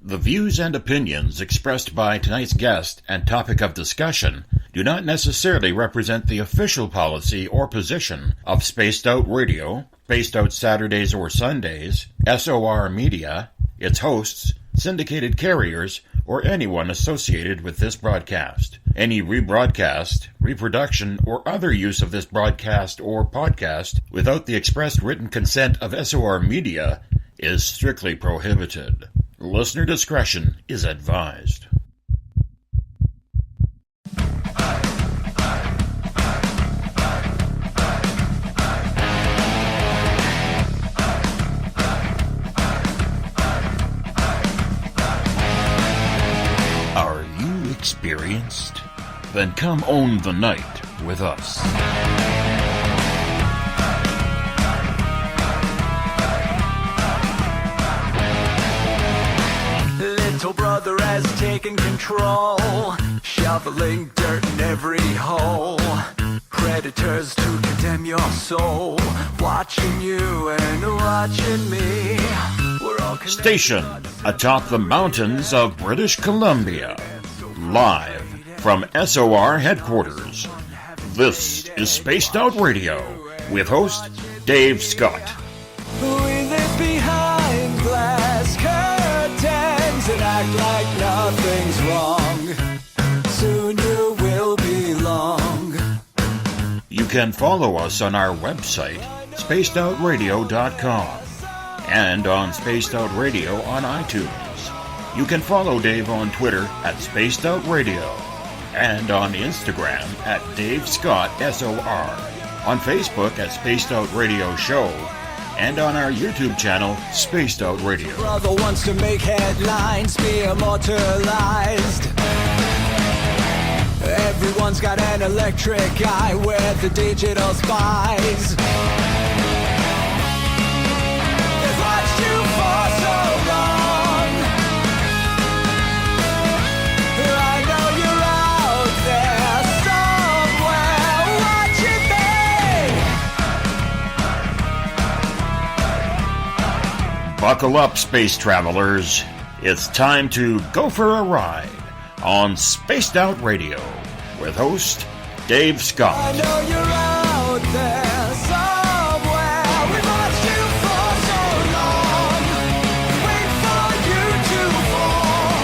The views and opinions expressed by tonight's guest and topic of discussion do not necessarily represent the official policy or position of Spaced Out Radio, Spaced Out Saturdays or Sundays, SOR Media, its hosts, syndicated carriers, or anyone associated with this broadcast. Any rebroadcast, reproduction, or other use of this broadcast or podcast without the expressed written consent of SOR Media is strictly prohibited. Listener discretion is advised. Are you experienced? Then come own the night with us. Little brother has taken control, shoveling dirt in every hole. Predators to condemn your soul, watching you and watching me. We're all stationed atop the mountains of British Columbia, live from SOR headquarters. This is Spaced Out Radio with host Dave Scott. We live behind glass curtains and act like nothing's wrong. Soon you will belong. You can follow us on our website, spacedoutradio.com, and on Spaced Out Radio on iTunes. You can follow Dave on Twitter at Spaced Out Radio, and on Instagram at Dave Scott SOR, on Facebook at Spaced Out Radio Show, and on our YouTube channel, Spaced Out Radio. Brother wants to make headlines, be immortalized. Everyone's got an electric eye with the digital spies. They've watched you for so long. I know you're out there somewhere watching me. Buckle up, space travelers. It's time to go for a ride on Spaced Out Radio with host Dave Scott. I know you're out there somewhere. We've watched you for so long. Wait for you to fall.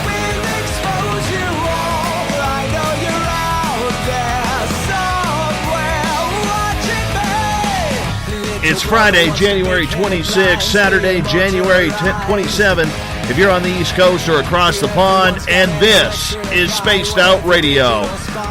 We'll expose you all. I know you're out there somewhere watching me. It's Friday, January 26th, Saturday, January 27th. If you're on the East Coast or across the pond, and this is Spaced Out Radio.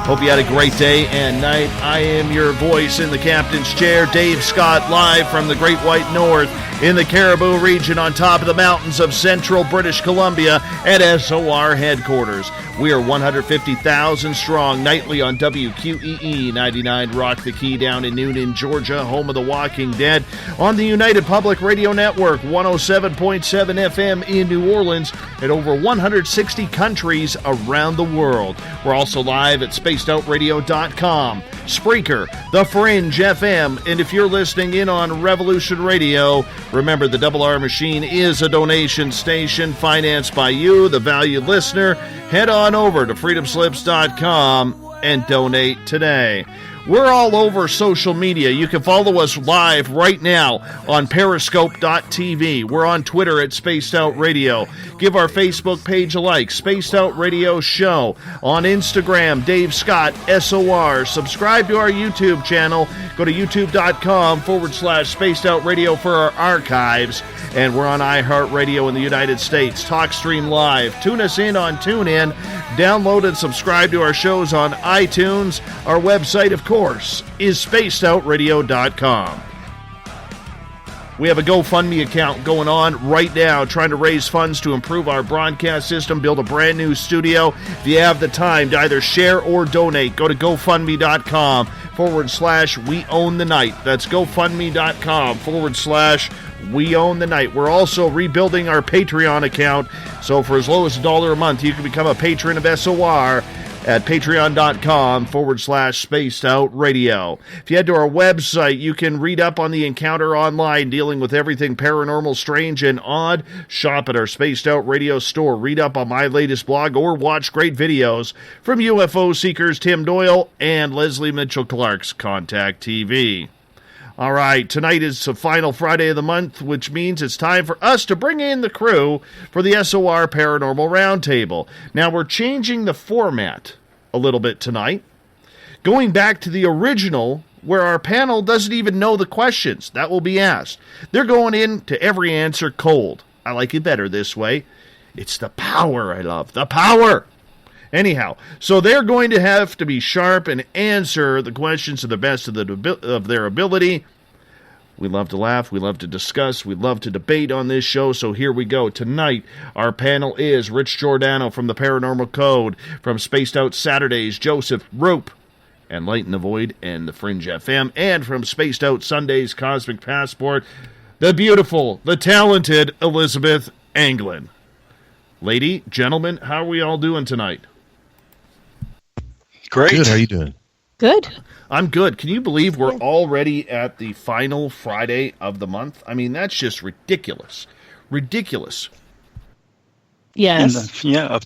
Hope you had a great day and night. I am your voice in the captain's chair, Dave Scott, live from the Great White North in the Caribou region on top of the mountains of central British Columbia at SOR headquarters. We are 150,000 strong nightly on WQEE 99 Rock the Key down in Noonan, Georgia, home of the Walking Dead, on the United Public Radio Network, 107.7 FM in New Orleans, and over 160 countries around the world. We're also live at spacedoutradio.com, Spreaker, The Fringe FM, and if you're listening in on Revolution Radio, remember the Double R Machine is a donation station financed by you, the valued listener. Head on over to freedomslips.com and donate today. We're all over social media. You can follow us live right now on periscope.tv. We're on Twitter at Spaced Out Radio. Give our Facebook page a like, Spaced Out Radio Show. On Instagram, Dave Scott, SOR. Subscribe to our YouTube channel. Go to youtube.com/Spaced Out Radio for our archives. And we're on iHeartRadio in the United States. TalkStream Live. Tune us in on TuneIn. Download and subscribe to our shows on iTunes. Our website, of course, is spacedoutradio.com. We have a GoFundMe account going on right now, trying to raise funds to improve our broadcast system, build a brand new studio. If you have the time to either share or donate, go to GoFundMe.com/We Own the Night. That's GoFundMe.com/We Own the Night. We're also rebuilding our Patreon account, so for as low as $1 a month, you can become a patron of SOR. at patreon.com/Spaced Out Radio. If you head to our website, you can read up on the encounter online dealing with everything paranormal, strange, and odd. Shop at our Spaced Out Radio store. Read up on my latest blog or watch great videos from UFO seekers Tim Doyle and Leslie Mitchell Clark's Contact TV. All right, tonight is the final Friday of the month, which means it's time for us to bring in the crew for the SOR Paranormal Round Table. Now, we're changing the format a little bit tonight, going back to the original where our panel doesn't even know the questions that will be asked. They're going into every answer cold. I like it better this way. It's the power I love, the power. Anyhow, so they're going to have to be sharp and answer the questions to the best of their ability. We love to laugh, we love to discuss, we love to debate on this show, so here we go. Tonight, our panel is Rich Giordano from the Paranormal Code, from Spaced Out Saturdays, Joseph Roop, and Light in the Void, and the Fringe FM, and from Spaced Out Sundays, Cosmic Passport, the beautiful, the talented Elizabeth Anglin. Lady, gentlemen, how are we all doing tonight? Great. Good. How you doing? Good. I'm good. Can you believe we're already at the final Friday of the month? I mean, that's just ridiculous. Ridiculous. Yes. Of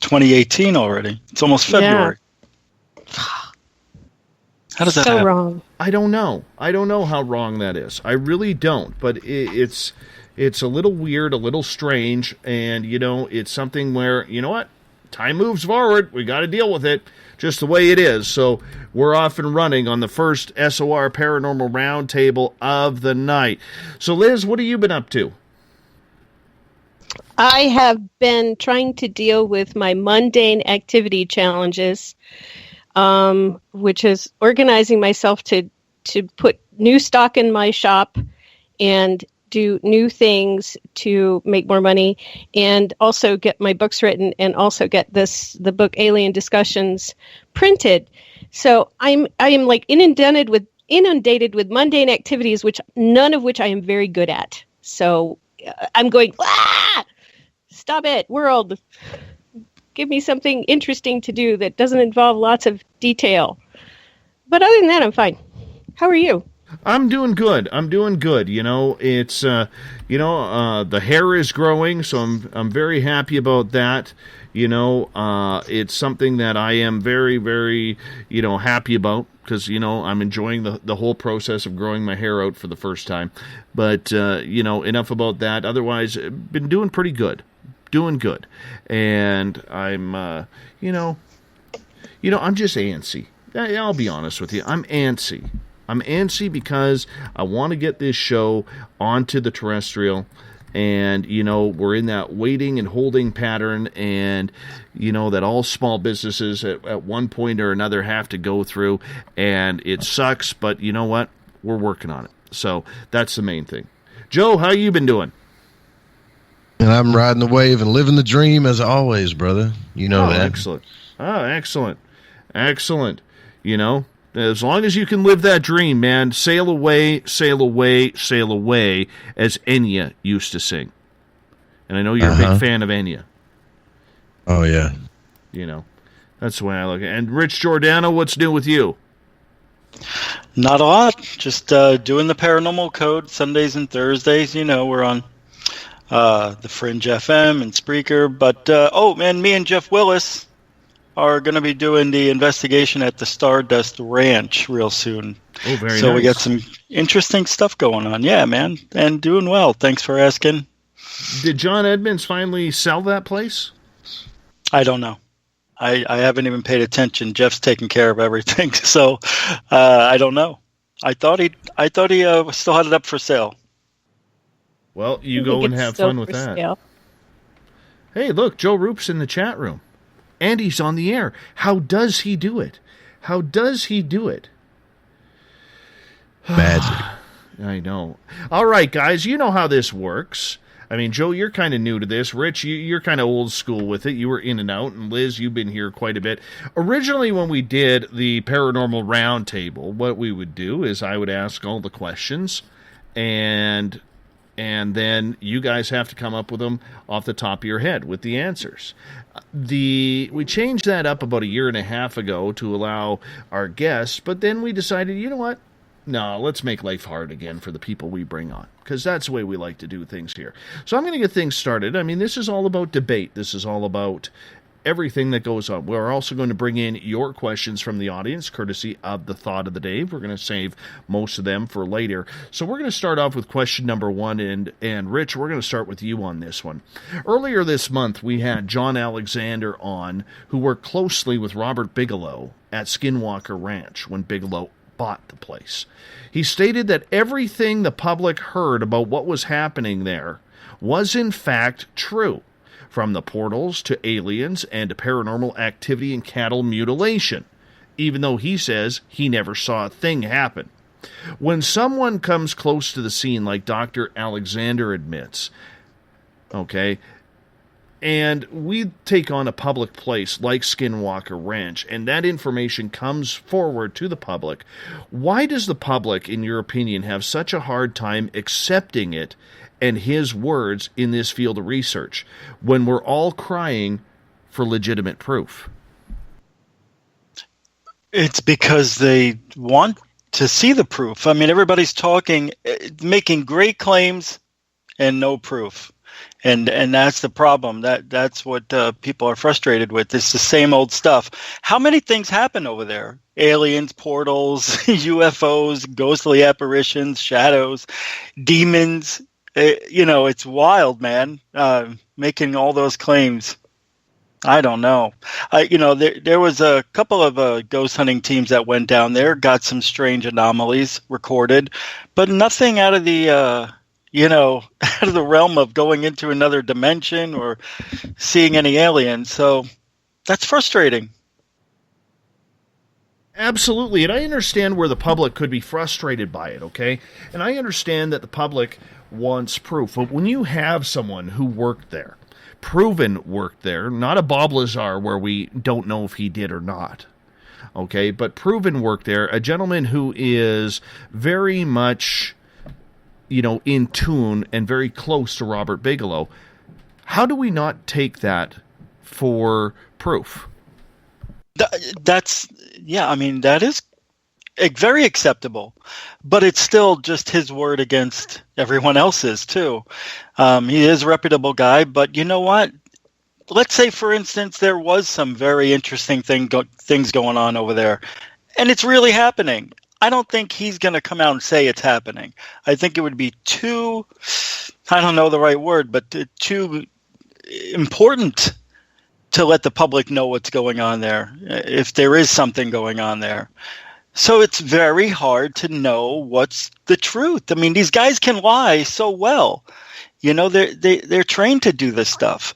2018 already. It's almost February. How does that so happen? wrong. I don't know. I don't know how wrong that is. I really don't. But it's a little weird, a little strange, and, it's something where, you know what? Time moves forward. We got to deal with it. Just the way it is. So we're off and running on the first SOR Paranormal Round Table of the night. So Liz, what have you been up to? I have been trying to deal with my mundane activity challenges, which is organizing myself to put new stock in my shop and do new things to make more money, and also get my books written, and also get the book Alien Discussions printed. So I am like inundated with mundane activities, none of which I am very good at. So I'm going, stop it, world. Give me something interesting to do that doesn't involve lots of detail. But other than that, I'm fine. How are you? I'm doing good. It's the hair is growing, so I'm very happy about that. It's something that I am very, very, happy about, because, I'm enjoying the whole process of growing my hair out for the first time. But, enough about that. Otherwise, been doing pretty good. Doing good. And I'm, I'm just antsy. I'll be honest with you. I'm antsy. I'm antsy because I want to get this show onto the terrestrial, and, we're in that waiting and holding pattern, and, that all small businesses at one point or another have to go through, and it sucks, but you know what? We're working on it. So that's the main thing. Joe, how you been doing? And I'm riding the wave and living the dream as always, brother. You know that. Excellent. Oh, excellent. Excellent. As long as you can live that dream, man, sail away, sail away, sail away, as Enya used to sing. And I know you're a big fan of Enya. Oh, yeah. That's the way I look at it. And Rich Giordano, what's new with you? Not a lot. Just doing the Paranormal Code Sundays and Thursdays. We're on the Fringe FM and Spreaker. But, me and Jeff Willis are going to be doing the investigation at the Stardust Ranch real soon. Oh, very nice. So we got some interesting stuff going on. Yeah, man. And doing well. Thanks for asking. Did John Edmonds finally sell that place? I don't know. I haven't even paid attention. Jeff's taking care of everything. So I don't know. I thought he still had it up for sale. Well, you go and have fun with that. Sale. Hey, look, Joe Roop's in the chat room. And he's on the air. How does he do it? How does he do it? Magic. I know. All right, guys, you know how this works. I mean, Joe, you're kind of new to this. Rich, you're kind of old school with it. You were in and out. And Liz, you've been here quite a bit. Originally, when we did the Paranormal Round Table, what we would do is I would ask all the questions, and then you guys have to come up with them off the top of your head with the answers. we changed that up about a year and a half ago to allow our guests, but then we decided, you know what? No, let's make life hard again for the people we bring on, because that's the way we like to do things here. So I'm going to get things started. I mean, this is all about debate. This is all about everything that goes on. We're also going to bring in your questions from the audience, courtesy of the Thought of the Day. We're going to save most of them for later. So we're going to start off with question number one, and Rich, we're going to start with you on this one. Earlier this month, we had John Alexander on, who worked closely with Robert Bigelow at Skinwalker Ranch when Bigelow bought the place. He stated that everything the public heard about what was happening there was in fact true, from the portals to aliens and to paranormal activity and cattle mutilation, even though he says he never saw a thing happen. When someone comes close to the scene, like Dr. Alexander admits, okay, and we take on a public place like Skinwalker Ranch, and that information comes forward to the public, why does the public, in your opinion, have such a hard time accepting it and his words in this field of research when we're all crying for legitimate proof? It's because they want to see the proof. I mean, everybody's talking, making great claims and no proof. And that's the problem. That's what people are frustrated with. It's the same old stuff. How many things happen over there? Aliens, portals, UFOs, ghostly apparitions, shadows, demons. It's wild, man. Making all those claims. I don't know. There was a couple of ghost hunting teams that went down there, got some strange anomalies recorded, but nothing out of the out of the realm of going into another dimension or seeing any aliens. So that's frustrating. Absolutely, and I understand where the public could be frustrated by it, okay? And I understand that the public wants proof. But when you have someone who worked there, proven worked there, not a Bob Lazar where we don't know if he did or not, okay? But proven worked there, a gentleman who is very much, in tune and very close to Robert Bigelow, how do we not take that for proof? That is very acceptable, but it's still just his word against everyone else's too. He is a reputable guy, but you know what? Let's say, for instance, there was some very interesting things going on over there, and it's really happening. I don't think he's going to come out and say it's happening. I think it would be too, I don't know the right word, but too important to let the public know what's going on there, if there is something going on there. So it's very hard to know what's the truth. I mean, these guys can lie so well. They're trained to do this stuff.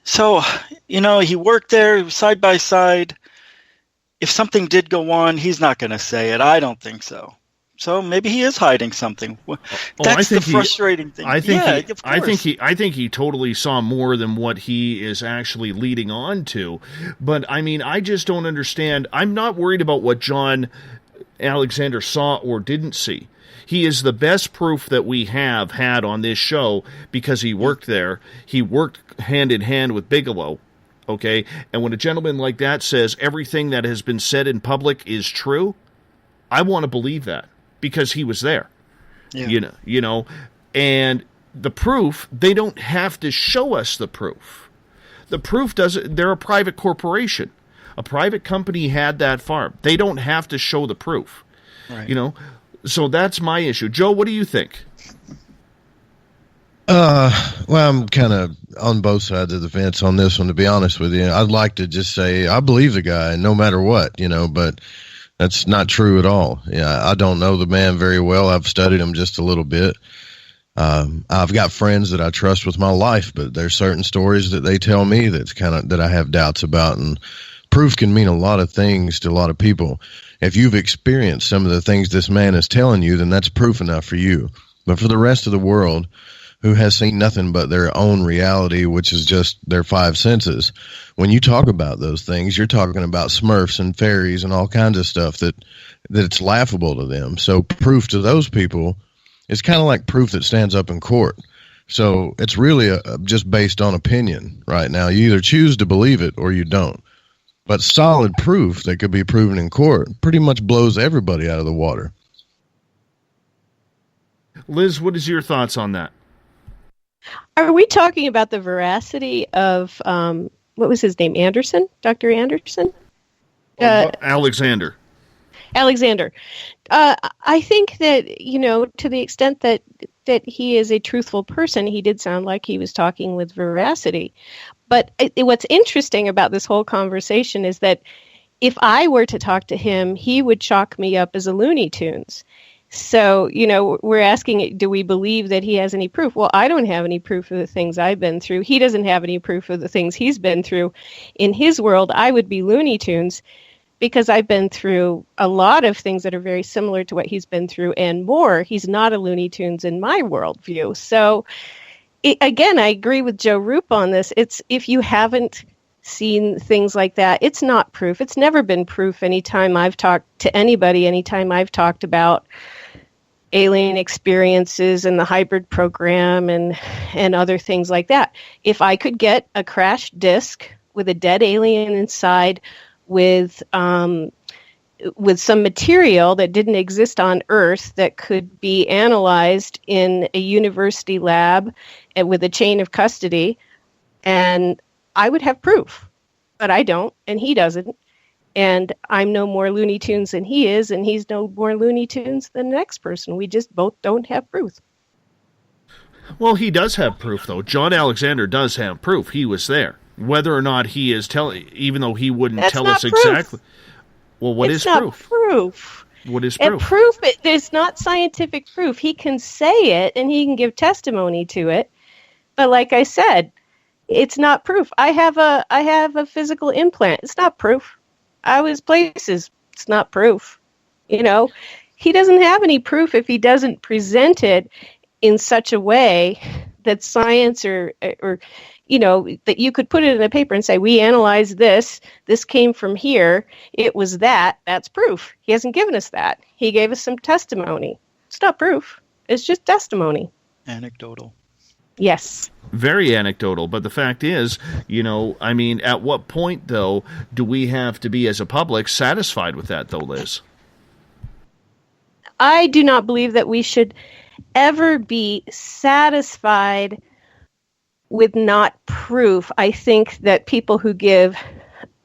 So, he worked there side by side. If something did go on, he's not going to say it. I don't think so. So maybe he is hiding something. That's the frustrating thing. I think he totally saw more than what he is actually leading on to. But I mean, I just don't understand. I'm not worried about what John Alexander saw or didn't see. He is the best proof that we have had on this show because he worked there. He worked hand in hand with Bigelow. Okay, and when a gentleman like that says everything that has been said in public is true, I want to believe that because he was there. Yeah. And the proof, they don't have to show us the proof. The proof doesn't, they're a private corporation. A private company had that farm. They don't have to show the proof. Right. So that's my issue. Joe, what do you think? Well, I'm kind of on both sides of the fence on this one, to be honest with you. I'd like to just say I believe the guy no matter what, but that's not true at all. Yeah, I don't know the man very well. I've studied him just a little bit. I've got friends that I trust with my life, but there's certain stories that they tell me that I have doubts about, and proof can mean a lot of things to a lot of people. If you've experienced some of the things this man is telling you, then that's proof enough for you. But for the rest of the world, who has seen nothing but their own reality, which is just their five senses. When you talk about those things, you're talking about Smurfs and fairies and all kinds of stuff that it's laughable to them. So proof to those people is kind of like proof that stands up in court. So it's really just based on opinion right now. You either choose to believe it or you don't. But solid proof that could be proven in court pretty much blows everybody out of the water. Liz, what is your thoughts on that? Are we talking about the veracity of, what was his name, Anderson? Dr. Anderson? Alexander. Alexander. I think that, to the extent that he is a truthful person, he did sound like he was talking with veracity. But what's interesting about this whole conversation is that if I were to talk to him, he would chalk me up as a Looney Tunes. So, we're asking, do we believe that he has any proof? Well, I don't have any proof of the things I've been through. He doesn't have any proof of the things he's been through. In his world, I would be Looney Tunes because I've been through a lot of things that are very similar to what he's been through and more. He's not a Looney Tunes in my worldview. So, again, I agree with Joe Roop on this. It's if you haven't seen things like that, it's not proof. It's never been proof anytime I've talked to anybody, anytime I've talked about alien experiences and the hybrid program and other things like that. If I could get a crashed disk with a dead alien inside with some material that didn't exist on Earth that could be analyzed in a university lab and with a chain of custody, and I would have proof. But I don't, and he doesn't. And I'm no more Looney Tunes than he is, and he's no more Looney Tunes than the next person. We just both don't have proof. Well, he does have proof, though. John Alexander does have proof. He was there. Whether or not he is telling, even though he wouldn't tell us exactly. Well, what is proof? It's not proof. What is proof? And there's not scientific proof. He can say it, and he can give testimony to it. But like I said, it's not proof. I have a physical implant. It's not proof. I was places. It's not proof. He doesn't have any proof if he doesn't present it in such a way that science or that you could put it in a paper and say, we analyzed this came from here, it was that's proof. He hasn't given us that. He gave us some testimony. It's not proof. It's just testimony. Anecdotal. Yes. Very anecdotal, but the fact is, at what point, though, do we have to be, as a public, satisfied with that, though, Liz? I do not believe that we should ever be satisfied with not proof. I think that people who give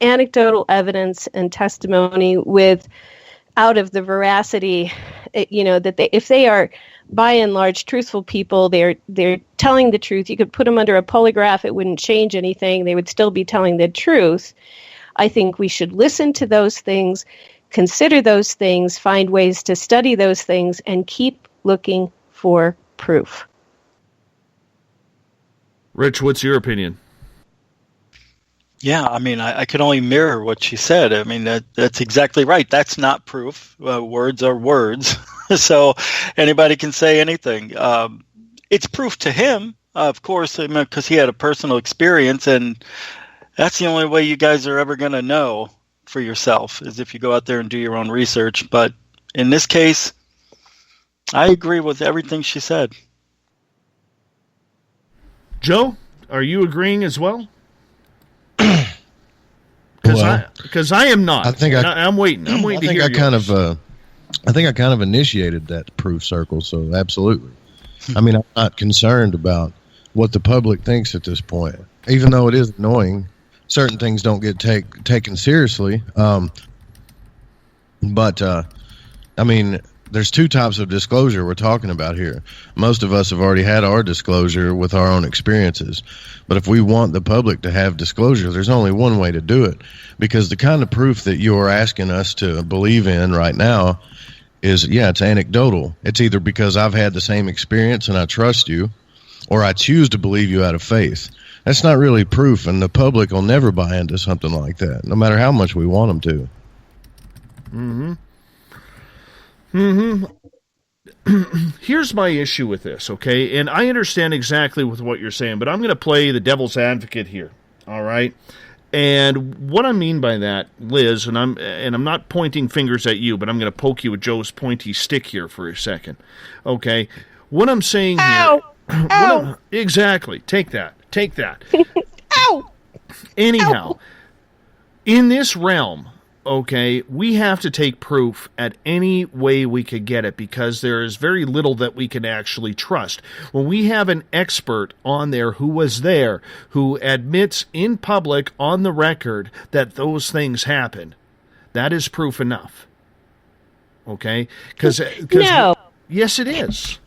anecdotal evidence and testimony out of the veracity, if they are by and large truthful people, they're telling the truth. You could put them under a polygraph, it wouldn't change anything. They would still be telling the truth. I think we should listen to those things, consider those things, find ways to study those things, and keep looking for proof. Rich, what's your opinion? Yeah, I can only mirror what she said. That's exactly right. That's not proof. Words are words. So anybody can say anything. It's proof to him, of course, because he had a personal experience, and that's the only way you guys are ever going to know for yourself is if you go out there and do your own research. But in this case, I agree with everything she said. Joe, are you agreeing as well? Because I am not. I'm waiting. I'm waiting to hear yours. I think I kind of initiated that proof circle, so absolutely. I'm not concerned about what the public thinks at this point. Even though it is annoying, certain things don't get taken seriously. There's two types of disclosure we're talking about here. Most of us have already had our disclosure with our own experiences. But if we want the public to have disclosure, there's only one way to do it. Because the kind of proof that you're asking us to believe in right now is, it's anecdotal. It's either because I've had the same experience and I trust you, or I choose to believe you out of faith. That's not really proof, and the public will never buy into something like that, no matter how much we want them to. Mm-hmm. Here's my issue with this, okay? And I understand exactly with what you're saying, but I'm going to play the devil's advocate here, all right? And what I mean by that, Liz, and I'm not pointing fingers at you, but I'm going to poke you with Joe's pointy stick here for a second, okay? What I'm saying here... Ow. Exactly. Take that. Ow! Anyhow, in this realm, okay, we have to take proof at any way we could get it because there is very little that we can actually trust. When we have an expert on there who was there, who admits in public on the record that those things happen, that is proof enough. Okay? Because No. Yes, it is.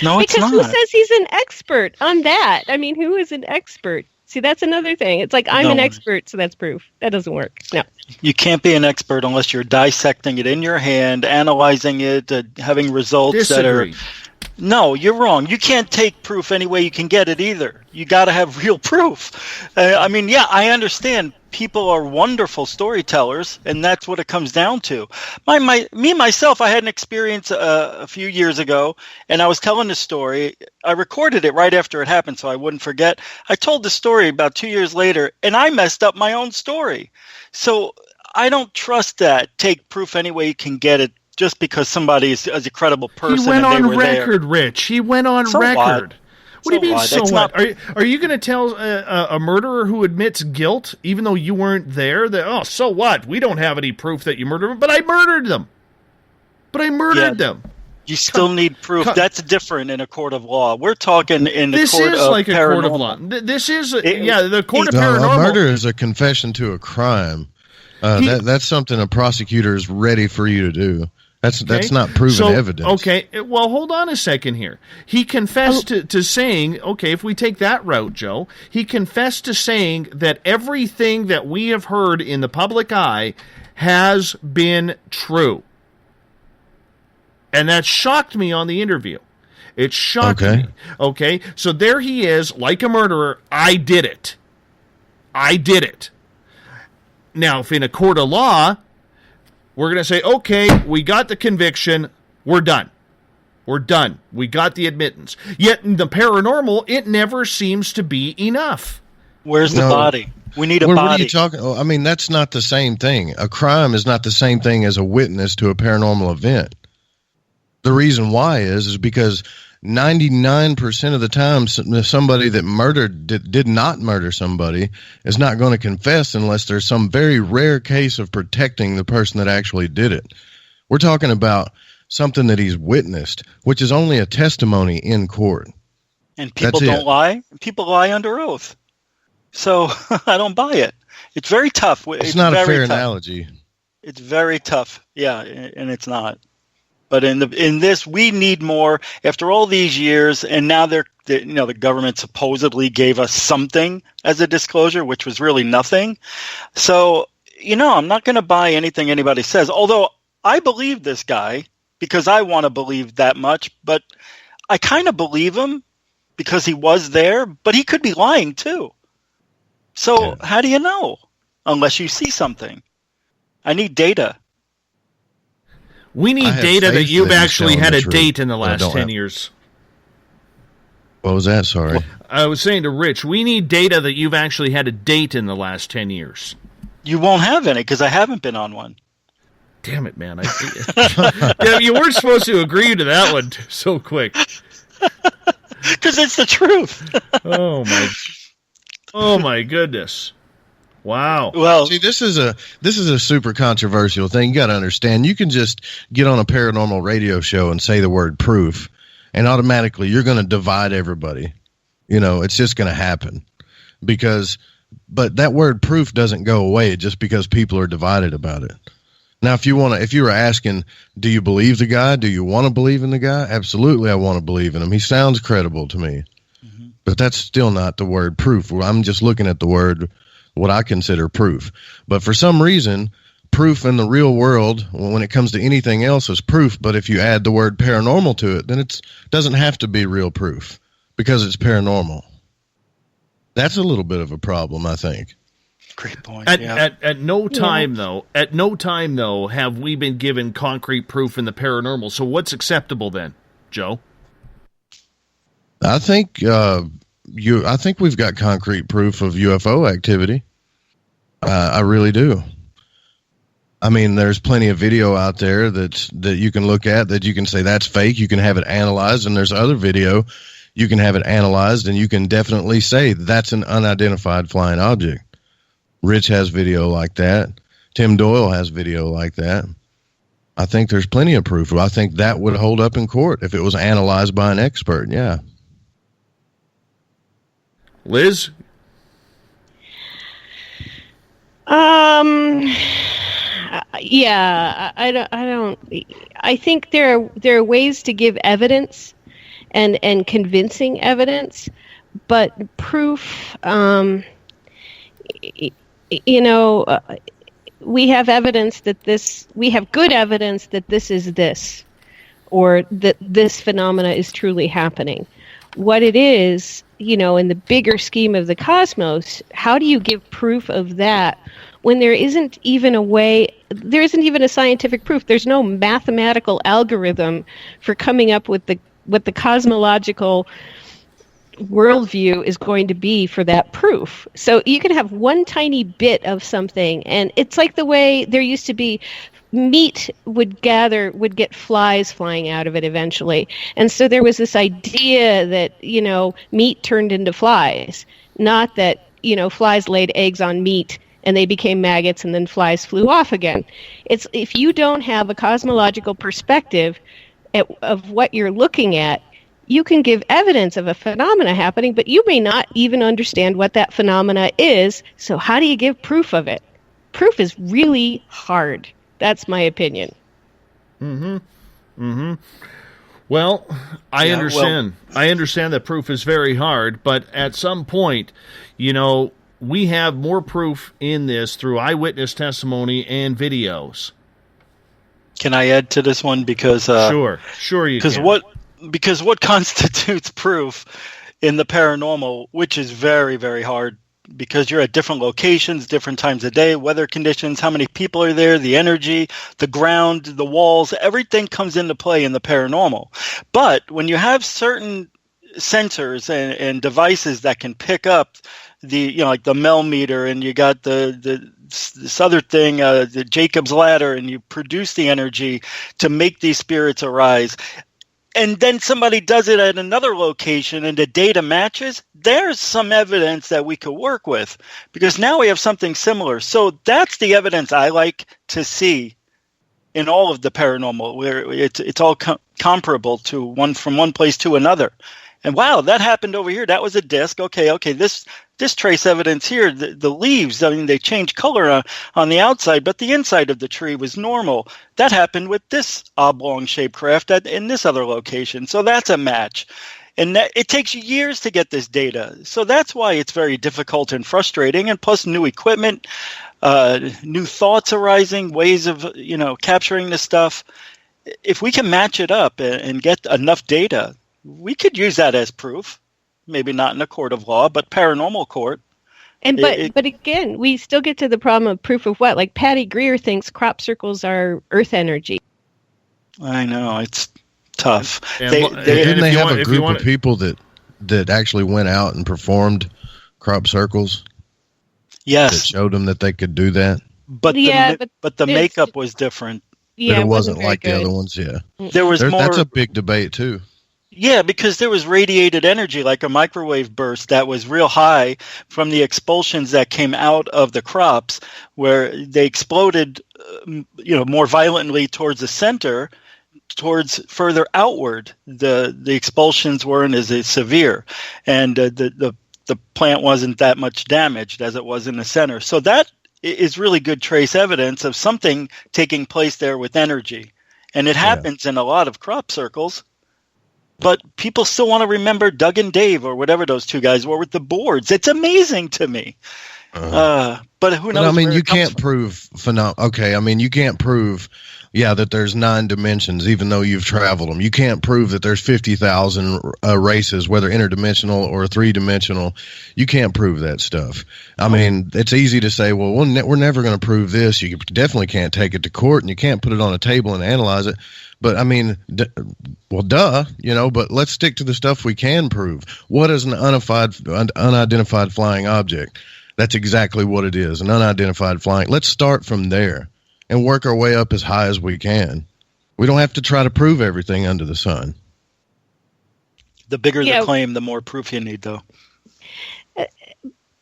No, it's Because not. who says he's an expert on that? I mean, who is an expert? See, that's another thing. It's like, I'm No an one. expert, so that's proof. That doesn't work. No. You can't be an expert unless you're dissecting it in your hand, analyzing it, having results that are... Disagree. No, you're wrong. You can't take proof any way you can get it either. You got to have real proof. I mean, yeah, I understand people are wonderful storytellers, and that's what it comes down to. Myself, I had an experience a few years ago, and I was telling the story. I recorded it right after it happened so I wouldn't forget. I told the story about 2 years later, and I messed up my own story. So I don't trust that. Take proof any way you can get it. Just because somebody is a credible person, He went and they on were record, Rich. He went on So record. What do you mean, what? so That's what? not- Are you going to tell a murderer who admits guilt, even though you weren't there, that, oh, so what? We don't have any proof that you murdered them, but I murdered them. them. You still need proof. That's different in a court of law. We're talking in the This court is of like a court of paranormal. law. This is, the court of No, a paranormal. murder is a confession to a crime. That's something a prosecutor is ready for you to do. That's not proven evidence. Okay, well, hold on a second here. He confessed to saying, okay, if we take that route, Joe, he confessed to saying that everything that we have heard in the public eye has been true. And that shocked me on the interview. It shocked me. Okay, so there he is, like a murderer. I did it. Now, if in a court of law, we're going to say, okay, we got the conviction, we're done. We got the admittance. Yet in the paranormal, it never seems to be enough. Where's the body? We need a body. What are you talking? I mean, that's not the same thing. A crime is not the same thing as a witness to a paranormal event. The reason why is because 99% of the time, somebody that did not murder somebody is not going to confess unless there's some very rare case of protecting the person that actually did it. We're talking about something that he's witnessed, which is only a testimony in court. And people don't lie. People lie under oath. So I don't buy it. It's very tough. It's not a fair analogy. It's very tough. Yeah, and it's not. But in this, we need more. After all these years, and now the government supposedly gave us something as a disclosure, which was really nothing. So, I'm not going to buy anything anybody says. Although I believe this guy because I want to believe that much, but I kind of believe him because he was there, but he could be lying too. So how do you know unless you see something? I need data. We need data that you've actually had a date in the last 10 years. What was that? Sorry. I was saying to Rich, we need data that you've actually had a date in the last 10 years. You won't have any because I haven't been on one. Damn it, man. You weren't supposed to agree to that one so quick. Because it's the truth. Oh my goodness. Wow. Well, see, this is a super controversial thing. You got to understand. You can just get on a paranormal radio show and say the word proof, and automatically you're going to divide everybody. It's just going to happen but that word proof doesn't go away just because people are divided about it. Now, if you were asking, do you believe the guy? Do you want to believe in the guy? Absolutely, I want to believe in him. He sounds credible to me, but that's still not the word proof. I'm just looking at the word. What I consider proof. But for some reason, proof in the real world, when it comes to anything else, is proof. But if you add the word paranormal to it, then it doesn't have to be real proof because it's paranormal. That's a little bit of a problem, I think. Great point. At no time, though, have we been given concrete proof in the paranormal. So what's acceptable then, Joe? I think we've got concrete proof of UFO activity. I really do. I mean, there's plenty of video out there that you can look at that you can say that's fake. You can have it analyzed, and there's other video you can have it analyzed, and you can definitely say that's an unidentified flying object. Rich has video like that. Tim Doyle has video like that. I think there's plenty of proof. I think that would hold up in court if it was analyzed by an expert. Yeah. Liz? Yeah, I think there are ways to give evidence and convincing evidence, but proof, we have evidence that we have good evidence that this is this, or that this phenomena is truly happening. What it is, in the bigger scheme of the cosmos, how do you give proof of that when there isn't even a scientific proof? There's no mathematical algorithm for coming up with what the cosmological worldview is going to be for that proof. So you can have one tiny bit of something, and it's like the way there used to be meat would get flies flying out of it eventually. And so there was this idea that, meat turned into flies, not that, flies laid eggs on meat and they became maggots and then flies flew off again. It's if you don't have a cosmological perspective of what you're looking at, you can give evidence of a phenomena happening, but you may not even understand what that phenomena is. So how do you give proof of it? Proof is really hard. That's my opinion. Well, I understand. I understand that proof is very hard, but at some point, we have more proof in this through eyewitness testimony and videos. Can I add to this one? Because sure you can. Because what constitutes proof in the paranormal, which is very, very hard, because you're at different locations, different times of day, weather conditions, how many people are there, the energy, the ground, the walls, everything comes into play in the paranormal. But when you have certain sensors and devices that can pick up like the Mel meter, and you got this other thing, the Jacob's ladder, and you produce the energy to make these spirits arise, and then somebody does it at another location and the data matches, there's some evidence that we could work with, because now we have something similar. So that's the evidence I like to see in all of the paranormal, where it's all comparable to one from one place to another. And wow, that happened over here. That was a disc. Okay. This trace evidence here, the leaves, they change color on the outside, but the inside of the tree was normal. That happened with this oblong-shaped craft in this other location. So that's a match. And it takes years to get this data. So that's why it's very difficult and frustrating. And plus new equipment, new thoughts arising, ways of, capturing this stuff. If we can match it up and get enough data, we could use that as proof. Maybe not in a court of law, but paranormal court. But again, we still get to the problem of proof of what? Like Patty Greer thinks crop circles are earth energy. I know, it's tough. Didn't they have a group of people that actually went out and performed crop circles? Yes. That showed them that they could do that? But the makeup was different. Yeah, it wasn't like good. the other ones, yeah. There was more. That's a big debate, too. Yeah, because there was radiated energy, like a microwave burst that was real high from the expulsions that came out of the crops, where they exploded, more violently towards the center, towards further outward. The expulsions weren't as severe, and the plant wasn't that much damaged as it was in the center. So that is really good trace evidence of something taking place there with energy, and it happens in a lot of crop circles. But people still want to remember Doug and Dave, or whatever those two guys were with the boards. It's amazing to me. But who knows? But, you can't prove you can't prove, that there's 9 dimensions, even though you've traveled them. You can't prove that there's 50,000 races, whether interdimensional or 3-dimensional. You can't prove that stuff. I mean, it's easy to say, well, we're never going to prove this. You definitely can't take it to court, and you can't put it on a table and analyze it. But I mean, but let's stick to the stuff we can prove. What is an unidentified flying object? That's exactly what it is, an unidentified flying. Let's start from there and work our way up as high as we can. We don't have to try to prove everything under the sun. The bigger Yeah. the claim, the more proof you need, though.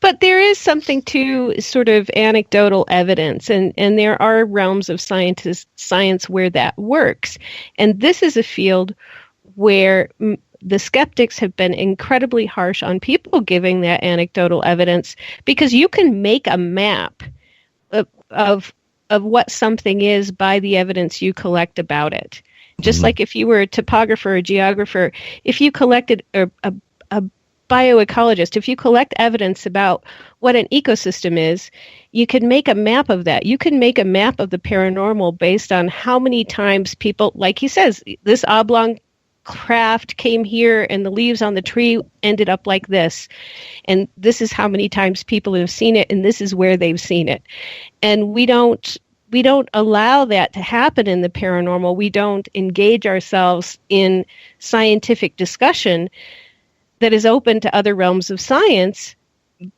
But there is something to sort of anecdotal evidence, and there are realms of science where that works. And this is a field where the skeptics have been incredibly harsh on people giving that anecdotal evidence, because you can make a map of what something is by the evidence you collect about it. Just like if you were a topographer or geographer, if you collected a bioecologist, if you collect evidence about what an ecosystem is, you can make a map of that. You can make a map of the paranormal based on how many times people, like he says, this oblong craft came here and the leaves on the tree ended up like this. And this is how many times people have seen it, and this is where they've seen it. And we don't allow that to happen in the paranormal. We don't engage ourselves in scientific discussion that is open to other realms of science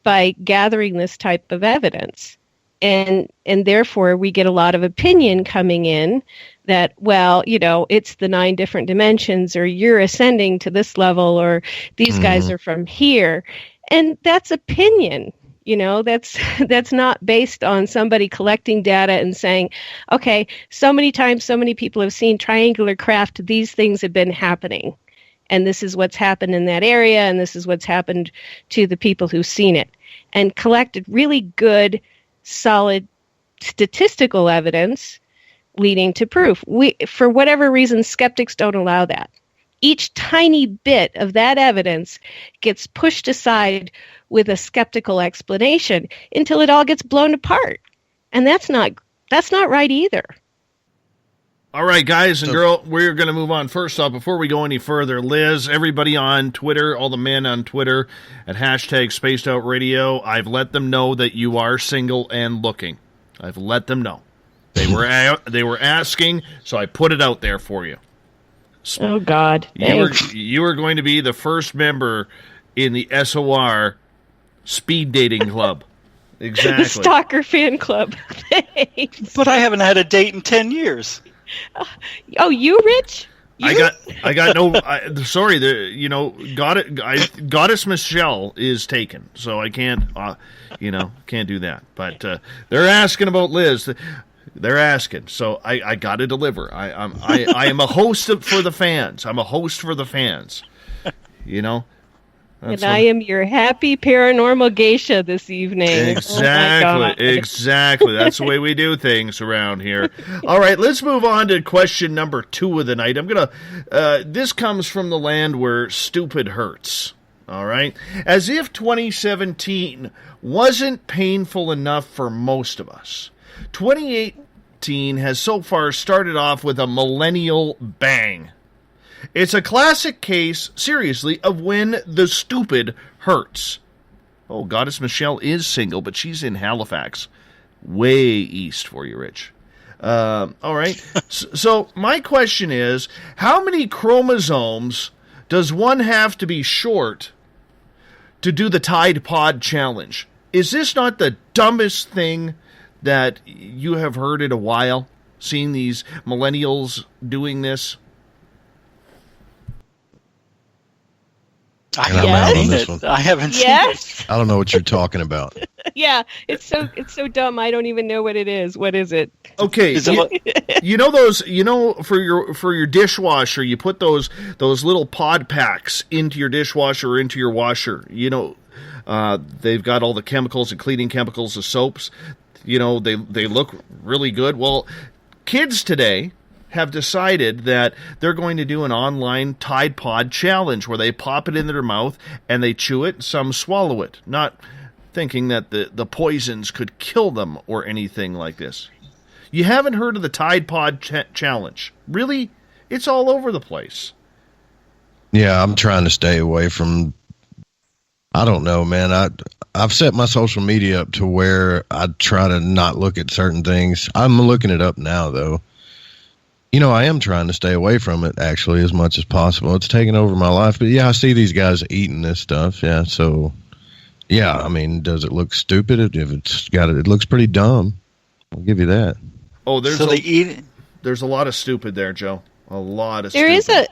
by gathering this type of evidence. And therefore we get a lot of opinion coming in that, well, it's the 9 different dimensions, or you're ascending to this level, or these guys are from here. And that's opinion. That's not based on somebody collecting data and saying, okay, so many times, so many people have seen triangular craft, these things have been happening. And this is what's happened in that area, and this is what's happened to the people who've seen it. And collected really good, solid statistical evidence leading to proof. For whatever reason, skeptics don't allow that. Each tiny bit of that evidence gets pushed aside with a skeptical explanation until it all gets blown apart. And that's not right either. All right, guys and girl, we're going to move on. First off, before we go any further, Liz, everybody on Twitter, all the men on Twitter at hashtag Spaced Out Radio, I've let them know that you are single and looking. I've let them know. They were asking, so I put it out there for you. Oh, God. You are going to be the first member in the SOR Speed Dating Club. Exactly. The Stalker Fan Club. Thanks. But I haven't had a date in 10 years. Oh, you, Rich? I got no. Sorry, Goddess Michelle is taken, so I can't. Can't do that. But they're asking about Liz. They're asking, so I got to deliver. I am a host for the fans. I'm a host for the fans. And I am your happy paranormal geisha this evening. Exactly. That's the way we do things around here. All right, let's move on to question number 2 of the night. This comes from the land where stupid hurts. All right? As if 2017 wasn't painful enough for most of us, 2018 has so far started off with a millennial bang. It's a classic case, seriously, of when the stupid hurts. Oh, Goddess Michelle is single, but she's in Halifax. Way east for you, Rich. All right. So my question is, how many chromosomes does one have to be short to do the Tide Pod Challenge? Is this not the dumbest thing that you have heard in a while, seeing these millennials doing this? I haven't seen it. I don't know what you're talking about. Yeah, it's so dumb. I don't even know what it is. What is it? For Okay, for your dishwasher, you put those little pod packs into your dishwasher or into your washer. They've got all the chemicals and cleaning chemicals, the soaps. They look really good. Well, kids today have decided that they're going to do an online Tide Pod challenge where they pop it into their mouth and they chew it, some swallow it, not thinking that the poisons could kill them or anything like this. You haven't heard of the Tide Pod challenge? Really? It's all over the place. Yeah, I'm trying to stay away from... I don't know, man. I've set my social media up to where I try to not look at certain things. I'm looking it up now, though. I am trying to stay away from it, actually, as much as possible. It's taken over my life. But, yeah, I see these guys eating this stuff. Yeah, so, yeah, I mean, does it look stupid? If it's got it looks pretty dumb. I'll give you that. Oh, they eat it? There's a lot of stupid there, Joe. A lot of stupid.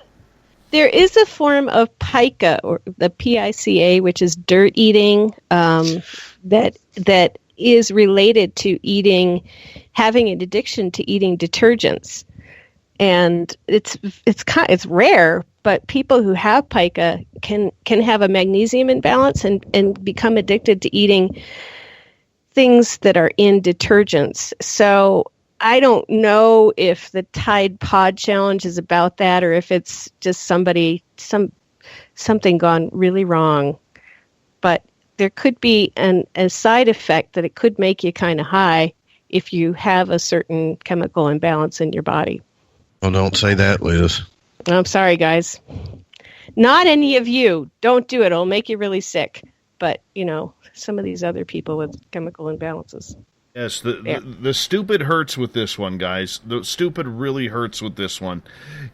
There is a form of pica, or the PICA, which is dirt eating, that is related to having an addiction to eating detergents, and it's rare. But people who have pica can have a magnesium imbalance and become addicted to eating things that are in detergents. So I don't know if the Tide Pod Challenge is about that, or if it's just something gone really wrong. But there could be a side effect that it could make you kind of high if you have a certain chemical imbalance in your body. Well, don't say that, Liz. I'm sorry, guys. Not any of you. Don't do it. It'll make you really sick. But, some of these other people with chemical imbalances. Yes, the stupid hurts with this one, guys. The stupid really hurts with this one.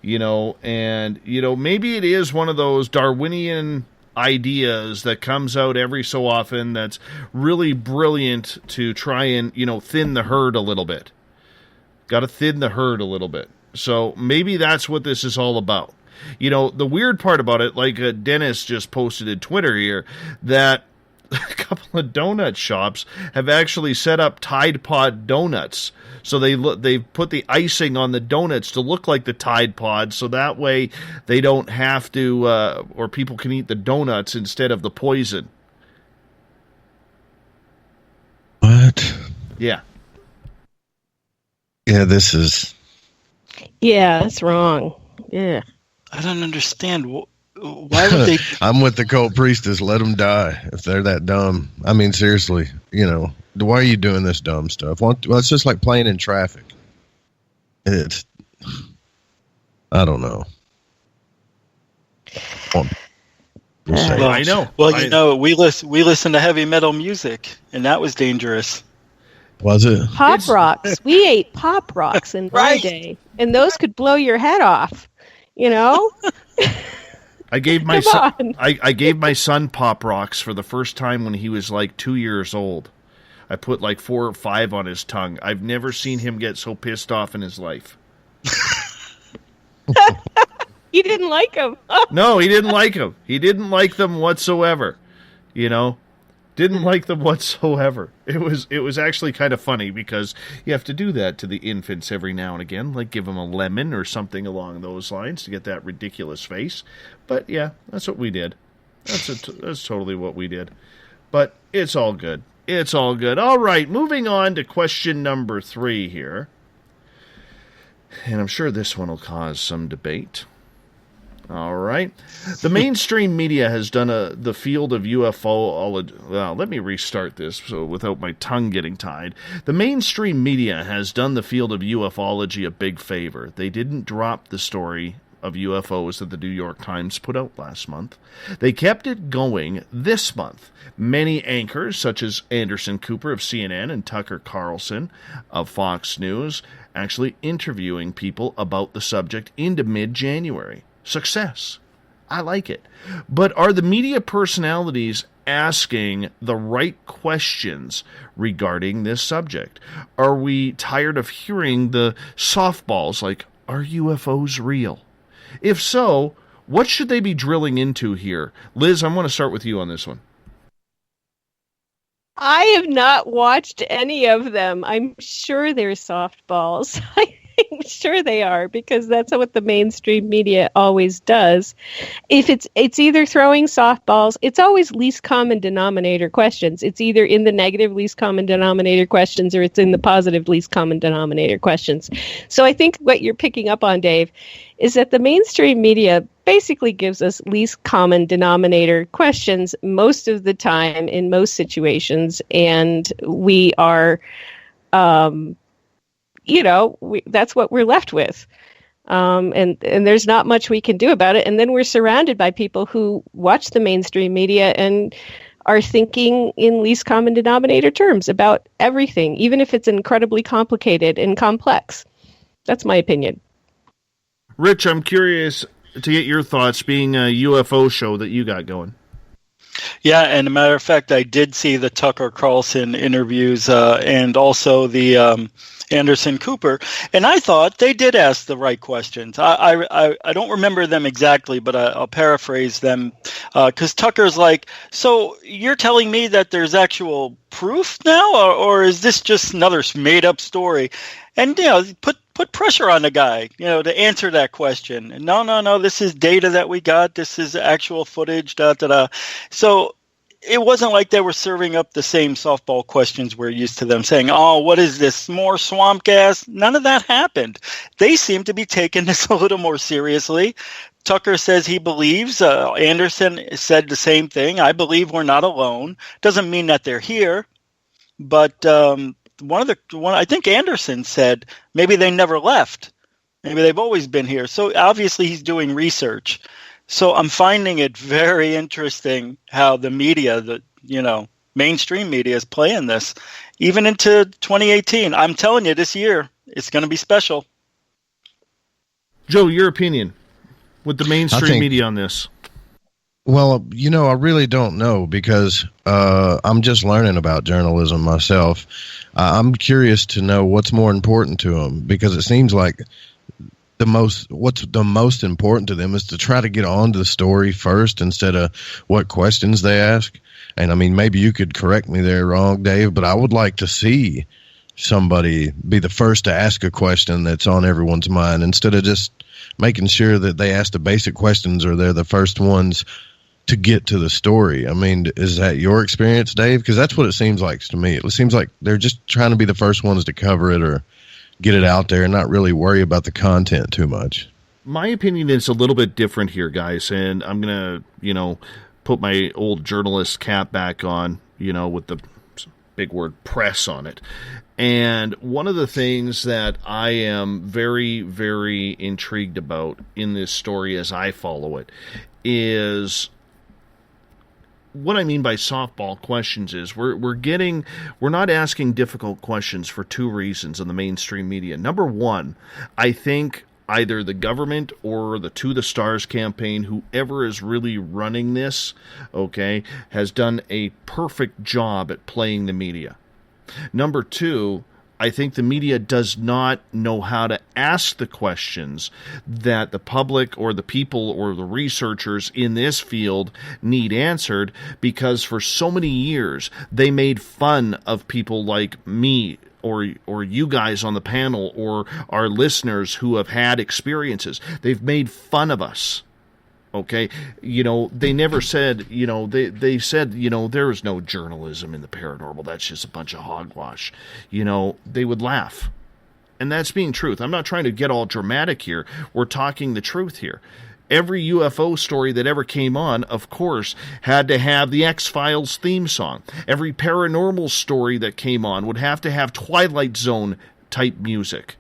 And maybe it is one of those Darwinian ideas that comes out every so often that's really brilliant to try and, thin the herd a little bit. Got to thin the herd a little bit. So maybe that's what this is all about. The weird part about it, like Dennis just posted in Twitter here, that a couple of donut shops have actually set up Tide Pod donuts. So they've put the icing on the donuts to look like the Tide Pod, so that way they don't have to, or people can eat the donuts instead of the poison. What? Yeah. Yeah, this is... Yeah, that's wrong. Yeah. I don't understand. Why would they? I'm with the cult priestess. Let them die if they're that dumb. I mean, seriously, why are you doing this dumb stuff? Well, it's just like playing in traffic. I don't know. I know. Well, we listen to heavy metal music, and that was dangerous. Was it? Pop rocks. We ate pop rocks in my day, and those could blow your head off. I gave my son. I gave my son Pop Rocks for the first time when he was like 2 years old. I put like 4 or 5 on his tongue. I've never seen him get so pissed off in his life. You didn't like them? No, he didn't like them. He didn't like them whatsoever. Didn't like them whatsoever. It was actually kind of funny because you have to do that to the infants every now and again, like give them a lemon or something along those lines to get that ridiculous face. But yeah, that's what we did. That's totally what we did. But it's all good. It's all good. All right, moving on to question number 3 here. And I'm sure this one will cause some debate. All right. The mainstream media has done the field of UFO... Well, let me restart this so without my tongue getting tied. The mainstream media has done the field of ufology a big favor. They didn't drop the story of UFOs that the New York Times put out last month. They kept it going this month. Many anchors, such as Anderson Cooper of CNN and Tucker Carlson of Fox News, actually interviewing people about the subject into mid-January. Success. I like it. But are the media personalities asking the right questions regarding this subject? Are we tired of hearing the softballs like, are UFOs real? If so, what should they be drilling into here? Liz, I want to start with you on this one. I have not watched any of them. I'm sure they're softballs. I'm sure they are, because that's what the mainstream media always does. If it's either throwing softballs, it's always least common denominator questions. It's either in the negative least common denominator questions or it's in the positive least common denominator questions. So I think what you're picking up on, Dave, is that the mainstream media basically gives us least common denominator questions most of the time in most situations, and we are that's what we're left with. And there's not much we can do about it. And then we're surrounded by people who watch the mainstream media and are thinking in least common denominator terms about everything, even if it's incredibly complicated and complex. That's my opinion. Rich, I'm curious to get your thoughts, being a UFO show that you got going. Yeah, and a matter of fact, I did see the Tucker Carlson interviews and also the Anderson Cooper, and I thought they did ask the right questions. I don't remember them exactly, but I'll paraphrase them because Tucker's like, so you're telling me that there's actual proof now, or is this just another made-up story? And, put pressure on the guy, to answer that question. And no, this is data that we got. This is actual footage, da-da-da. So it wasn't like they were serving up the same softball questions we're used to them saying, oh, what is this, more swamp gas? None of that happened. They seem to be taking this a little more seriously. Tucker says he believes. Anderson said the same thing. I believe we're not alone. Doesn't mean that they're here. But I think Anderson said maybe they never left. Maybe they've always been here. So obviously he's doing research. So I'm finding it very interesting how the media, mainstream media is playing this, even into 2018. I'm telling you, this year, it's going to be special. Joe, your opinion with the mainstream media on this? Well, I really don't know because I'm just learning about journalism myself. I'm curious to know what's more important to them because it seems like what's the most important to them is to try to get onto the story first instead of what questions they ask. And I mean, maybe you could correct me there wrong, Dave, but I would like to see somebody be the first to ask a question that's on everyone's mind instead of just making sure that they ask the basic questions or they're the first ones to get to the story. I mean, is that your experience, Dave? Because that's what it seems like to me. It seems like they're just trying to be the first ones to cover it or get it out there and not really worry about the content too much. My opinion is a little bit different here, guys, and I'm going to, put my old journalist cap back on, with the big word press on it. And one of the things that I am very, very intrigued about in this story as I follow it is what I mean by softball questions is we're not asking difficult questions for two reasons in the mainstream media. Number one, I think either the government or the To the Stars campaign, whoever is really running this, has done a perfect job at playing the media. Number two, I think the media does not know how to ask the questions that the public or the people or the researchers in this field need answered because for so many years they made fun of people like me or you guys on the panel or our listeners who have had experiences. They've made fun of us. Okay, they never said, they said, there is no journalism in the paranormal. That's just a bunch of hogwash. They would laugh. And that's being truth. I'm not trying to get all dramatic here. We're talking the truth here. Every UFO story that ever came on, of course, had to have the X-Files theme song. Every paranormal story that came on would have to have Twilight Zone type music.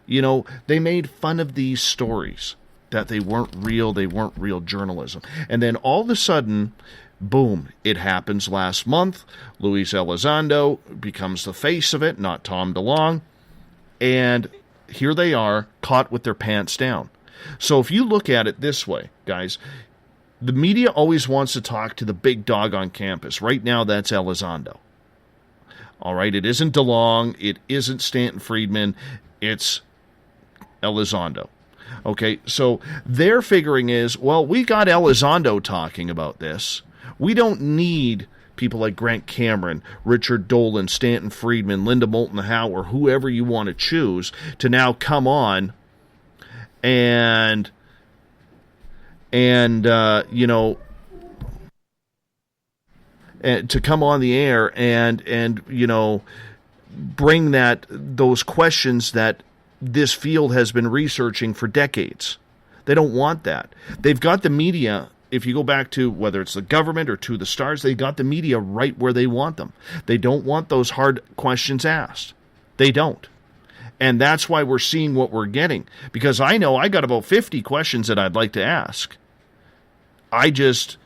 They made fun of these stories. That they weren't real journalism. And then all of a sudden, boom, it happens last month. Luis Elizondo becomes the face of it, not Tom DeLonge. And here they are, caught with their pants down. So if you look at it this way, guys, the media always wants to talk to the big dog on campus. Right now, that's Elizondo. All right, it isn't DeLonge, it isn't Stanton Friedman, it's Elizondo. Okay, so their figuring is, well, we got Elizondo talking about this. We don't need people like Grant Cameron, Richard Dolan, Stanton Friedman, Linda Moulton Howe, or whoever you want to choose to now come on and to come on the air and bring those questions that this field has been researching for decades. They don't want that. They've got the media, if you go back to whether it's the government or To the Stars, they got the media right where they want them. They don't want those hard questions asked. They don't. And that's why we're seeing what we're getting. Because I know I got about 50 questions that I'd like to ask. I just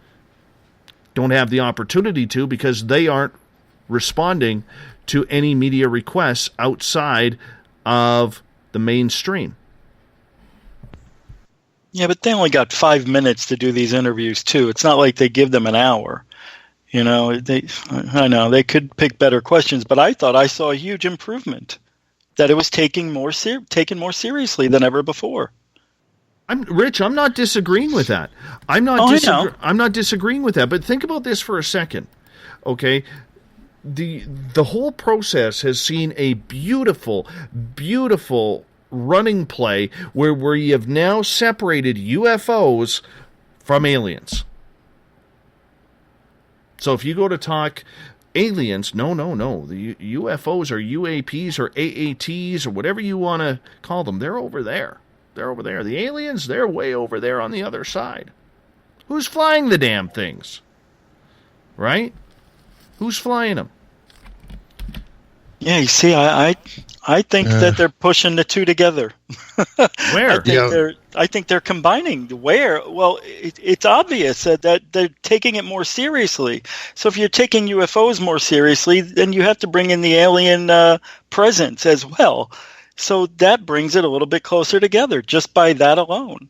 don't have the opportunity to because they aren't responding to any media requests outside of the mainstream. Yeah, but they only got 5 minutes to do these interviews too. It's not like they give them an hour. You know, I know they could pick better questions, but I thought I saw a huge improvement, that it was taken more seriously than ever before. Rich, I'm not disagreeing with that. I'm not disagreeing with that. But think about this for a second, okay? The whole process has seen a beautiful, beautiful running play where you have now separated UFOs from aliens. So if you go to talk aliens, no. The UFOs or UAPs or AATs or whatever you want to call them, they're over there. They're over there. The aliens, they're way over there on the other side. Who's flying the damn things? Right? Who's flying them? Yeah, you see, I think that they're pushing the two together. Where? I think they're combining. Where? Well, it's obvious that they're taking it more seriously. So if you're taking UFOs more seriously, then you have to bring in the alien presence as well. So that brings it a little bit closer together just by that alone.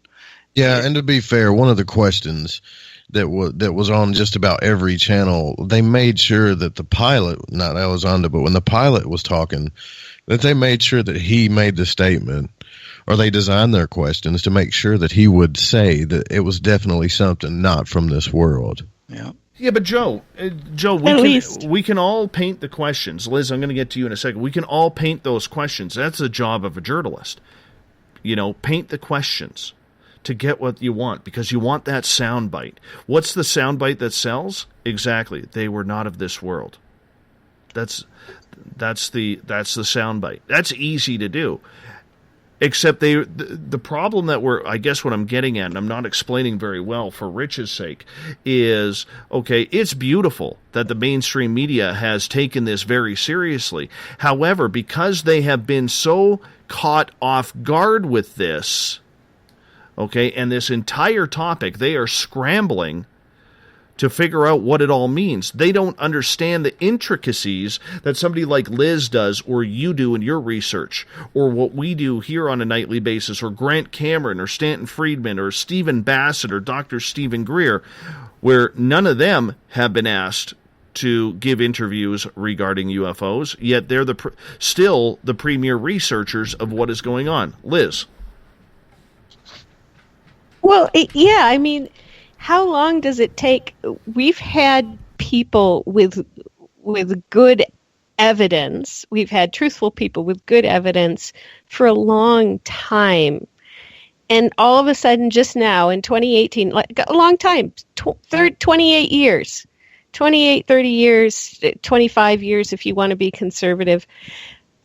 Yeah, and to be fair, one of the questions that was on just about every channel, they made sure that the pilot, not Elizondo, but when the pilot was talking, that they made sure that he made the statement, or they designed their questions to make sure that he would say that it was definitely something not from this world. Yeah. Yeah, but Joe, we can all paint the questions. Liz, I'm going to get to you in a second. We can all paint those questions. That's the job of a journalist. You know, paint the questions to get what you want, because you want that soundbite. What's the soundbite that sells? Exactly. They were not of this world. That's the soundbite. That's easy to do. Except the problem that I guess what I'm getting at, and I'm not explaining very well for Rich's sake, is, okay, it's beautiful that the mainstream media has taken this very seriously. However, because they have been so caught off guard with this, okay, and this entire topic, they are scrambling to figure out what it all means. They don't understand the intricacies that somebody like Liz does, or you do in your research, or what we do here on a nightly basis, or Grant Cameron, or Stanton Friedman, or Stephen Bassett, or Dr. Stephen Greer, where none of them have been asked to give interviews regarding UFOs, yet they're still the premier researchers of what is going on. Liz? Well, yeah, I mean, how long does it take? We've had people with good evidence. We've had truthful people with good evidence for a long time. And all of a sudden, just now in 2018, like a long time, 28 years, 28, 30 years, 25 years if you want to be conservative.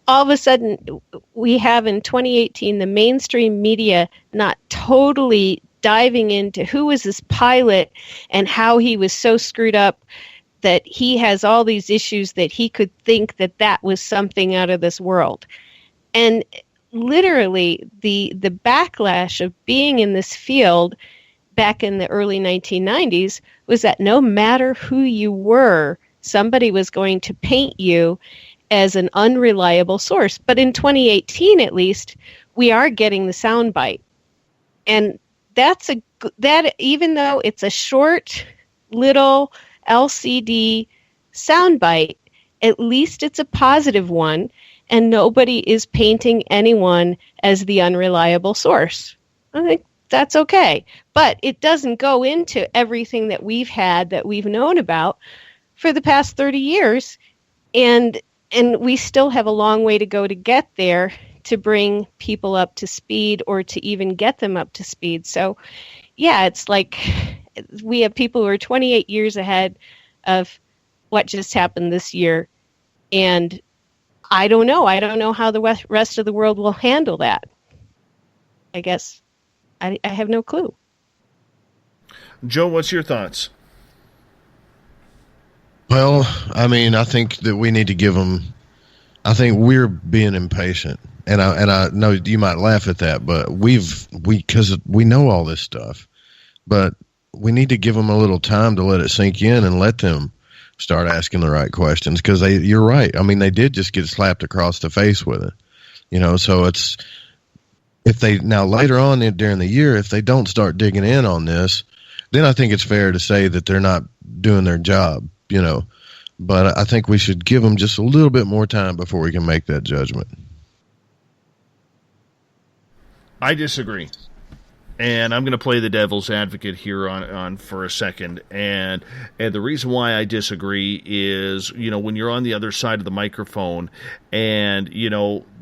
All of a sudden, we have in 2018 the mainstream media not totally diving into who was this pilot and how he was so screwed up that he has all these issues that he could think that was something out of this world. And literally the backlash of being in this field back in the early 1990s was that no matter who you were, somebody was going to paint you as an unreliable source. But in 2018, at least, we are getting the soundbite. And that even though it's a short little LCD soundbite, at least it's a positive one, and nobody is painting anyone as the unreliable source. I think that's okay. But it doesn't go into everything that we've had, that we've known about for the past 30 years, and we still have a long way to go to get there, to bring people up to speed or to even get them up to speed. So, yeah, it's like we have people who are 28 years ahead of what just happened this year. And I don't know. I don't know how the rest of the world will handle that. I guess I have no clue. Joe, what's your thoughts? Well, I mean, I think that we need to give them, I think we're being impatient. And I know you might laugh at that, but because we know all this stuff, but we need to give them a little time to let it sink in and let them start asking the right questions. Because you're right. I mean, they did just get slapped across the face with it, you know. So it's, if they now later on during the year, if they don't start digging in on this, then I think it's fair to say that they're not doing their job, But I think we should give them just a little bit more time before we can make that judgment. I disagree. And I'm going to play the devil's advocate here on for a second. And the reason why I disagree is, when you're on the other side of the microphone and,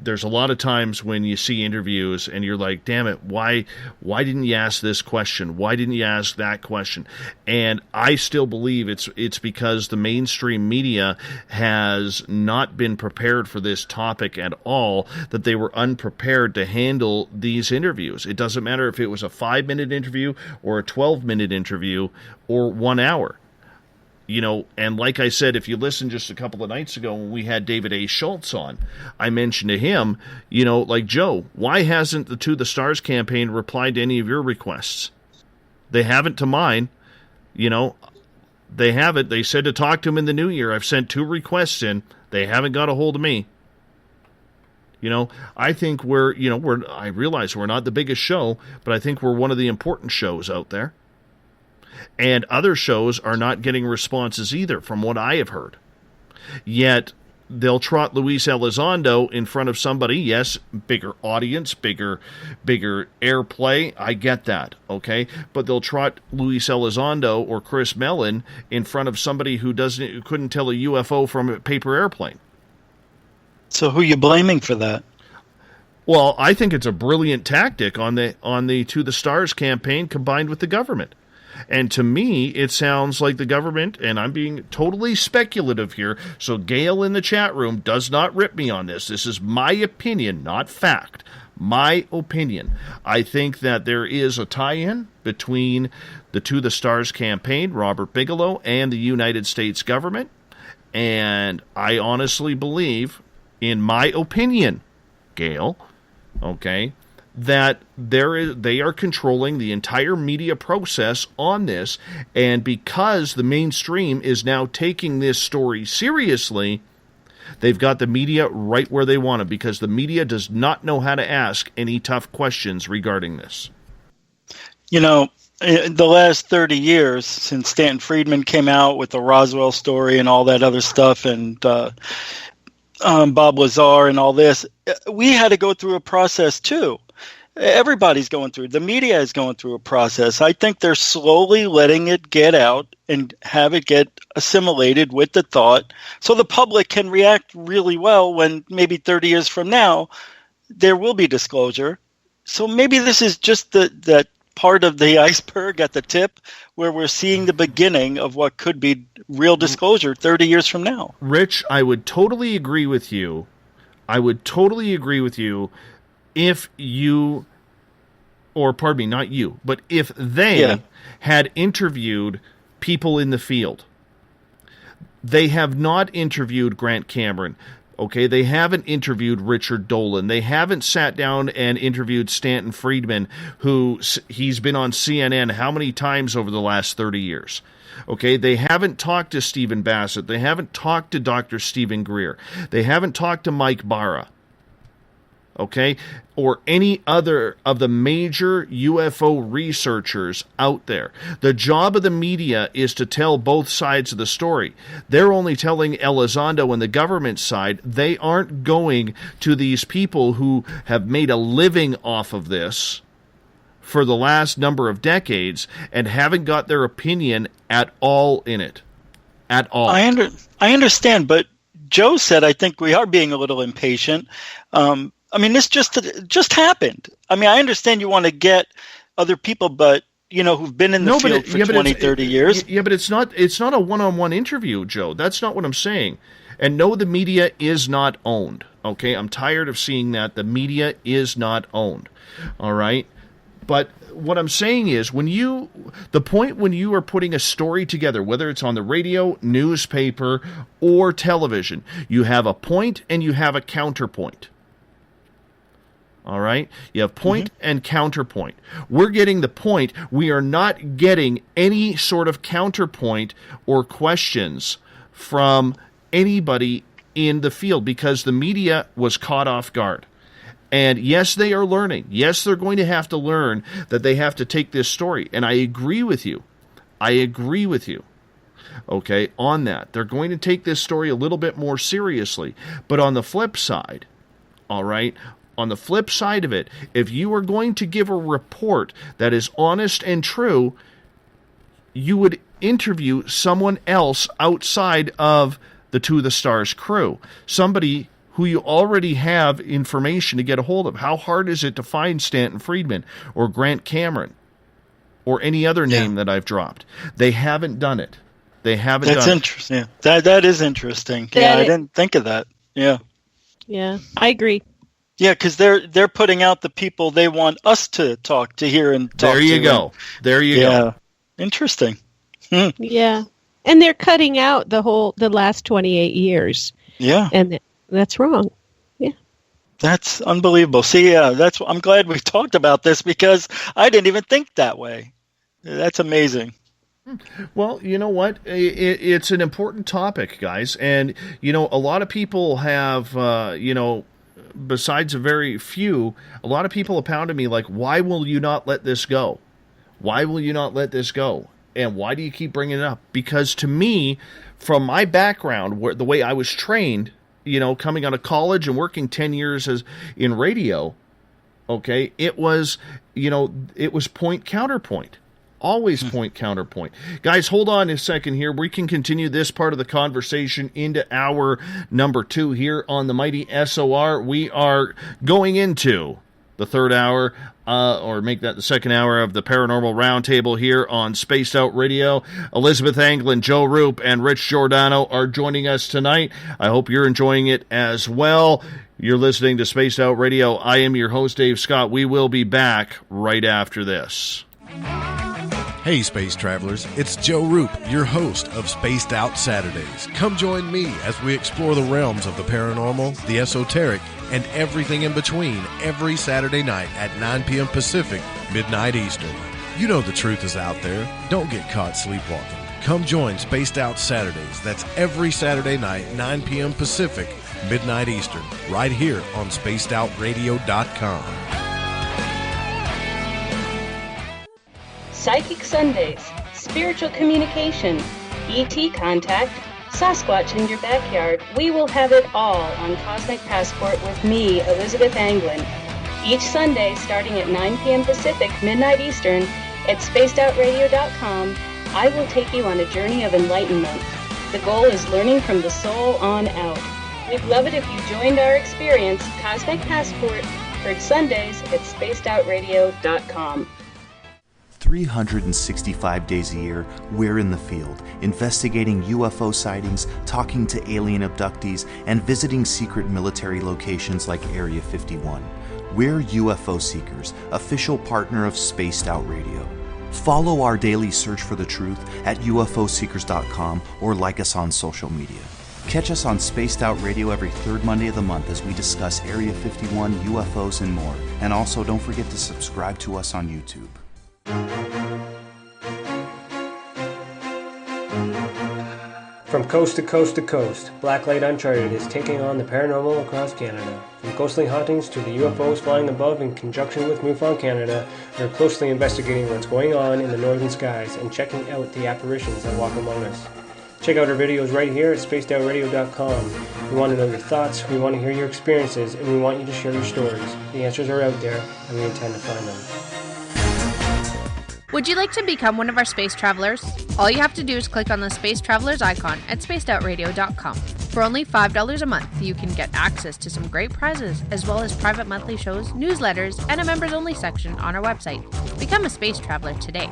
there's a lot of times when you see interviews and you're like, damn it, why didn't you ask this question? Why didn't you ask that question? And I still believe it's because the mainstream media has not been prepared for this topic at all, that they were unprepared to handle these interviews. It doesn't matter if it was a 5-minute interview or a 12-minute interview or 1 hour. And like I said, if you listen just a couple of nights ago when we had David A. Schultz on, I mentioned to him, like, Joe, why hasn't the To the Stars campaign replied to any of your requests? They haven't to mine. They haven't. They said to talk to him in the new year. I've sent 2 requests in. They haven't got a hold of me. I think I realize we're not the biggest show, but I think we're one of the important shows out there. And other shows are not getting responses either, from what I have heard. Yet, they'll trot Luis Elizondo in front of somebody. Yes, bigger audience, bigger airplay. I get that, okay? But they'll trot Luis Elizondo or Chris Mellon in front of somebody who couldn't tell a UFO from a paper airplane. So who are you blaming for that? Well, I think it's a brilliant tactic on the To the Stars campaign combined with the government. And to me, it sounds like the government, and I'm being totally speculative here, so Gail in the chat room does not rip me on this. This is my opinion, not fact. My opinion. I think that there is a tie-in between the To the Stars campaign, Robert Bigelow, and the United States government. And I honestly believe, in my opinion, Gail, okay, that they are controlling the entire media process on this, and because the mainstream is now taking this story seriously, they've got the media right where they want it, because the media does not know how to ask any tough questions regarding this. In the last 30 years, since Stanton Friedman came out with the Roswell story and all that other stuff, and Bob Lazar and all this, we had to go through a process too. Everybody's going through. The media is going through a process. I think they're slowly letting it get out and have it get assimilated with the thought, so the public can react really well when maybe 30 years from now there will be disclosure. So maybe this is just that part of the iceberg at the tip where we're seeing the beginning of what could be real disclosure 30 years from now. Rich, I would totally agree with you. If you, or pardon me, not you, but if they had interviewed people in the field. They have not interviewed Grant Cameron. Okay, they haven't interviewed Richard Dolan. They haven't sat down and interviewed Stanton Friedman, he's been on CNN how many times over the last 30 years? Okay, they haven't talked to Stephen Bassett. They haven't talked to Dr. Stephen Greer. They haven't talked to Mike Barra. Okay, or any other of the major UFO researchers out there. The job of the media is to tell both sides of the story. They're only telling Elizondo and the government side. They aren't going to these people who have made a living off of this for the last number of decades and haven't got their opinion at all in it. At all. I understand, but Joe said I think we are being a little impatient. This just happened. I understand you want to get other people, but who've been in the field for 20, 30 years. Yeah, but it's not a one-on-one interview, Joe. That's not what I'm saying. And no, the media is not owned. Okay, I'm tired of seeing that. The media is not owned. All right? But what I'm saying is when you are putting a story together, whether it's on the radio, newspaper, or television, you have a point and you have a counterpoint. All right? You have point and counterpoint. We're getting the point. We are not getting any sort of counterpoint or questions from anybody in the field because the media was caught off guard. And yes, they are learning. Yes, they're going to have to learn that they have to take this story. And I agree with you. okay, on that. They're going to take this story a little bit more seriously. But on the flip side, all right, on the flip side of it, if you are going to give a report that is honest and true, you would interview someone else outside of the To the Stars crew. Somebody who you already have information to get a hold of. How hard is it to find Stanton Friedman or Grant Cameron or any other name that I've dropped? They haven't done it. They haven't done it. That's interesting. Yeah. That is interesting. Yeah, I didn't think of that. Yeah. Yeah, I agree. Yeah, because they're putting out the people they want us to talk to here and talk to. There you go. There you go. Interesting. Yeah. And they're cutting out the last 28 years. Yeah. And that's wrong. Yeah. That's unbelievable. See, I'm glad we talked about this because I didn't even think that way. That's amazing. Well, you know what? It's an important topic, guys. And, a lot of people have, besides a very few, a lot of people have pounded me like, why will you not let this go? Why will you not let this go? And why do you keep bringing it up? Because to me, from my background, the way I was trained, coming out of college and working 10 years in radio, okay, it was point counterpoint. Always point counterpoint. Guys, hold on a second here. We can continue this part of the conversation into hour number 2 here on the mighty SOR. We are going into the third hour, or make that the second hour of the Paranormal Round Table here on Spaced Out Radio. Elizabeth Anglin, Joe Roop, and Rich Giordano are joining us tonight. I hope you're enjoying it as well. You're listening to Spaced Out Radio. I am your host, Dave Scott. We will be back right after this. Hey, space travelers, it's Joe Roop, your host of Spaced Out Saturdays. Come join me as we explore the realms of the paranormal, the esoteric, and everything in between every Saturday night at 9 p.m. Pacific, midnight Eastern. You know the truth is out there. Don't get caught sleepwalking. Come join Spaced Out Saturdays. That's every Saturday night, 9 p.m. Pacific, midnight Eastern, right here on spacedoutradio.com. Psychic Sundays, spiritual communication, ET contact, Sasquatch in your backyard. We will have it all on Cosmic Passport with me, Elizabeth Anglin. Each Sunday, starting at 9 p.m. Pacific, midnight Eastern, at spacedoutradio.com, I will take you on a journey of enlightenment. The goal is learning from the soul on out. We'd love it if you joined our experience. Cosmic Passport, heard Sundays at spacedoutradio.com. 365 days a year, we're in the field, investigating UFO sightings, talking to alien abductees, and visiting secret military locations like Area 51. We're UFO Seekers, official partner of Spaced Out Radio. Follow our daily search for the truth at ufoseekers.com or like us on social media. Catch us on Spaced Out Radio every third Monday of the month as we discuss Area 51, UFOs, and more. And also, don't forget to subscribe to us on YouTube. From coast to coast to coast, Blacklight Uncharted is taking on the paranormal across Canada. From ghostly hauntings to the UFOs flying above in conjunction with MUFON Canada, we're closely investigating what's going on in the northern skies and checking out the apparitions that walk among us. Check out our videos right here at spacedoutradio.com. We want to know your thoughts, we want to hear your experiences, and we want you to share your stories. The answers are out there, and we intend to find them. Would you like to become one of our space travelers? All you have to do is click on the Space Travelers icon at spacedoutradio.com. For only $5 a month, you can get access to some great prizes, as well as private monthly shows, newsletters, and a members-only section on our website. Become a space traveler today.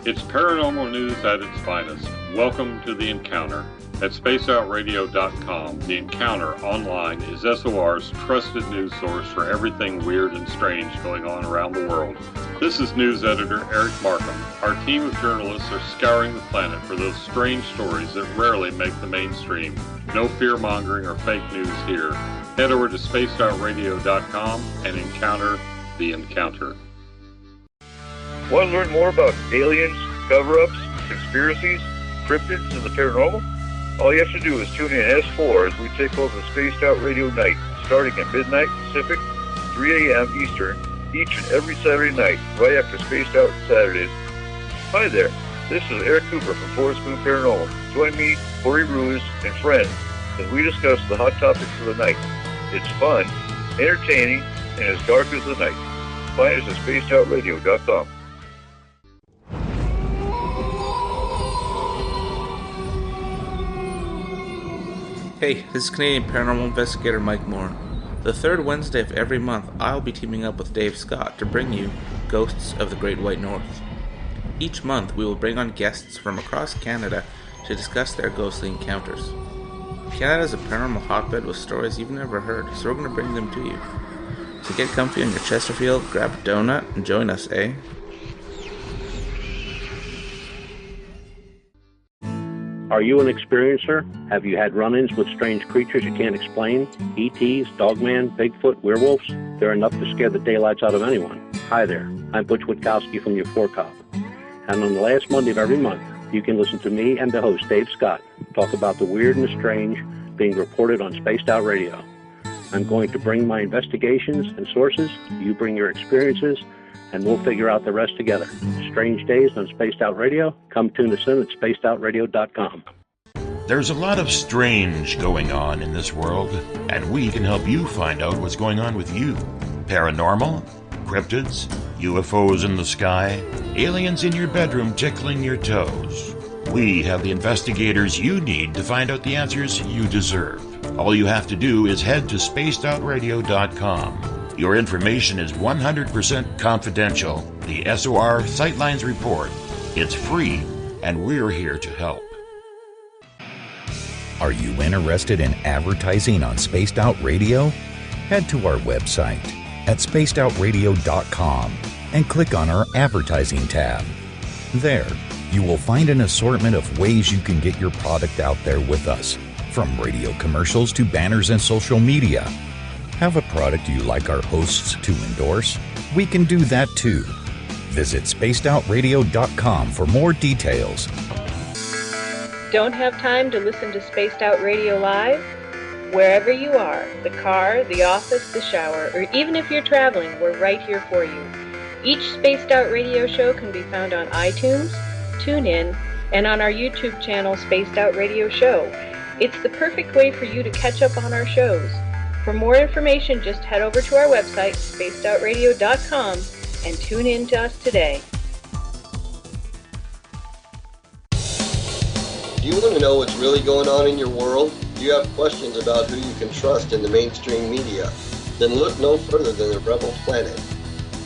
It's paranormal news at its finest. Welcome to The Encounter. At spacedoutradio.com, The Encounter online is SOR's trusted news source for everything weird and strange going on around the world. This is news editor Eric Markham. Our team of journalists are scouring the planet for those strange stories that rarely make the mainstream. No fear-mongering or fake news here. Head over to spacedoutradio.com and encounter The Encounter. Want to learn more about aliens, cover-ups, conspiracies, cryptids, and the paranormal? All you have to do is tune in S4 as we take over the Spaced Out Radio night, starting at midnight Pacific, 3 a.m. Eastern, each and every Saturday night, right after Spaced Out Saturdays. Hi there, This is Eric Cooper from Forest Moon Paranormal. Join me, Corey Ruiz, and friends as we discuss the hot topics of the night. It's fun, entertaining, and as dark as the night. Find us at spacedoutradio.com. Hey, this is Canadian Paranormal Investigator Mike Moore. The third Wednesday of every month, I'll be teaming up with Dave Scott to bring you Ghosts of the Great White North. Each month, we will bring on guests from across Canada to discuss their ghostly encounters. Canada is a paranormal hotbed with stories you've never heard, so we're going to bring them to you. So get comfy on your Chesterfield, grab a donut, and join us, eh? Are you an experiencer? Have you had run-ins with strange creatures you can't explain? ETs, Dogman, Bigfoot, werewolves? They're enough to scare the daylights out of anyone. Hi there, I'm Butch Witkowski from your 4-Cop. And on the last Monday of every month, you can listen to me and the host, Dave Scott, talk about the weird and the strange being reported on Spaced Out Radio. I'm going to bring my investigations and sources, you bring your experiences, and we'll figure out the rest together. Strange Days on Spaced Out Radio. Come tune us in at spacedoutradio.com. There's a lot of strange going on in this world, and we can help you find out what's going on with you. Paranormal, cryptids, UFOs in the sky, aliens in your bedroom tickling your toes. We have the investigators you need to find out the answers you deserve. All you have to do is head to spacedoutradio.com. Your information is 100% confidential. The SOR Sightlines Report. It's free, and we're here to help. Are you interested in advertising on Spaced Out Radio? Head to our website at spacedoutradio.com and click on our advertising tab. There, you will find an assortment of ways you can get your product out there with us, from radio commercials to banners and social media. Have a product you like our hosts to endorse? We can do that too. Visit spacedoutradio.com for more details. Don't have time to listen to Spaced Out Radio live? Wherever you are, the car, the office, the shower, or even if you're traveling, we're right here for you. Each Spaced Out Radio show can be found on iTunes, TuneIn, and on our YouTube channel, Spaced Out Radio Show. It's the perfect way for you to catch up on our shows. For more information, just head over to our website, spacedoutradio.com, and tune in to us today. Do you want to know what's really going on in your world? Do you have questions about who you can trust in the mainstream media? Then look no further than the Rebel Planet.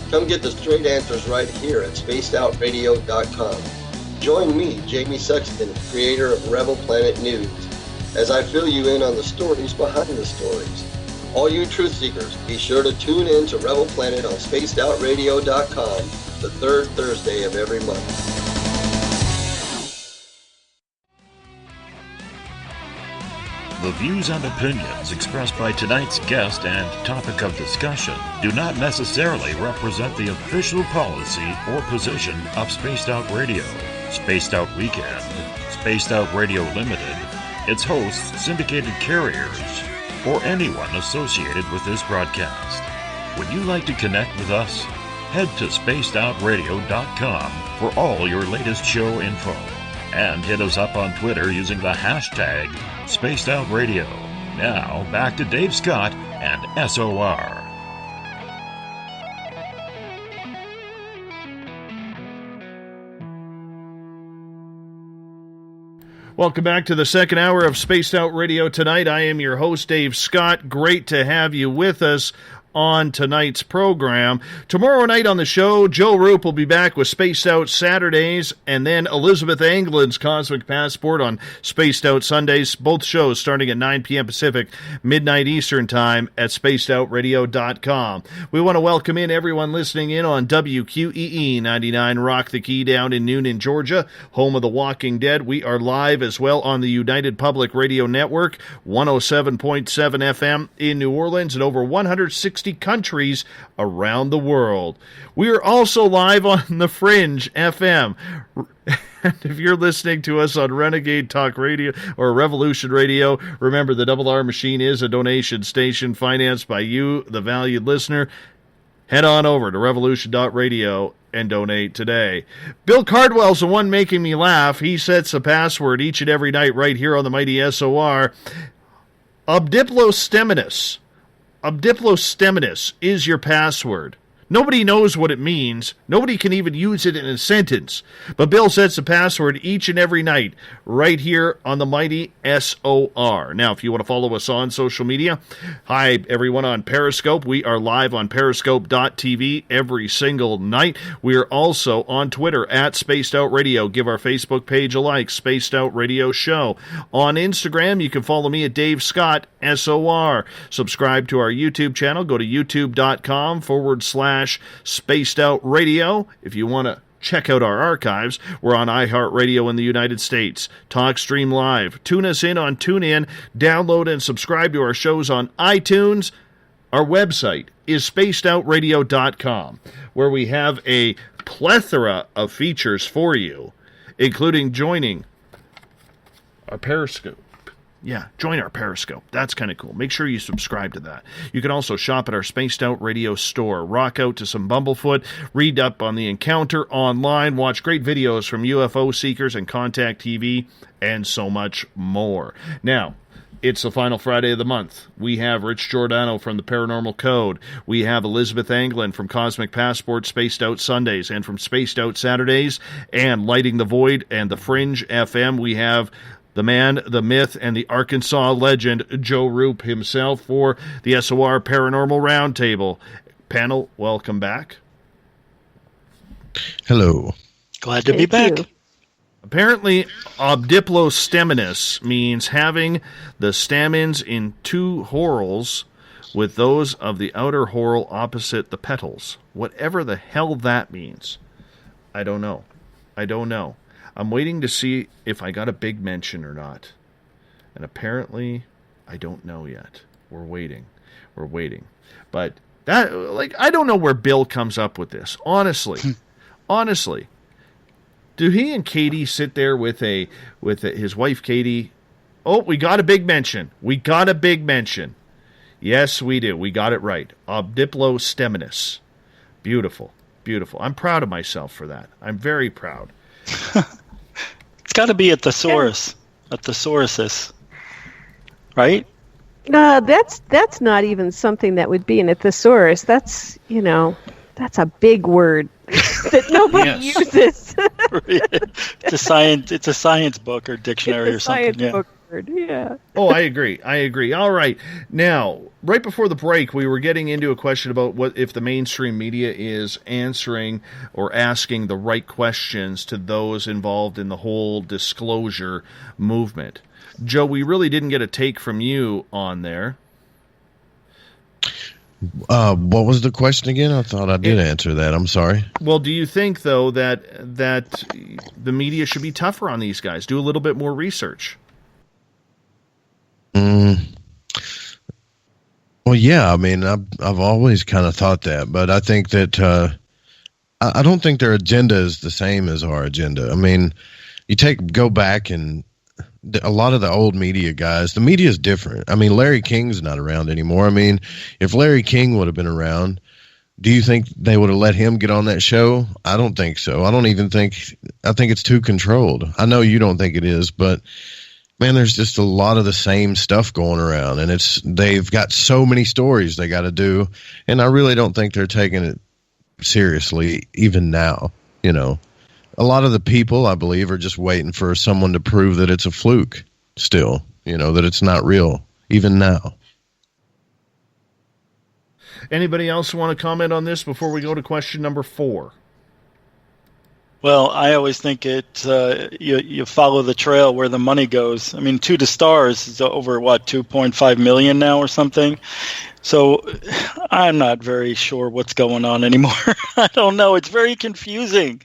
Come get the straight answers right here at spacedoutradio.com. Join me, Jamie Sexton, creator of Rebel Planet News, as I fill you in on the stories behind the stories. All you truth seekers, be sure to tune in to Rebel Planet on spacedoutradio.com the third Thursday of every month. The views and opinions expressed by tonight's guest and topic of discussion do not necessarily represent the official policy or position of Spaced Out Radio, Spaced Out Weekend, Spaced Out Radio Limited, its hosts, syndicated carriers, or anyone associated with this broadcast. Would you like to connect with us? Head to spacedoutradio.com for all your latest show info. And hit us up on Twitter using the hashtag SpacedOutRadio. Now, back to Dave Scott and SOR. Welcome back to the second hour of Spaced Out Radio tonight. I am your host, Dave Scott. Great to have you with us on tonight's program. Tomorrow night on the show, Joe Roop will be back with Spaced Out Saturdays, and then Elizabeth Anglin's Cosmic Passport on Spaced Out Sundays. Both shows starting at 9 p.m. Pacific, midnight Eastern Time at spacedoutradio.com. We want to welcome in everyone listening in on WQEE 99 Rock the Key down in Noonan, Georgia, home of The Walking Dead. We are live as well on the United Public Radio Network, 107.7 FM in New Orleans, and over 160 countries around the world. We are also live on the Fringe FM. And if you're listening to us on Renegade Talk Radio or Revolution Radio, remember the Double R Machine is a donation station financed by you, the valued listener. head on over to revolution.radio and donate today. Bill Cardwell's the one making me laugh. He sets a password each and every night right here on the mighty SOR. Obdiplostemminus. Obdiplostemminus is your password. Nobody knows what it means. Nobody can even use it in a sentence. But Bill sets the password each and every night right here on the mighty SOR. Now, if you want to follow us on social media, hi, everyone on Periscope. We are live on periscope.tv every single night. We are also on Twitter at Spaced Out Radio. Give our Facebook page a like, Spaced Out Radio Show. On Instagram, you can follow me at Dave Scott, SOR. Subscribe to our YouTube channel. Go to youtube.com/Spaced Out Radio. If you want to check out our archives, we're on iHeartRadio in the United States, TalkStream Live. Tune us in on TuneIn. Download and subscribe to our shows on iTunes. Our website is spacedoutradio.com, where we have a plethora of features for you, including joining our Periscope. Yeah, join our Periscope. That's kind of cool. Make sure you subscribe to that. You can also shop at our Spaced Out Radio store. Rock out to some Bumblefoot. Read up on the encounter online. Watch great videos from UFO seekers and Contact TV, and so much more. Now, it's the final Friday of the month. We have Rich Giordano from the Paranormal Code. We have Elizabeth Anglin from Cosmic Passport, Spaced Out Sundays, and from Spaced Out Saturdays, and Lighting the Void and the Fringe FM. We have the man, the myth, and the Arkansas legend, Joe Roop himself, for the SOR Paranormal Round Table. Panel, welcome back. Hello. Glad to be back. Apparently, obdiplostemminus means having the stamens in two whorls with those of the outer whorl opposite the petals. Whatever the hell that means. I don't know. I'm waiting to see if I got a big mention or not. And apparently, I don't know yet. We're waiting. But that, I don't know where Bill comes up with this. Honestly. Do he and Katie sit there with his wife, Katie? Oh, we got a big mention. Yes, we do. We got it right. Obdiplostemminus. Beautiful. I'm proud of myself for that. I'm very proud. It's got to be a thesaurus, a thesauruses, right? That's not even something that would be in a thesaurus. That's a big word that nobody uses. It's a science book or dictionary or something. Science book word, yeah. Oh, I agree. All right. Now, right before the break, we were getting into a question about what if the mainstream media is answering or asking the right questions to those involved in the whole disclosure movement. Joe, we really didn't get a take from you on there. What was the question again? I thought I did answer that. I'm sorry. Well, do you think, though, that the media should be tougher on these guys? Do a little bit more research? Well, yeah. I mean, I've always kind of thought that, but I think that I don't think their agenda is the same as our agenda. I mean, go back and a lot of the old media guys, the media is different. I mean, Larry King's not around anymore. I mean, if Larry King would have been around, do you think they would have let him get on that show? I don't think so. I think it's too controlled. I know you don't think it is, but man, there's just a lot of the same stuff going around, and they've got so many stories they got to do, and I really don't think they're taking it seriously even now. A lot of the people, I believe, are just waiting for someone to prove that it's a fluke still, that it's not real, even now. Anybody else want to comment on this before we go to question number 4? Well, I always think you follow the trail where the money goes. I mean, To the Stars is over, 2.5 million now or something? So I'm not very sure what's going on anymore. I don't know. It's very confusing.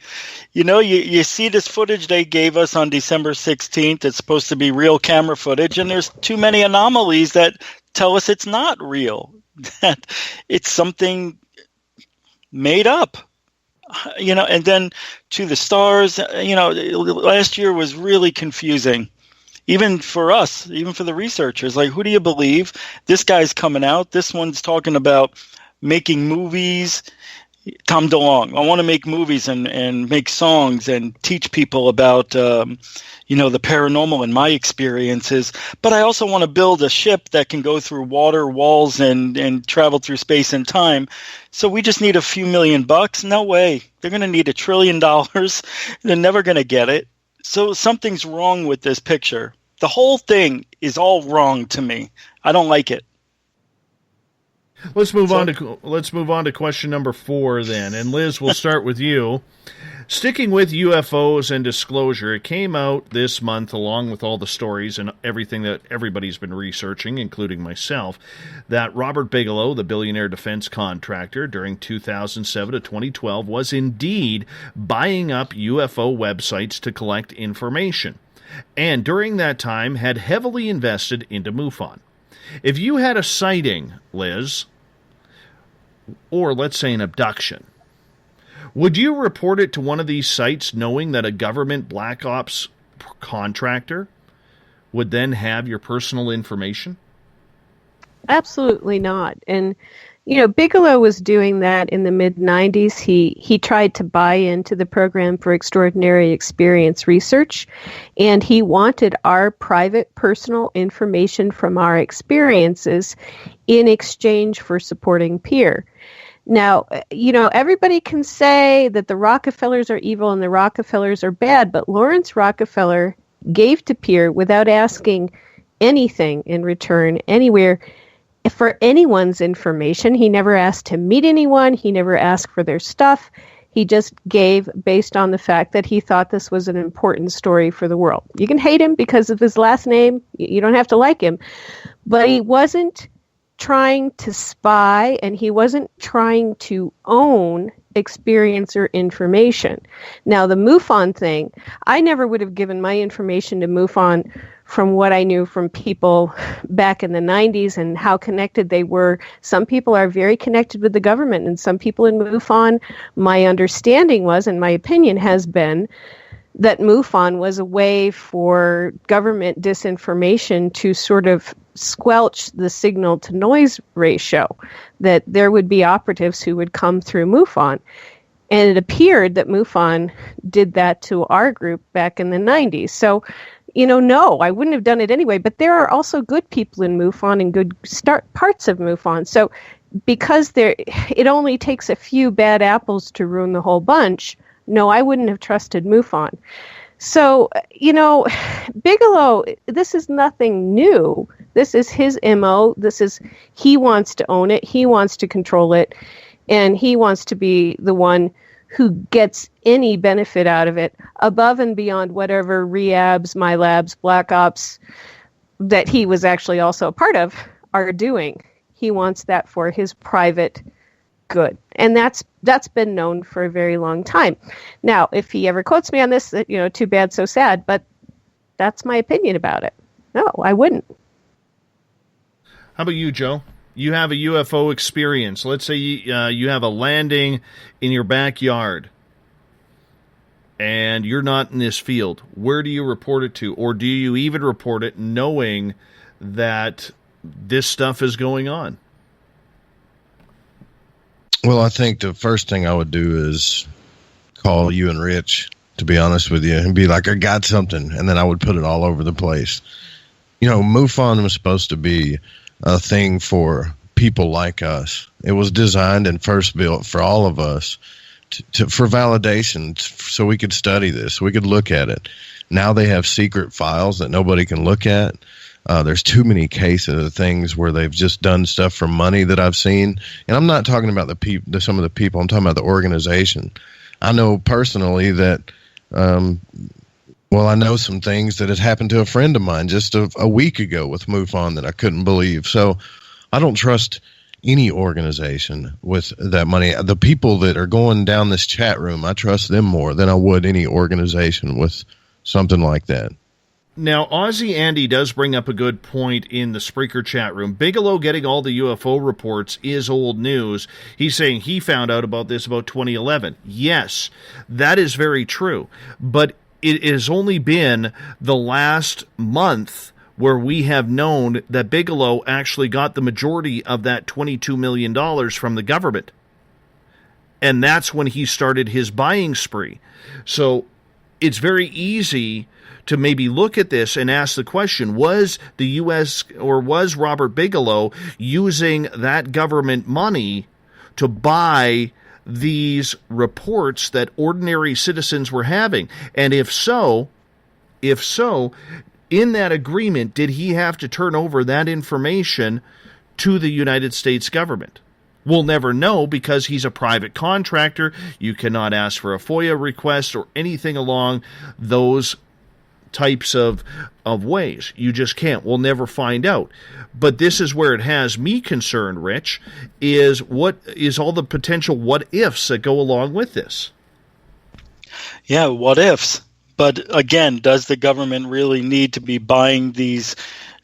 You see this footage they gave us on December 16th. It's supposed to be real camera footage, and there's too many anomalies that tell us it's not real, that it's something made up. And then To the Stars, last year was really confusing. Even for us, even for the researchers, who do you believe? This guy's coming out. This one's talking about making movies. Tom DeLonge. I want to make movies and make songs and teach people about, the paranormal and my experiences. But I also want to build a ship that can go through water, walls, and travel through space and time. So we just need a few $1,000,000? No way. They're going to need $1 trillion. They're never going to get it. So something's wrong with this picture. The whole thing is all wrong to me. I don't like it. Let's move on to question number 4 then. And Liz, we'll start with you. Sticking with UFOs and disclosure, it came out this month along with all the stories and everything that everybody's been researching, including myself, that Robert Bigelow, the billionaire defense contractor during 2007 to 2012, was indeed buying up UFO websites to collect information. And during that time had heavily invested into MUFON. If you had a sighting, Liz, or let's say an abduction, would you report it to one of these sites knowing that a government black ops contractor would then have your personal information? Absolutely not. And, Bigelow was doing that in the mid-90s. He tried to buy into the program for extraordinary experience research, and he wanted our private personal information from our experiences in exchange for supporting Peer. Now, everybody can say that the Rockefellers are evil and the Rockefellers are bad, but Lawrence Rockefeller gave to Peer without asking anything in return anywhere for anyone's information. He never asked to meet anyone. He never asked for their stuff. He just gave based on the fact that he thought this was an important story for the world. You can hate him because of his last name. You don't have to like him. But he wasn't trying to spy, and he wasn't trying to own experience or information. Now, the MUFON thing, I never would have given my information to MUFON from what I knew from people back in the 90s and how connected they were. Some people are very connected with the government, and some people in MUFON, my understanding was, and my opinion has been, that MUFON was a way for government disinformation to sort of squelch the signal to noise ratio, that there would be operatives who would come through MUFON. And it appeared that MUFON did that to our group back in the 90s. So, no, I wouldn't have done it anyway. But there are also good people in MUFON and good parts of MUFON. So because it only takes a few bad apples to ruin the whole bunch, no, I wouldn't have trusted MUFON. So, Bigelow, this is nothing new. This is his MO. He wants to own it. He wants to control it. And he wants to be the one who gets any benefit out of it above and beyond whatever Rehabs, My Labs, Black Ops that he was actually also a part of are doing. He wants that for his private good. And that's been known for a very long time. Now, if he ever quotes me on this, too bad, so sad, but that's my opinion about it. No, I wouldn't. How about you, Joe? You have a UFO experience. Let's say you have a landing in your backyard and you're not in this field. Where do you report it to? Or do you even report it knowing that this stuff is going on? Well, I think the first thing I would do is call you and Rich, to be honest with you, and be like, I got something. And then I would put it all over the place. MUFON was supposed to be a thing for people like us. It was designed and first built for all of us for validation, so we could study this, we could look at it. Now they have secret files that nobody can look at. There's too many cases of things where they've just done stuff for money that I've seen. And I'm not talking about some of the people. I'm talking about the organization. I know personally that, I know some things that had happened to a friend of mine just a week ago with MUFON that I couldn't believe. So I don't trust any organization with that money. The people that are going down this chat room, I trust them more than I would any organization with something like that. Now, Aussie Andy does bring up a good point in the Spreaker chat room. Bigelow getting all the UFO reports is old news. He's saying he found out about this about 2011. Yes, that is very true. But it has only been the last month where we have known that Bigelow actually got the majority of that $22 million from the government. And that's when he started his buying spree. So it's very easy to maybe look at this and ask the question, was the U.S. or was Robert Bigelow using that government money to buy these reports that ordinary citizens were having? And if so, in that agreement, did he have to turn over that information to the United States government? We'll never know because he's a private contractor. You cannot ask for a FOIA request or anything along those types of ways. You just can't. We'll never find out. But this is where it has me concerned, Rich, is what is all the potential what ifs that go along with this. Yeah, what ifs. But again, does the government really need to be buying these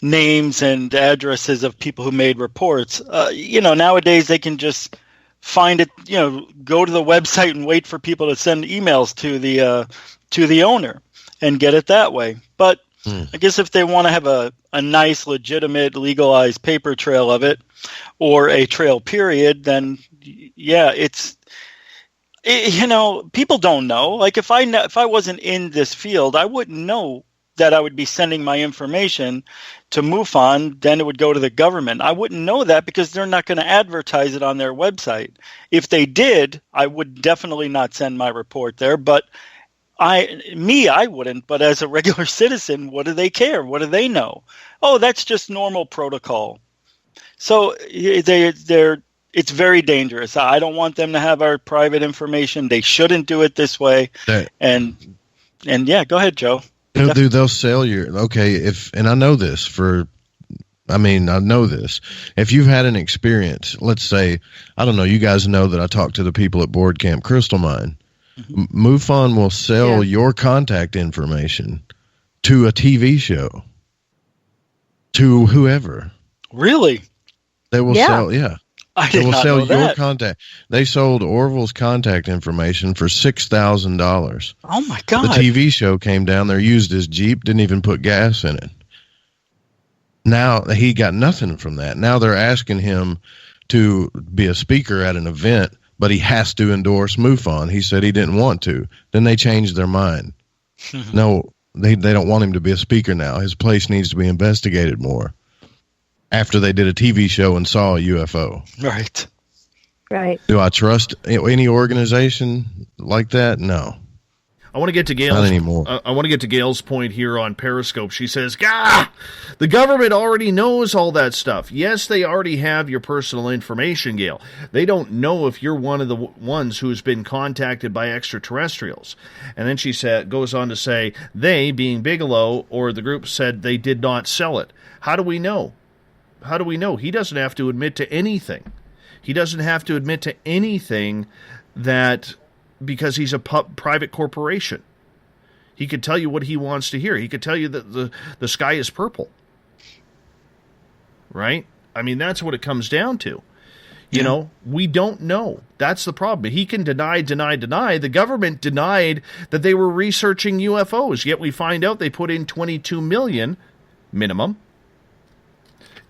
names and addresses of people who made reports? Nowadays they can just find it, go to the website and wait for people to send emails to the owner and get it that way. But I guess if they want to have a nice, legitimate, legalized paper trail of it, or a trail period, then yeah, people don't know. Like if I wasn't in this field, I wouldn't know that I would be sending my information to MUFON, then it would go to the government. I wouldn't know that because they're not going to advertise it on their website. If they did, I would definitely not send my report there, but I wouldn't. But as a regular citizen, what do they care? What do they know? Oh, that's just normal protocol. So it's very dangerous. I don't want them to have our private information. They shouldn't do it this way. And yeah, go ahead, Joe. Dude, they'll sell and I know this I know this. If you've had an experience, let's say, I don't know, you guys know that I talked to the people at Board Camp Crystal Mine. Mm-hmm. MUFON will sell your contact information to a TV show, to whoever. Really? They will sell, They will sell your contact. They sold Orville's contact information for $6,000. Oh my God! The TV show came down there, used his Jeep, didn't even put gas in it. Now he got nothing from that. Now they're asking him to be a speaker at an event, but he has to endorse MUFON. He said he didn't want to. Then they changed their mind. No, they don't want him to be a speaker now. His place needs to be investigated more. After they did a TV show and saw a UFO. Right. Do I trust any organization like that? No. I want to get to Gail's. Not anymore. I want to get to Gail's point here on Periscope. She says, the government already knows all that stuff. Yes, they already have your personal information, Gail. They don't know if you're one of the ones who's been contacted by extraterrestrials. And then she goes on to say, they, being Bigelow or the group, said they did not sell it. How do we know? How do we know? He doesn't have to admit to anything. He doesn't have to admit to anything that because he's a private corporation. He could tell you what he wants to hear. He could tell you that the sky is purple. Right? I mean, that's what it comes down to. You know, we don't know. That's the problem. He can deny. The government denied that they were researching UFOs, yet we find out they put in $22 million minimum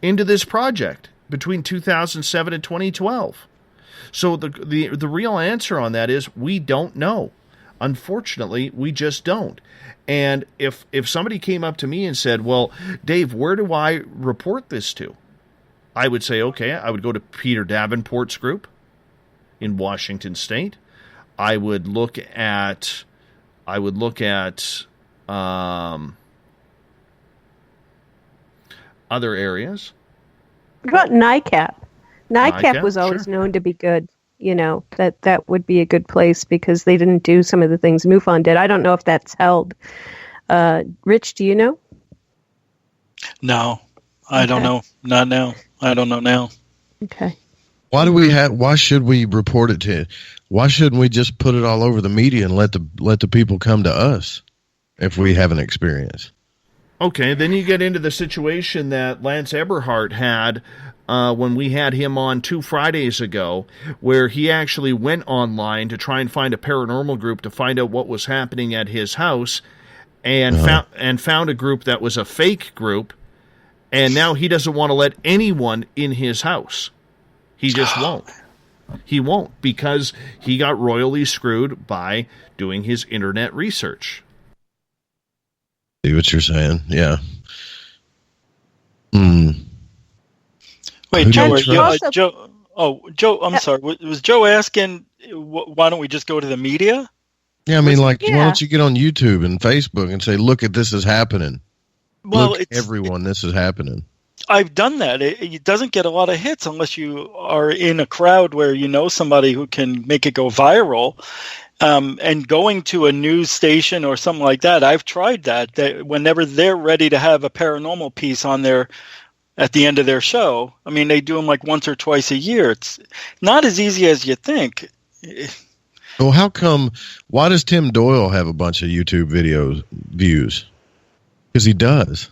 into this project between 2007 and 2012. So the real answer on that is we don't know. Unfortunately, we just don't. And if somebody came up to me and said, well, Dave, where do I report this to? I would say, okay, I would go to Peter Davenport's group in Washington State. I would look at other areas. What about NICAP? NICAP was always known to be good. You know, that would be a good place because they didn't do some of the things MUFON did. I don't know if that's held. Rich, do you know? No, I don't know. Not now. I don't know now. Okay. Why should we report it to? Why shouldn't we just put it all over the media and let the people come to us if we have an experience? Okay, then you get into the situation that Lance Eberhardt had when we had him on 2 Fridays ago, where he actually went online to try and find a paranormal group to find out what was happening at his house, and found a group that was a fake group And now he doesn't want to let anyone in his house. He just won't. He won't, because he got royally screwed by doing his internet research. See what you're saying? Yeah. Wait, Joe, Joe. Oh, Joe. I'm sorry. Was Joe asking why don't we just go to the media? Yeah, I mean, why don't you get on YouTube and Facebook and say, "Look at this is happening." Well, Look, everyone, this is happening. I've done that. It doesn't get a lot of hits unless you are in a crowd where you know somebody who can make it go viral. And going to a news station or something like that, I've tried that. Whenever they're ready to have a paranormal piece on there at the end of their show, I mean, they do them like once or twice a year. It's not as easy as you think. Well, how come? Why does Tim Doyle have a bunch of YouTube views? Because he does.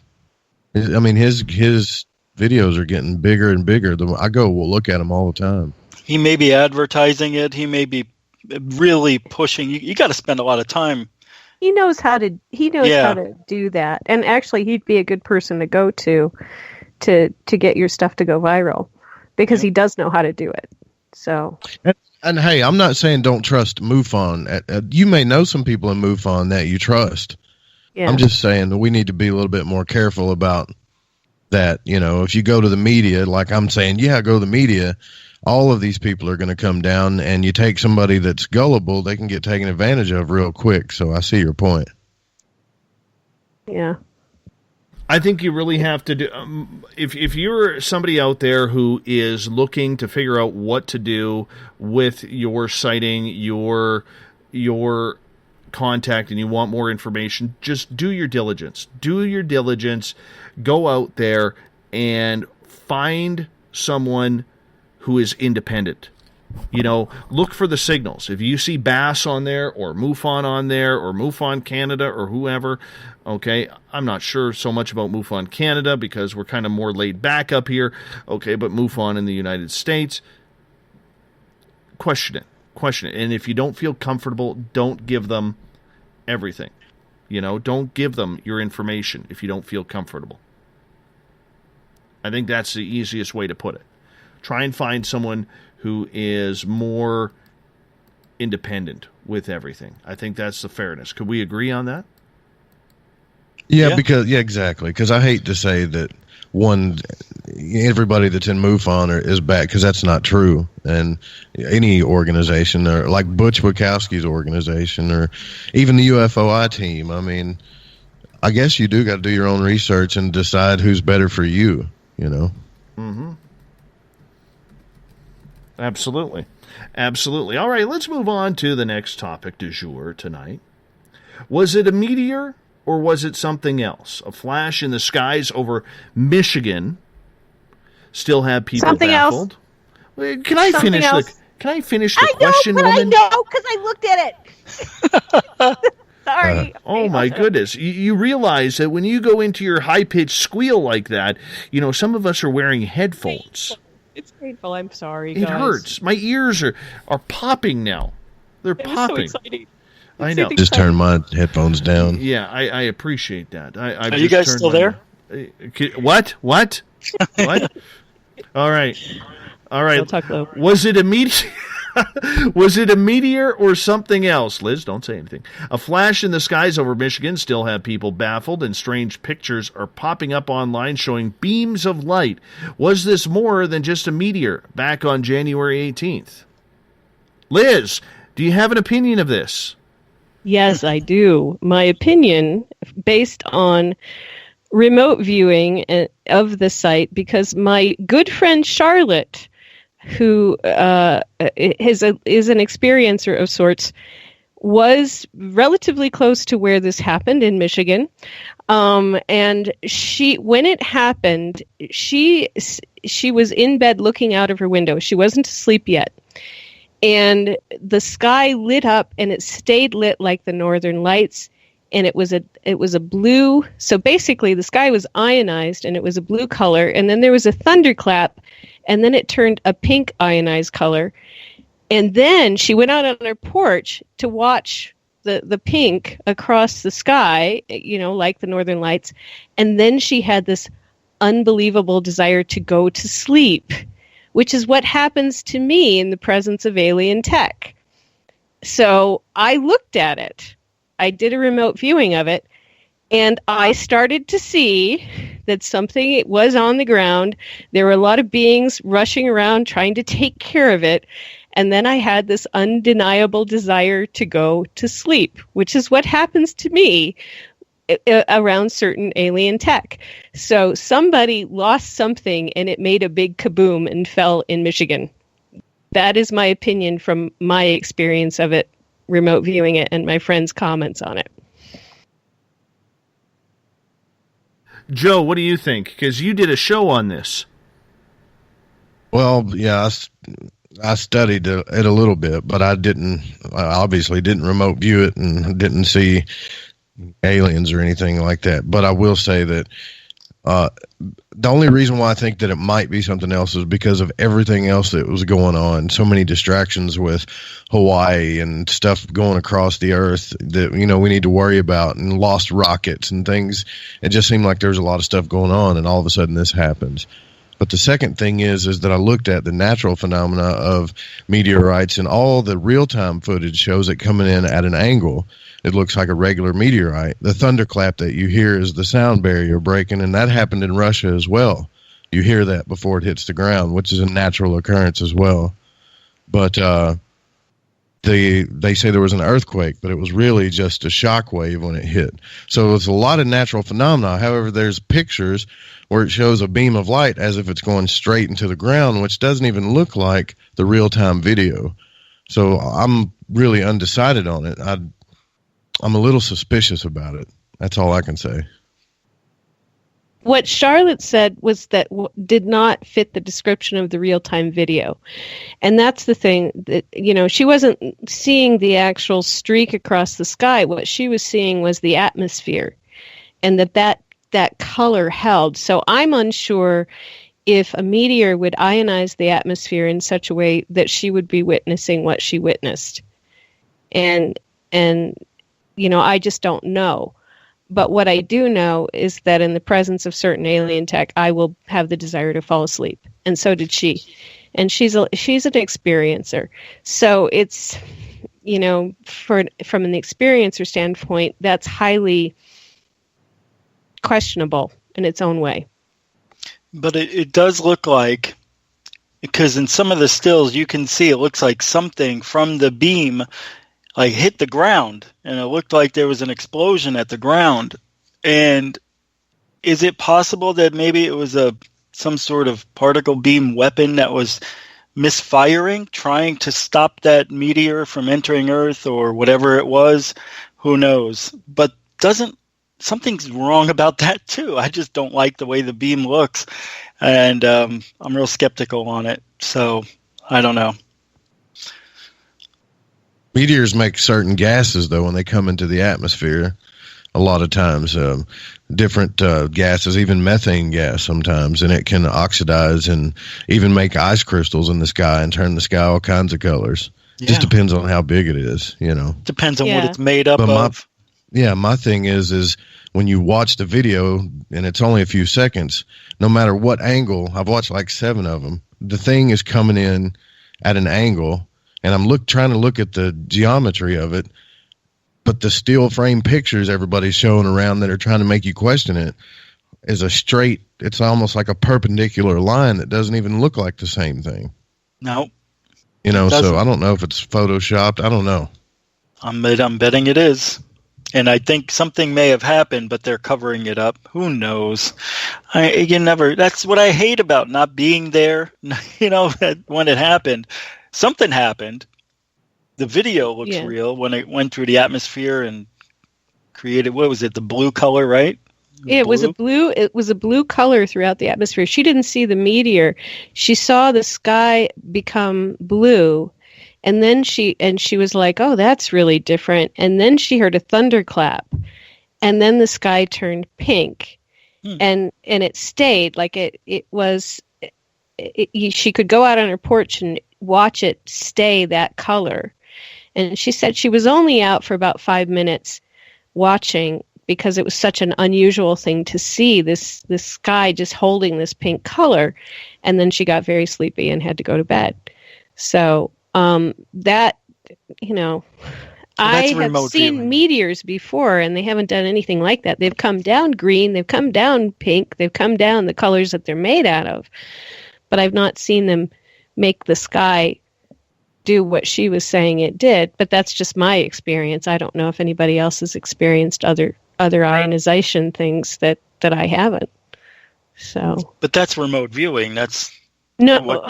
I mean, his videos are getting bigger and bigger. I go look at them all the time. He may be advertising it. He may be really pushing. You got to spend a lot of time. He knows how to. How to do that. And actually, he'd be a good person to go to get your stuff to go viral, because he does know how to do it. So. And hey, I'm not saying don't trust MUFON. You may know some people in MUFON that you trust. Yeah. I'm just saying that we need to be a little bit more careful about that. You know, if you go to the media, like I'm saying, go to the media, all of these people are going to come down, and you take somebody that's gullible, they can get taken advantage of real quick. So I see your point. Yeah. I think you really have to do, if you're somebody out there who is looking to figure out what to do with your sighting, your contact, and you want more information, just do your diligence. Do your diligence. Go out there and find someone who is independent. You know, look for the signals. If you see Bass on there, or MUFON on there, or MUFON Canada, or whoever, okay, I'm not sure so much about MUFON Canada because we're kind of more laid back up here, okay, but MUFON in the United States, question it. And if you don't feel comfortable, don't give them everything. You know, don't give them your information if you don't feel comfortable. I think that's the easiest way to put it. Try and find someone who is more independent with everything. I think that's the fairness. Could we agree on that? Yeah. Exactly. Because I hate to say that everybody that's in MUFON is bad, because that's not true. And any organization, or like Butch Wachowski's organization, or even the UFOI team, I mean, I guess you do got to do your own research and decide who's better for you, you know? Mm-hmm. Absolutely. All right, let's move on to the next topic du jour tonight. Was it a meteor, or was it something else? A flash in the skies over Michigan still have people something baffled. Else. Can I finish the question, woman? I know, because I looked at it. Sorry. Oh my goodness. You realize that when you go into your high-pitched squeal like that, you know, some of us are wearing headphones. It's painful. I'm sorry, guys. It hurts. My ears are popping now. They're popping. So exciting. I know. Just turn my headphones down. Yeah, I appreciate that. Are you guys still there? What? What? All right. Don't talk low. Was it a meteor? Was it a meteor or something else? Liz, don't say anything. A flash in the skies over Michigan still have people baffled, and strange pictures are popping up online showing beams of light. Was this more than just a meteor back on January 18th? Liz, do you have an opinion of this? Yes, I do. My opinion, based on remote viewing of the site, because my good friend Charlotte, who is an experiencer of sorts, was relatively close to where this happened in Michigan. And when it happened, she was in bed looking out of her window. She wasn't asleep yet. And the sky lit up, and it stayed lit like the Northern Lights. And it was a blue. So basically the sky was ionized, and it was a blue color. And then there was a thunderclap, and then it turned a pink ionized color. And then she went out on her porch to watch the pink across the sky, you know, like the Northern Lights. And then she had this unbelievable desire to go to sleep, which is what happens to me in the presence of alien tech. So I looked at it. I did a remote viewing of it, and I started to see that something was on the ground. There were a lot of beings rushing around trying to take care of it. And then I had this undeniable desire to go to sleep, which is what happens to me around certain alien tech. So somebody lost something and it made a big kaboom and fell in Michigan. That is my opinion from my experience of it, remote viewing it, and my friends' comments on it. Joe, what do you think? Because you did a show on this. Well, yeah, I studied it a little bit, but I obviously didn't remote view it and didn't see aliens or anything like that. But I will say that the only reason why I think that it might be something else is because of everything else that was going on. So many distractions with Hawaii and stuff going across the earth that, we need to worry about, and lost rockets and things. It just seemed like there was a lot of stuff going on, and all of a sudden this happens. But the second thing is that I looked at the natural phenomena of meteorites, and all the real-time footage shows it coming in at an angle. It looks like a regular meteorite. The thunderclap that you hear is the sound barrier breaking, and that happened in Russia as well. You hear that before it hits the ground, which is a natural occurrence as well. But they say there was an earthquake, but it was really just a shock wave when it hit. So it's a lot of natural phenomena. However, there's pictures where it shows a beam of light as if it's going straight into the ground, which doesn't even look like the real-time video. So I'm really undecided on it. I'm a little suspicious about it. That's all I can say. What Charlotte said was that did not fit the description of the real-time video. And that's the thing that, she wasn't seeing the actual streak across the sky. What she was seeing was the atmosphere, and that color held. So I'm unsure if a meteor would ionize the atmosphere in such a way that she would be witnessing what she witnessed. And I just don't know. But what I do know is that in the presence of certain alien tech, I will have the desire to fall asleep. And so did she. And she's an experiencer. So it's, from an experiencer standpoint, that's highly questionable in its own way. But it does look like, because in some of the stills you can see it looks like something from the beam hit the ground, and it looked like there was an explosion at the ground. And is it possible that maybe it was some sort of particle beam weapon that was misfiring, trying to stop that meteor from entering Earth or whatever it was? Who knows? But something's wrong about that too. I just don't like the way the beam looks, and I'm real skeptical on it. So I don't know. Meteors make certain gases, though, when they come into the atmosphere. A lot of times, different gases, even methane gas sometimes, and it can oxidize and even make ice crystals in the sky and turn the sky all kinds of colors. Yeah. Just depends on how big it is, Depends on what it's made up of. My thing is when you watch the video, and it's only a few seconds, no matter what angle, I've watched like 7 of them, the thing is coming in at an angle. And I'm trying to look at the geometry of it, but the steel frame pictures everybody's showing around that are trying to make you question it is it's almost like a perpendicular line that doesn't even look like the same thing. No. So I don't know if it's photoshopped. I don't know. I'm betting it is. And I think something may have happened, but they're covering it up. Who knows? That's what I hate about not being there, when it happened. Something happened. The video looks real when it went through the atmosphere and created, what was it, the blue color, right? It was a blue color throughout the atmosphere. She didn't see the meteor. She saw the sky become blue, and then she was like, "Oh, that's really different." And then she heard a thunderclap, and then the sky turned pink, and it stayed like it was. She could go out on her porch and watch it stay that color. And she said she was only out for about 5 minutes watching, because it was such an unusual thing to see, this sky just holding this pink color. And then she got very sleepy and had to go to bed. So that, I have seen meteors before, and they haven't done anything like that. They've come down green, they've come down pink, they've come down the colors that they're made out of. But I've not seen them make the sky do what she was saying it did. But that's just my experience. I don't know if anybody else has experienced other ionization things that I haven't. So, but that's remote viewing. That's no,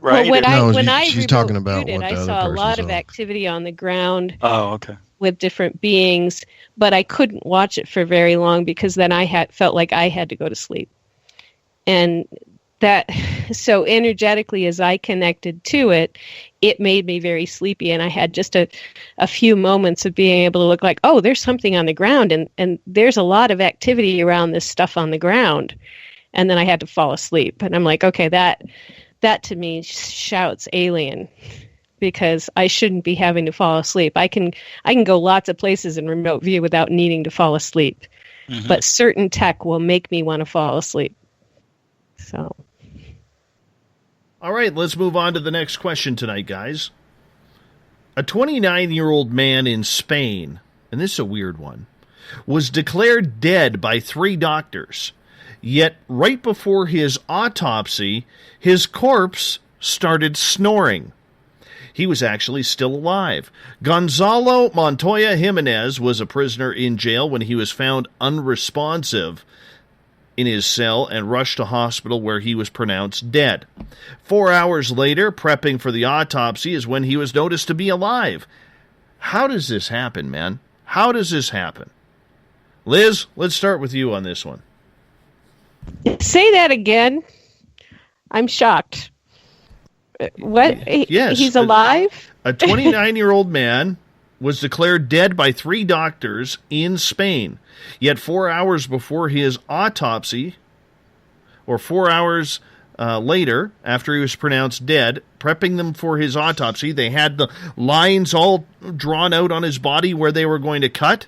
right? Well, when I she's talking about it, what I the saw a other lot person of saw. activity on the ground. Oh, okay. With different beings, but I couldn't watch it for very long because then I felt like I had to go to sleep, and that so energetically as I connected to it, it made me very sleepy, and I had just a few moments of being able to look like, oh, there's something on the ground, and there's a lot of activity around this stuff on the ground, and then I had to fall asleep, and I'm like, okay, that to me shouts alien, because I shouldn't be having to fall asleep. I can go lots of places in remote view without needing to fall asleep, but certain tech will make me want to fall asleep. So. All right, let's move on to the next question tonight, guys. A 29-year-old man in Spain, and this is a weird one, was declared dead by 3 doctors. Yet, right before his autopsy, his corpse started snoring. He was actually still alive. Gonzalo Montoya Jimenez was a prisoner in jail when he was found unresponsive in his cell and rushed to hospital where he was pronounced dead. 4 hours later, prepping for the autopsy, is when he was noticed to be alive. How does this happen, man? How does this happen? Liz, let's start with you on this one. Say that again. I'm shocked. What? Yes. He's alive? A 29-year-old man was declared dead by 3 doctors in Spain. Yet 4 hours before his autopsy, or 4 hours later, after he was pronounced dead, prepping them for his autopsy, they had the lines all drawn out on his body where they were going to cut.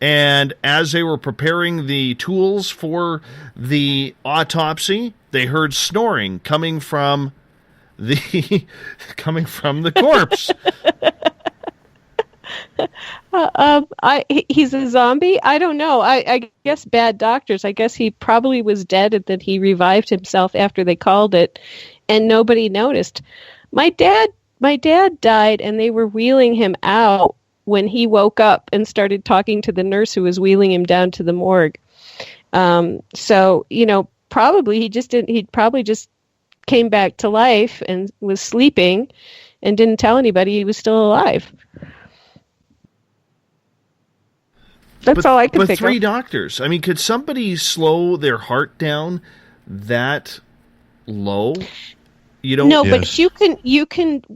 And as they were preparing the tools for the autopsy, they heard snoring coming from the corpse. He's a zombie? I don't know. I guess bad doctors. I guess he probably was dead and then he revived himself after they called it and nobody noticed. My dad died and they were wheeling him out when he woke up and started talking to the nurse who was wheeling him down to the morgue. So, probably he probably just came back to life and was sleeping and didn't tell anybody he was still alive. That's all I can think of. But 3 doctors. I mean, could somebody slow their heart down that low? No, yes. But you can.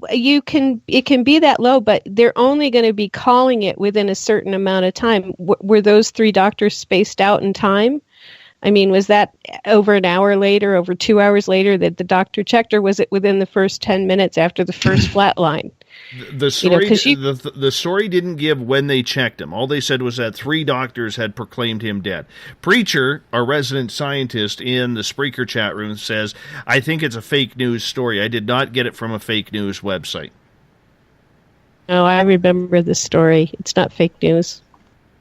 It can be that low, but they're only going to be calling it within a certain amount of time. Were those 3 doctors spaced out in time? I mean, was that over an hour later, over 2 hours later that the doctor checked, or was it within the first 10 minutes after the first flat line? The story, the story didn't give when they checked him. All they said was that 3 doctors had proclaimed him dead. Preacher, our resident scientist in the Spreaker chat room, says, I think it's a fake news story. I did not get it from a fake news website. Oh, I remember the story. It's not fake news.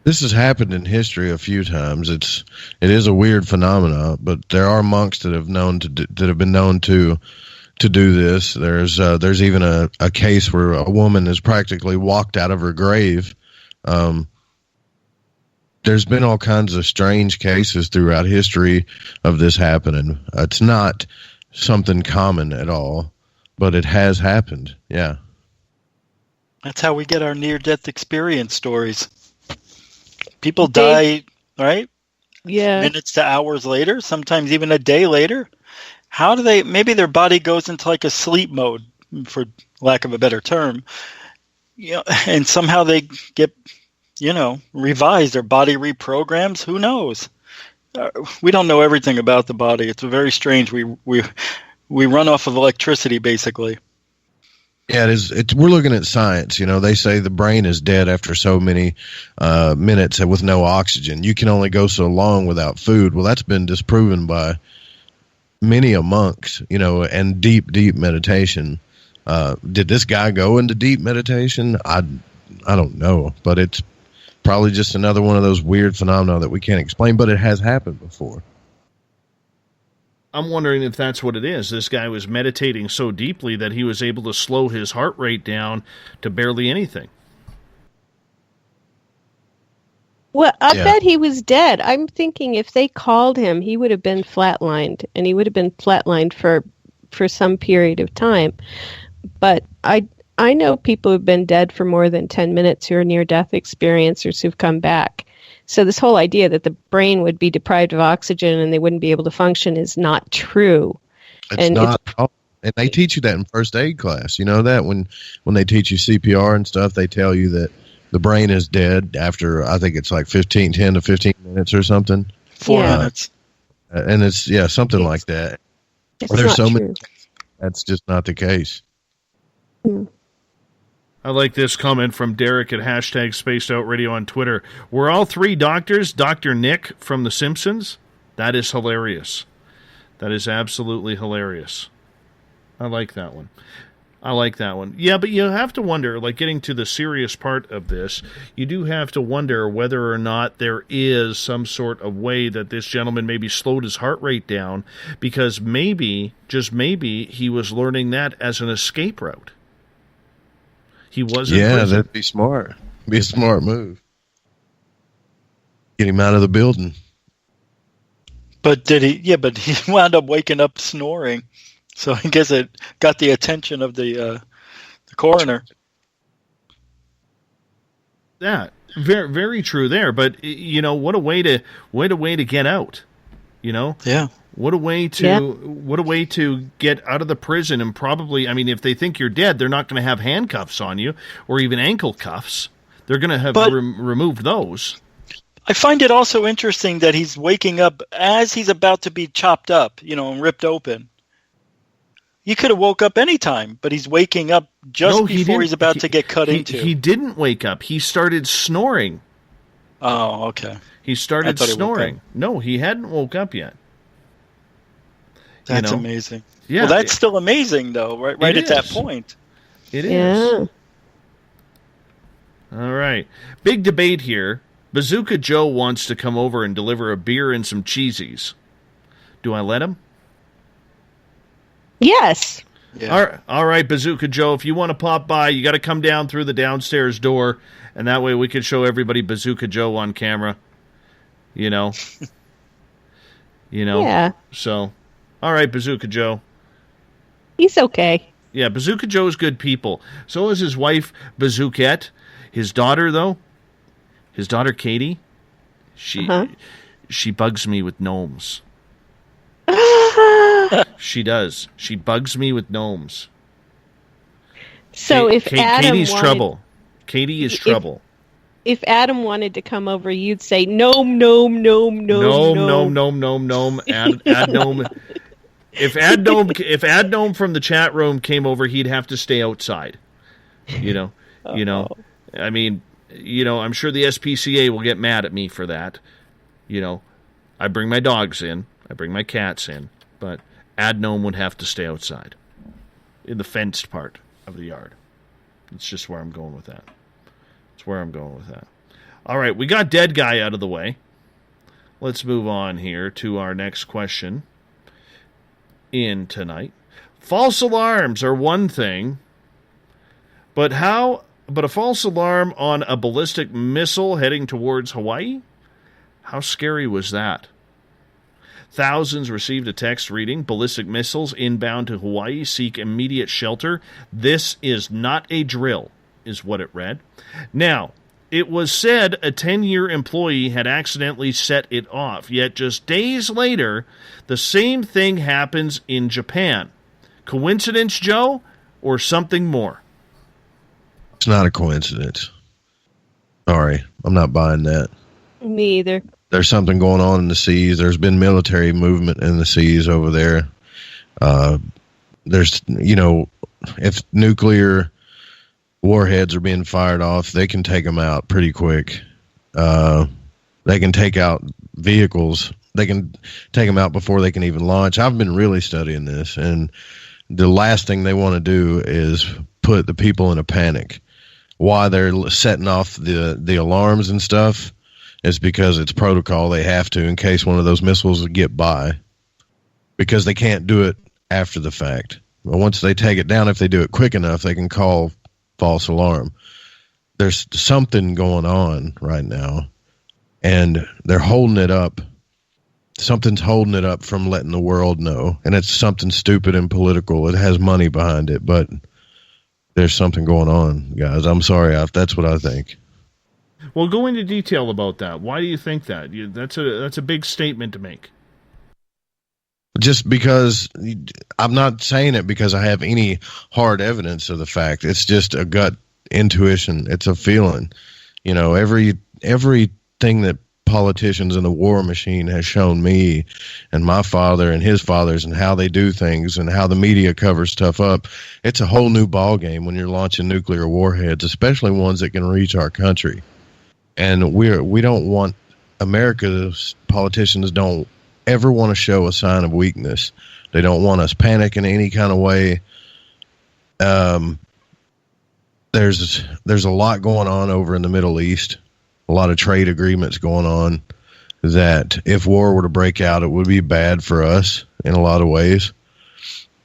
This has happened in history a few times. It is a weird phenomena, but there are monks that have been known to do this. There's even a case where a woman has practically walked out of her grave. There's been all kinds of strange cases throughout history of this happening. It's not something common at all, but it has happened. Yeah. That's how we get our near-death experience stories. People die, right? Yeah. Minutes to hours later, sometimes even a day later. How do they, maybe their body goes into like a sleep mode, for lack of a better term, and somehow they get, revised, their body reprograms, who knows? We don't know everything about the body. It's very strange. We run off of electricity, basically. Yeah, it is. We're looking at science. They say the brain is dead after so many minutes with no oxygen. You can only go so long without food. Well, that's been disproven by many a monks, and deep meditation. Did this guy go into deep meditation? I don't know, but it's probably just another one of those weird phenomena that we can't explain, but it has happened before. I'm wondering if that's what it is. This guy was meditating so deeply that he was able to slow his heart rate down to barely anything. Well, I bet he was dead. I'm thinking if they called him, he would have been flatlined, and he would have been flatlined for some period of time. But I know people who've been dead for more than 10 minutes who are near-death experiencers who've come back. So this whole idea that the brain would be deprived of oxygen and they wouldn't be able to function is not true. It's not. And they teach you that in first aid class. You know that when they teach you CPR and stuff, they tell you that the brain is dead after, I think it's like 10 to 15 minutes or something. 4 minutes. And it's, something like that. There's so many. That's just not the case. I like this comment from Derek at hashtag Spaced Out Radio on Twitter. Were all three doctors Dr. Nick from The Simpsons? That is hilarious. That is absolutely hilarious. I like that one. Yeah, but you have to wonder, like getting to the serious part of this, you do have to wonder whether or not there is some sort of way that this gentleman maybe slowed his heart rate down because maybe, just maybe, he was learning that as an escape route. He wasn't. Yeah, that'd be smart. Be a smart move. Get him out of the building. But did he? Yeah, but he wound up waking up snoring. So I guess it got the attention of the coroner. That very, very true there. But what a way to get out. Yeah. What a way to get out of the prison, and probably, I mean, if they think you're dead, they're not going to have handcuffs on you or even ankle cuffs. They're going to have removed those. I find it also interesting that he's waking up as he's about to be chopped up, and ripped open. He could have woke up any time, but he's waking up just before he's about to get cut into. He didn't wake up. He started snoring. Oh, okay. He started snoring. No, he hadn't woke up yet. That's amazing. Yeah. Well, that's still amazing, though, right at that point. It is. All right. Big debate here. Bazooka Joe wants to come over and deliver a beer and some cheesies. Do I let him? Yes. Yeah. All right, Bazooka Joe, if you want to pop by, you got to come down through the downstairs door, and that way we can show everybody Bazooka Joe on camera. Yeah. So, all right, Bazooka Joe. He's okay. Yeah, Bazooka Joe's good people. So is his wife, Bazookette. His daughter, though, Katie, she bugs me with gnomes. She does. She bugs me with gnomes. So if Adam Katie's trouble. Katie is trouble. If Adam wanted to come over, you'd say gnome, gnome, gnome, gnome, gnome, gnome, gnome, gnome, add gnome. If Ad Gnome from the chat room came over, he'd have to stay outside. I mean, I'm sure the SPCA will get mad at me for that. I bring my dogs in, I bring my cats in, but Ad Gnome would have to stay outside in the fenced part of the yard. That's just where I'm going with that. All right, we got Dead Guy out of the way. Let's move on here to our next question in tonight. False alarms are one thing, but a false alarm on a ballistic missile heading towards Hawaii? How scary was that? Thousands received a text reading, ballistic missiles inbound to Hawaii, seek immediate shelter. This is not a drill, is what it read. Now, it was said a 10-year employee had accidentally set it off, yet just days later, the same thing happens in Japan. Coincidence, Joe, or something more? It's not a coincidence. Sorry, I'm not buying that. Me either. There's something going on in the seas. There's been military movement in the seas over there. There's, if nuclear warheads are being fired off, they can take them out pretty quick. They can take out vehicles. They can take them out before they can even launch. I've been really studying this, and the last thing they want to do is put the people in a panic. Why they're setting off the alarms and stuff is because it's protocol. They have to in case one of those missiles would get by, because they can't do it after the fact. But once they take it down, if they do it quick enough, they can call false alarm. There's something going on right now, and they're holding it up. Something's holding it up from letting the world know, and it's something stupid and political. It has money behind it, but there's something going on, guys. I'm sorry, that's what I think. Well, go into detail about that. Why do you think that? That's a big statement to make. Just because I'm not saying it because I have any hard evidence of the fact. It's just a gut intuition. It's a feeling. You know, everything that politicians in the war machine has shown me and my father and his fathers and how they do things and how the media covers stuff up. It's a whole new ball game when you're launching nuclear warheads, especially ones that can reach our country. And we don't want, America's politicians don't ever want to show a sign of weakness. They don't want us panic in any kind of way. There's a lot going on over in the Middle East. A lot of trade agreements going on that if war were to break out, it would be bad for us in a lot of ways.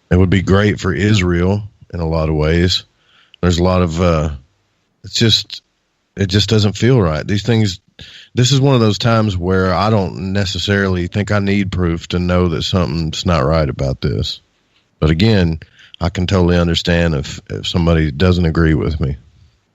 It would be great for Israel in a lot of ways. There's a lot of, it just doesn't feel right. These things, this is one of those times where I don't necessarily think I need proof to know that something's not right about this. But again, I can totally understand if somebody doesn't agree with me.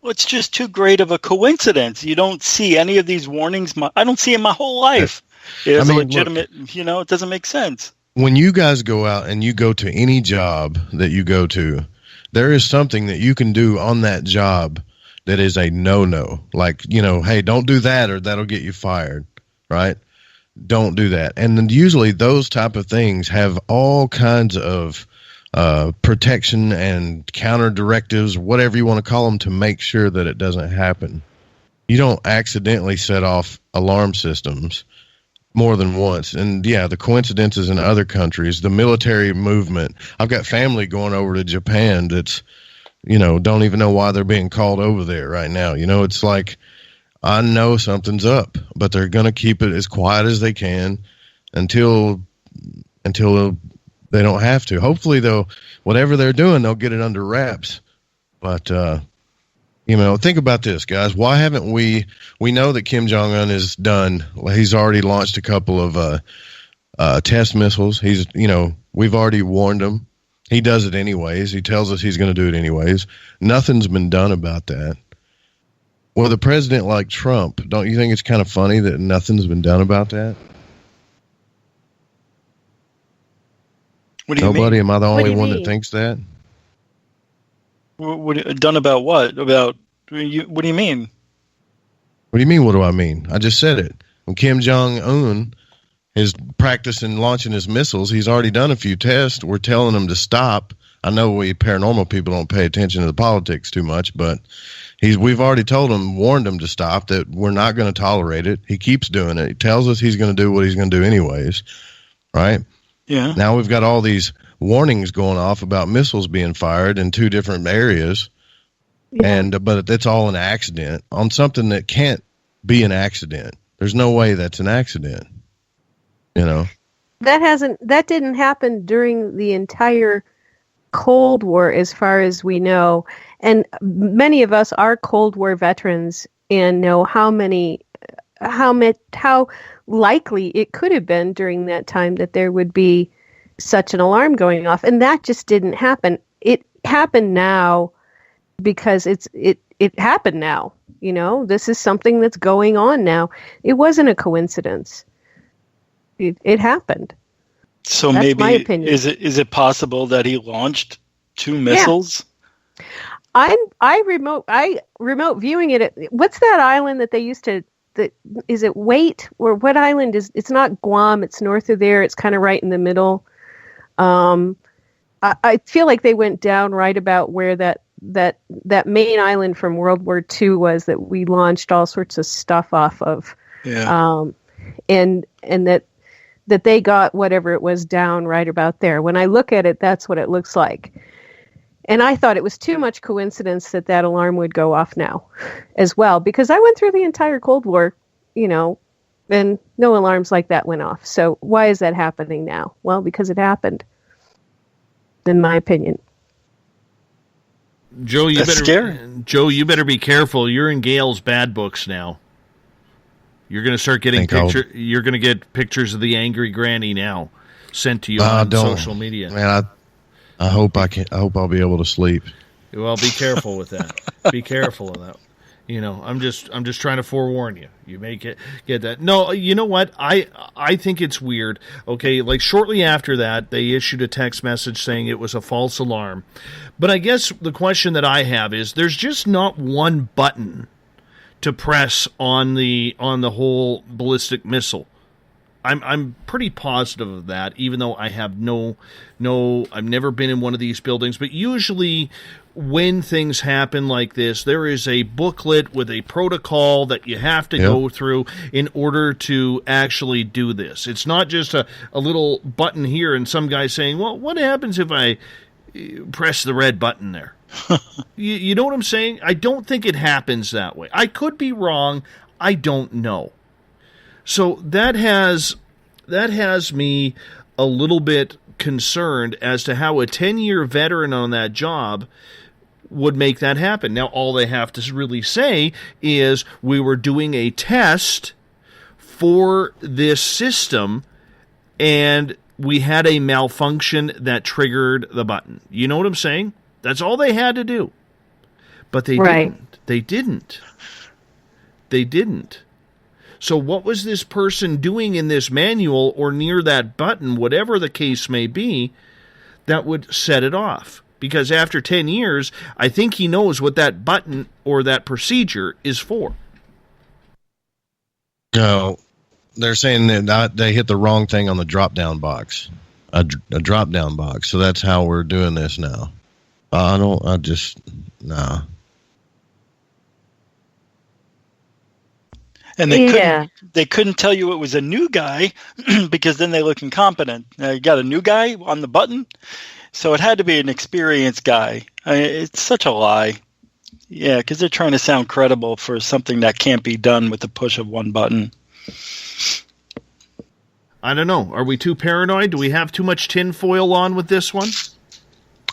Well, it's just too great of a coincidence. You don't see any of these warnings. I don't see it my whole life. It's legitimate, look, it doesn't make sense. When you guys go out and you go to any job that you go to, there is something that you can do on that job that is a no-no. Like, hey, don't do that or that'll get you fired, right? Don't do that. And then usually those type of things have all kinds of protection and counter directives, whatever you want to call them, to make sure that it doesn't happen. You don't accidentally set off alarm systems more than once. And yeah, the coincidences in other countries, the military movement. I've got family going over to Japan that's, don't even know why they're being called over there right now. It's like, I know something's up, but they're going to keep it as quiet as they can until they don't have to. Hopefully, though, whatever they're doing, they'll get it under wraps. But, think about this, guys. Why haven't we know that Kim Jong-un is done. He's already launched a couple of test missiles. We've already warned him. He does it anyways. He tells us he's going to do it anyways. Nothing's been done about that. Well, the president like Trump, don't you think it's kind of funny that nothing's been done about that? What do you Nobody? mean? Am I the only one that thinks that? Done about what? What do you mean? What do you mean, what do I mean? I just said it. When Kim Jong-un is practicing launching his missiles, he's already done a few tests. We're telling him to stop. I know we paranormal people don't pay attention to the politics too much, but we've already told him, warned him to stop, that we're not going to tolerate it. He keeps doing it. He tells us he's going to do what he's going to do anyways, right? Yeah. Now we've got all these warnings going off about missiles being fired in two different areas, but it's all an accident on something that can't be an accident. There's no way that's an accident. That didn't happen during the entire Cold War, as far as we know, and many of us are Cold War veterans and know how likely it could have been during that time that there would be such an alarm going off, and that just didn't happen. It happened now because it happened now. This is something that's going on now. It wasn't a coincidence. It happened. So that's maybe my opinion. Is it possible that he launched 2 missiles? Yeah. I remote viewing it. What's that island that they used to? Is it Wait, or what island is? It's not Guam. It's north of there. It's kind of right in the middle. I feel like they went down right about where that main island from World War II was that we launched all sorts of stuff off of. Yeah. And that they got whatever it was down right about there. When I look at it, that's what it looks like. And I thought it was too much coincidence that alarm would go off now as well, because I went through the entire Cold War, and no alarms like that went off. So why is that happening now? Well, because it happened, in my opinion. Joe, you That's better scary. Joe, you better be careful. You're in Gail's bad books now. You're going to start getting You're going to get pictures of the angry granny now sent to you on social media. Man, I hope I'll be able to sleep. Well, be careful with that. Be careful of that. I'm just trying to forewarn you. You may get that. No, you know what? I think it's weird. Okay, like shortly after that, they issued a text message saying it was a false alarm. But I guess the question that I have is, there's just not one button to press on the whole ballistic missile. I'm pretty positive of that, even though I have I've never been in one of these buildings. But usually when things happen like this, there is a booklet with a protocol that you have to go through in order to actually do this. It's not just a little button here and some guy saying, well, what happens if I press the red button there? You know what I'm saying? I don't think it happens that way. I could be wrong. I don't know. So that has me a little bit concerned as to how a 10-year veteran on that job would make that happen. Now, all they have to really say is, we were doing a test for this system and we had a malfunction that triggered the button. You know what I'm saying? That's all they had to do. But they didn't. They didn't. They didn't. So what was this person doing in this manual or near that button, whatever the case may be, that would set it off? Because after 10 years, I think he knows what that button or that procedure is for. No, they're saying that they hit the wrong thing on the drop-down box, a drop-down box. So that's how we're doing this now. Nah. And they couldn't tell you it was a new guy because then they look incompetent. You got a new guy on the button? So it had to be an experienced guy. It's such a lie. Yeah, because they're trying to sound credible for something that can't be done with the push of one button. I don't know. Are we too paranoid? Do we have too much tinfoil on with this one?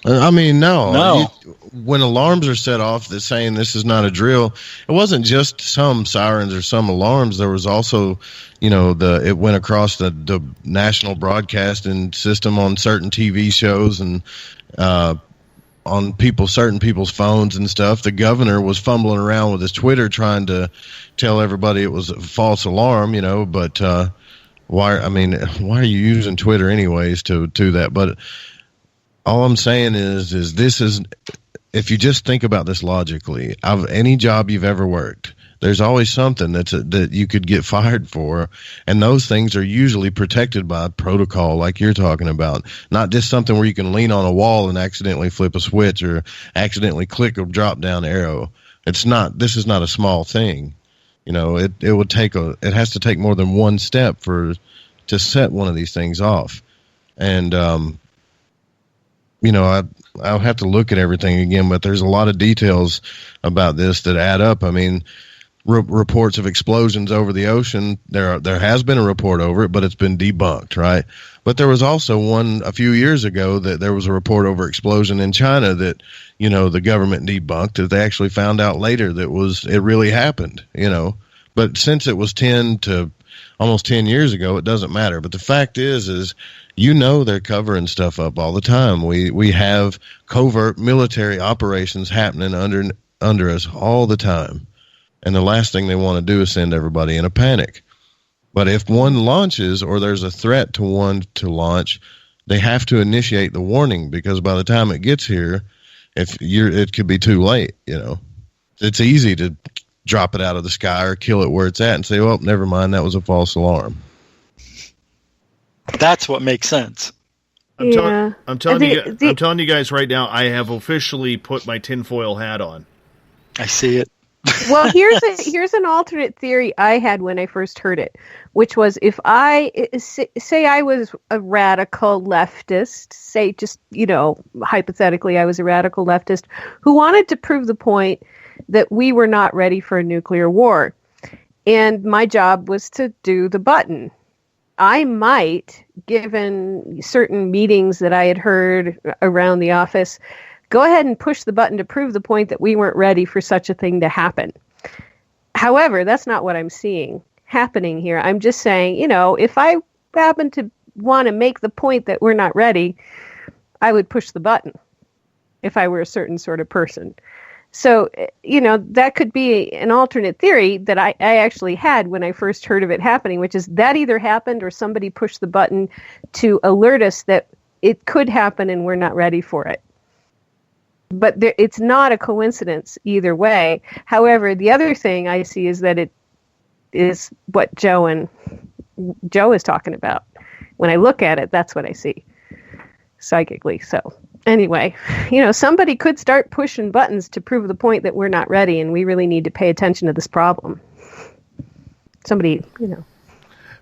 I mean, no. When alarms are set off that's saying this is not a drill, it wasn't just some sirens or some alarms. There was also, it went across the national broadcasting system on certain TV shows and on certain people's phones and stuff. The governor was fumbling around with his Twitter trying to tell everybody it was a false alarm, but why are you using Twitter anyways to that? But all I'm saying is this is, if you just think about this logically, of any job you've ever worked, there's always something that you could get fired for, and those things are usually protected by protocol, like you're talking about. Not just something where you can lean on a wall and accidentally flip a switch or accidentally click a drop down arrow. This is not a small thing. It has to take more than one step to set one of these things off, and I'll have to look at everything again, but there's a lot of details about this that add up. I mean, reports of explosions over the ocean, there has been a report over it, but it's been debunked, right? But there was also one a few years ago that there was a report over explosion in China that, the government debunked, that they actually found out later that it really happened, But since it was almost 10 years ago, it doesn't matter. But the fact is they're covering stuff up all the time. We have covert military operations happening under us all the time. And the last thing they want to do is send everybody in a panic. But if one launches or there's a threat to one to launch, they have to initiate the warning, because by the time it gets here, it could be too late, It's easy to drop it out of the sky or kill it where it's at and say, well, never mind, that was a false alarm. That's what makes sense. I'm Yeah. telling you guys right now, I have officially put my tinfoil hat on. I see it. Well, here's an alternate theory I had when I first heard it, which was if I say I was a radical leftist, say just, hypothetically I was a radical leftist who wanted to prove the point that we were not ready for a nuclear war. And my job was to do the button. I might, given certain meetings that I had heard around the office, go ahead and push the button to prove the point that we weren't ready for such a thing to happen. However, that's not what I'm seeing happening here. I'm just saying, if I happen to want to make the point that we're not ready, I would push the button if I were a certain sort of person. So, that could be an alternate theory that I actually had when I first heard of it happening, which is that either happened or somebody pushed the button to alert us that it could happen and we're not ready for it. But it's not a coincidence either way. However, the other thing I see is that it is what Joe is talking about. When I look at it, that's what I see psychically. So anyway, somebody could start pushing buttons to prove the point that we're not ready, and we really need to pay attention to this problem. Somebody,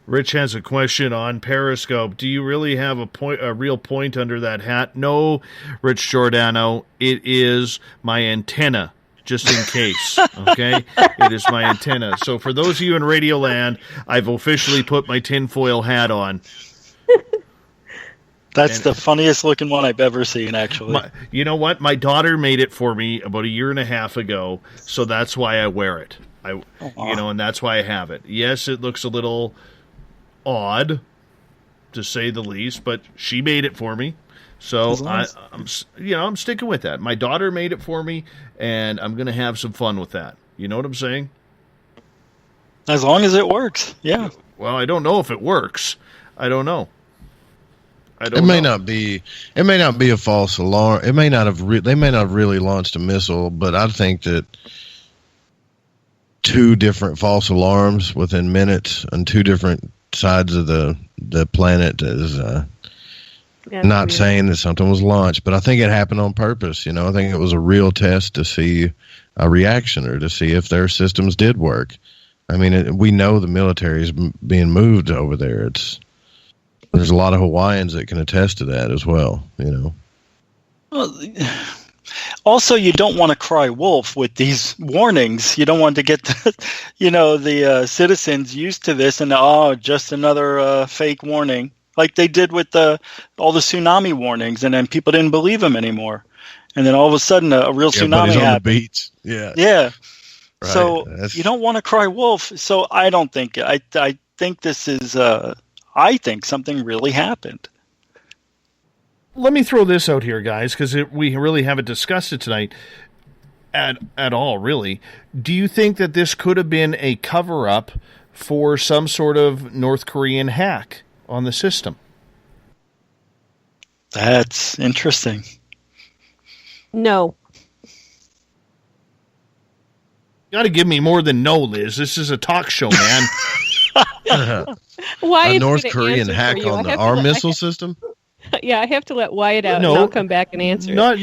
Rich has a question on Periscope. Do you really have a real point under that hat? No, Rich Giordano, it is my antenna, just in case, okay? It is my antenna. So for those of you in Radioland, I've officially put my tinfoil hat on. That's the funniest looking one I've ever seen, actually. You know what? My daughter made it for me about 1.5 years ago, so that's why I wear it. And that's why I have it. Yes, it looks a little odd, to say the least, but she made it for me, so I'm sticking with that. My daughter made it for me, and I'm going to have some fun with that. You know what I'm saying? As long as it works, yeah. Well, I don't know if it works. I don't know. It may not be a false alarm. It may not have. They may not have really launched a missile, but I think that 2 different false alarms within minutes on 2 different sides of the planet is not weird. Saying that something was launched, but I think it happened on purpose. I think it was a real test to see a reaction or to see if their systems did work. I mean, we know the military is being moved over there. There's a lot of Hawaiians that can attest to that as well. Well, also, you don't want to cry wolf with these warnings. You don't want to get the citizens used to this and just another fake warning, like they did with all the tsunami warnings, and then people didn't believe them anymore, and then all of a sudden a real tsunami happened. On the beach. Yeah. Right. So you don't want to cry wolf. So I don't think I think this is. I think something really happened. Let me throw this out here, guys, because we really haven't discussed it tonight at all, really. Do you think that this could have been a cover-up for some sort of North Korean hack on the system? That's interesting. No. You got to give me more than no, Liz. This is a talk show, man. A North Korean hack on our missile system? Yeah, I have to let Wyatt out, and I'll come back and answer. Not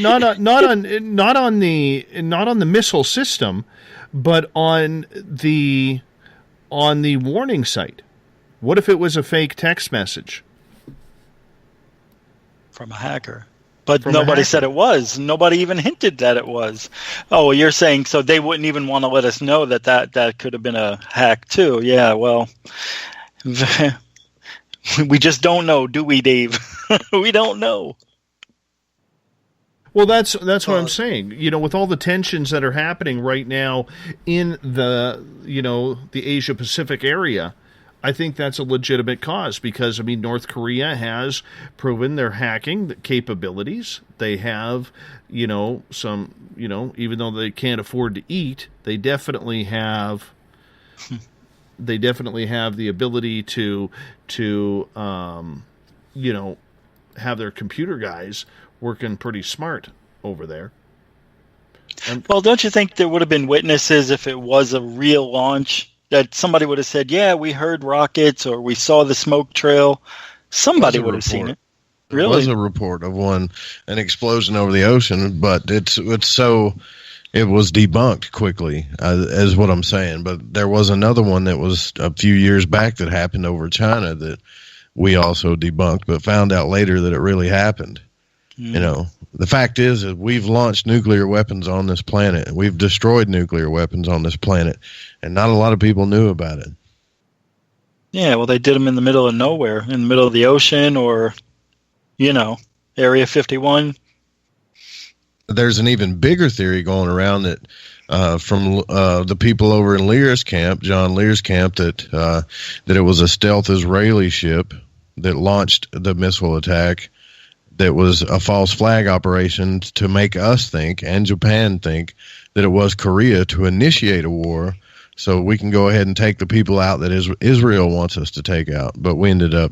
on the missile system, but on the warning site. What if it was a fake text message from a hacker? But nobody said it was. Nobody even hinted that it was. Oh, you're saying so they wouldn't even want to let us know that could have been a hack too. Yeah, well, we just don't know, do we, Dave? We don't know. Well, that's what I'm saying. With all the tensions that are happening right now in the Asia Pacific area, I think that's a legitimate cause because, North Korea has proven their hacking capabilities. They have, some, even though they can't afford to eat, they definitely have the ability to have their computer guys working pretty smart over there. Well, don't you think there would have been witnesses if it was a real launch? That somebody would have said, yeah, we heard rockets or we saw the smoke trail. Somebody would have seen it. There was a report of an explosion over the ocean, but it was debunked quickly, is what I'm saying. But there was another one that was a few years back that happened over China that we also debunked, but found out later that it really happened. You know, the fact is that we've launched nuclear weapons on this planet. We've destroyed nuclear weapons on this planet, and not a lot of people knew about it. Yeah, well, they did them in the middle of nowhere, in the middle of the ocean, or, Area 51. There's an even bigger theory going around that from the people over in Lear's camp, John Lear's camp, that it was a stealth Israeli ship that launched the missile attack. That was a false flag operation to make us think, and Japan think, that it was Korea to initiate a war so we can go ahead and take the people out that Israel wants us to take out. But we ended up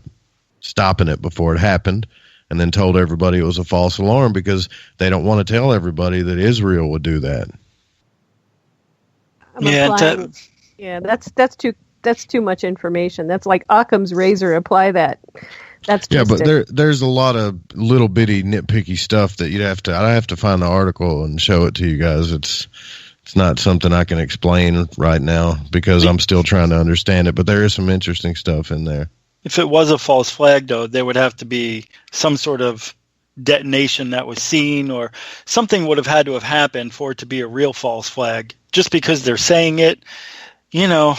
stopping it before it happened, and then told everybody it was a false alarm because they don't want to tell everybody that Israel would do that. That's too much information. That's like Occam's razor. Apply that. That's but there's a lot of little bitty nitpicky stuff that I'd have to find the article and show it to you guys. It's not something I can explain right now because I'm still trying to understand it, but there is some interesting stuff in there. If it was a false flag, though, there would have to be some sort of detonation that was seen, or something would have had to have happened for it to be a real false flag. Just because they're saying it, I'm not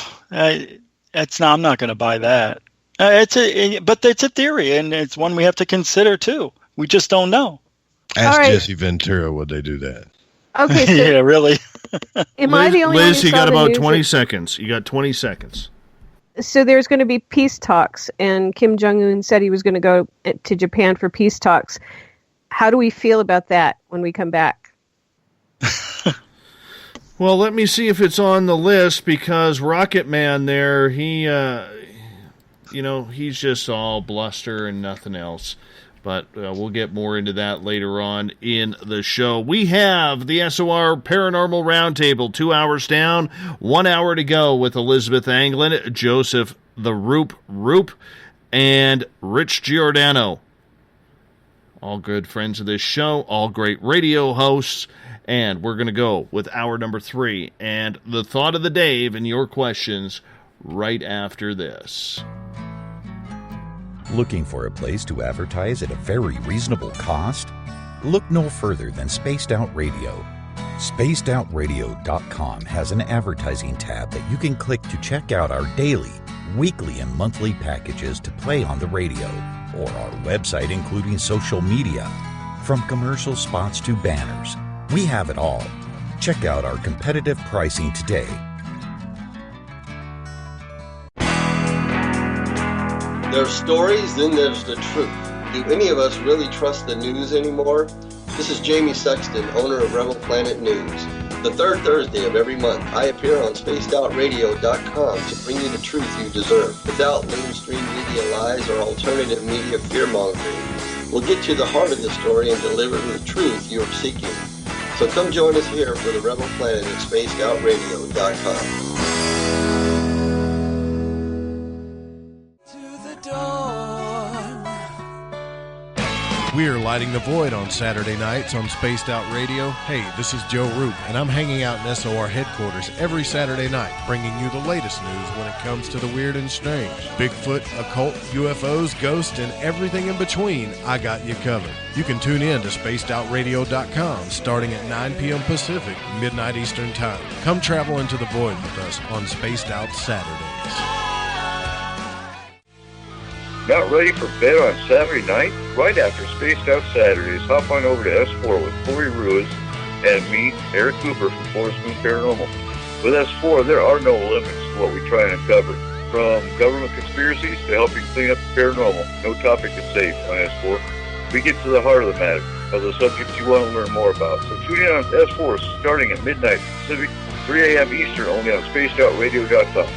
going to buy that. But it's a theory, and it's one we have to consider too. We just don't know. Ask Jesse Ventura, would they do that? Okay, so yeah, really. Am I the only one Liz, who you saw got the about news 20 seconds. You got 20 seconds. So there's going to be peace talks, and Kim Jong-un said he was going to go to Japan for peace talks. How do we feel about that when we come back? Well, let me see if it's on the list, because Rocket Man there, he's just all bluster and nothing else. But we'll get more into that later on in the show. We have the SOR Paranormal Round Table, 2 hours down, 1 hour to go with Elizabeth Anglin, Joseph the Roop, and Rich Giordano. All good friends of this show, all great radio hosts. And we're going to go with hour number 3 and the thought of the day and your questions right after this. Looking for a place to advertise at a very reasonable cost? Look no further than Spaced Out Radio. SpacedOutRadio.com has an advertising tab that you can click to check out our daily, weekly, and monthly packages to play on the radio, or our website including social media. From commercial spots to banners, we have it all. Check out our competitive pricing today. There's stories, then there's the truth. Do any of us really trust the news anymore? This is Jamie Sexton, owner of Rebel Planet News. The third Thursday of every month, I appear on SpacedOutRadio.com to bring you the truth you deserve, without mainstream media lies or alternative media fear-mongering. We'll get to the heart of the story and deliver the truth you are seeking. So come join us here for the Rebel Planet at SpacedOutRadio.com. We are lighting the void on Saturday nights on Spaced Out Radio. Hey, this is Joe Roop, and I'm hanging out in SOR headquarters every Saturday night, bringing you the latest news when it comes to the weird and strange. Bigfoot, occult, UFOs, ghosts, and everything in between, I got you covered. You can tune in to SpacedOutRadio.com starting at 9 p.m. Pacific, midnight Eastern Time. Come travel into the void with us on Spaced Out Saturdays. Not ready for bed on Saturday night? Right after Spaced Out Saturdays, hop on over to S4 with Corey Ruiz and me, Eric Cooper from Forest Moon Paranormal. With S4, there are no limits to what we try and uncover. From government conspiracies to helping clean up the paranormal, no topic is safe on S4. We get to the heart of the matter, of the subjects you want to learn more about. So tune in on S4 starting at midnight Pacific, 3 a.m. Eastern, only on SpacedOutRadio.com.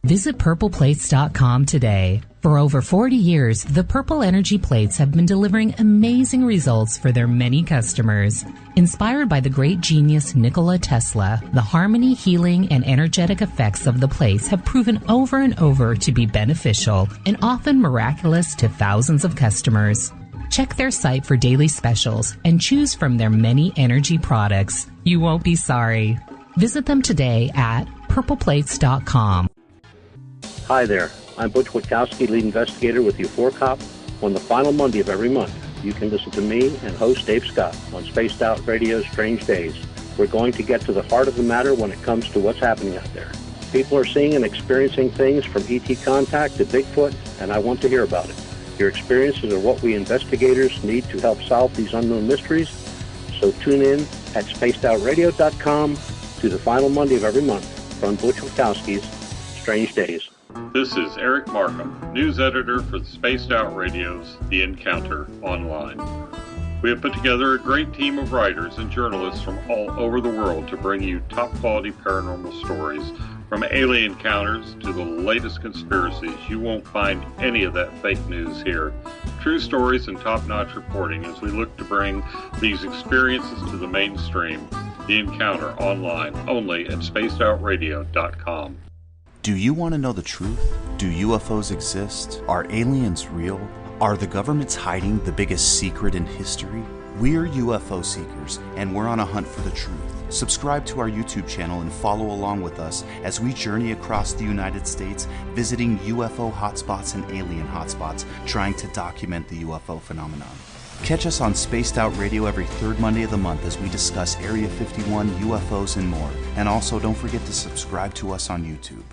Visit purpleplates.com today. For over 40 years, the Purple Energy Plates have been delivering amazing results for their many customers. Inspired by the great genius Nikola Tesla, the harmony, healing, and energetic effects of the plates have proven over and over to be beneficial and often miraculous to thousands of customers. Check their site for daily specials and choose from their many energy products. You won't be sorry. Visit them today at purpleplates.com. Hi there. I'm Butch Witkowski, lead investigator with U4Cop. On the final Monday of every month, you can listen to me and host Dave Scott on Spaced Out Radio's Strange Days. We're going to get to the heart of the matter when it comes to what's happening out there. People are seeing and experiencing things from ET contact to Bigfoot, and I want to hear about it. Your experiences are what we investigators need to help solve these unknown mysteries. So tune in at spacedoutradio.com to the final Monday of every month from Butch Witkowski's Strange Days. This is Eric Markham, news editor for the Spaced Out Radio's The Encounter Online. We have put together a great team of writers and journalists from all over the world to bring you top-quality paranormal stories, from alien encounters to the latest conspiracies. You won't find any of that fake news here. True stories and top-notch reporting as we look to bring these experiences to the mainstream. The Encounter Online, only at spacedoutradio.com. Do you want to know the truth? Do UFOs exist? Are aliens real? Are the governments hiding the biggest secret in history? We're UFO seekers, and we're on a hunt for the truth. Subscribe to our YouTube channel and follow along with us as we journey across the United States, visiting UFO hotspots and alien hotspots, trying to document the UFO phenomenon. Catch us on Spaced Out Radio every third Monday of the month as we discuss Area 51, UFOs, and more. And also, don't forget to subscribe to us on YouTube.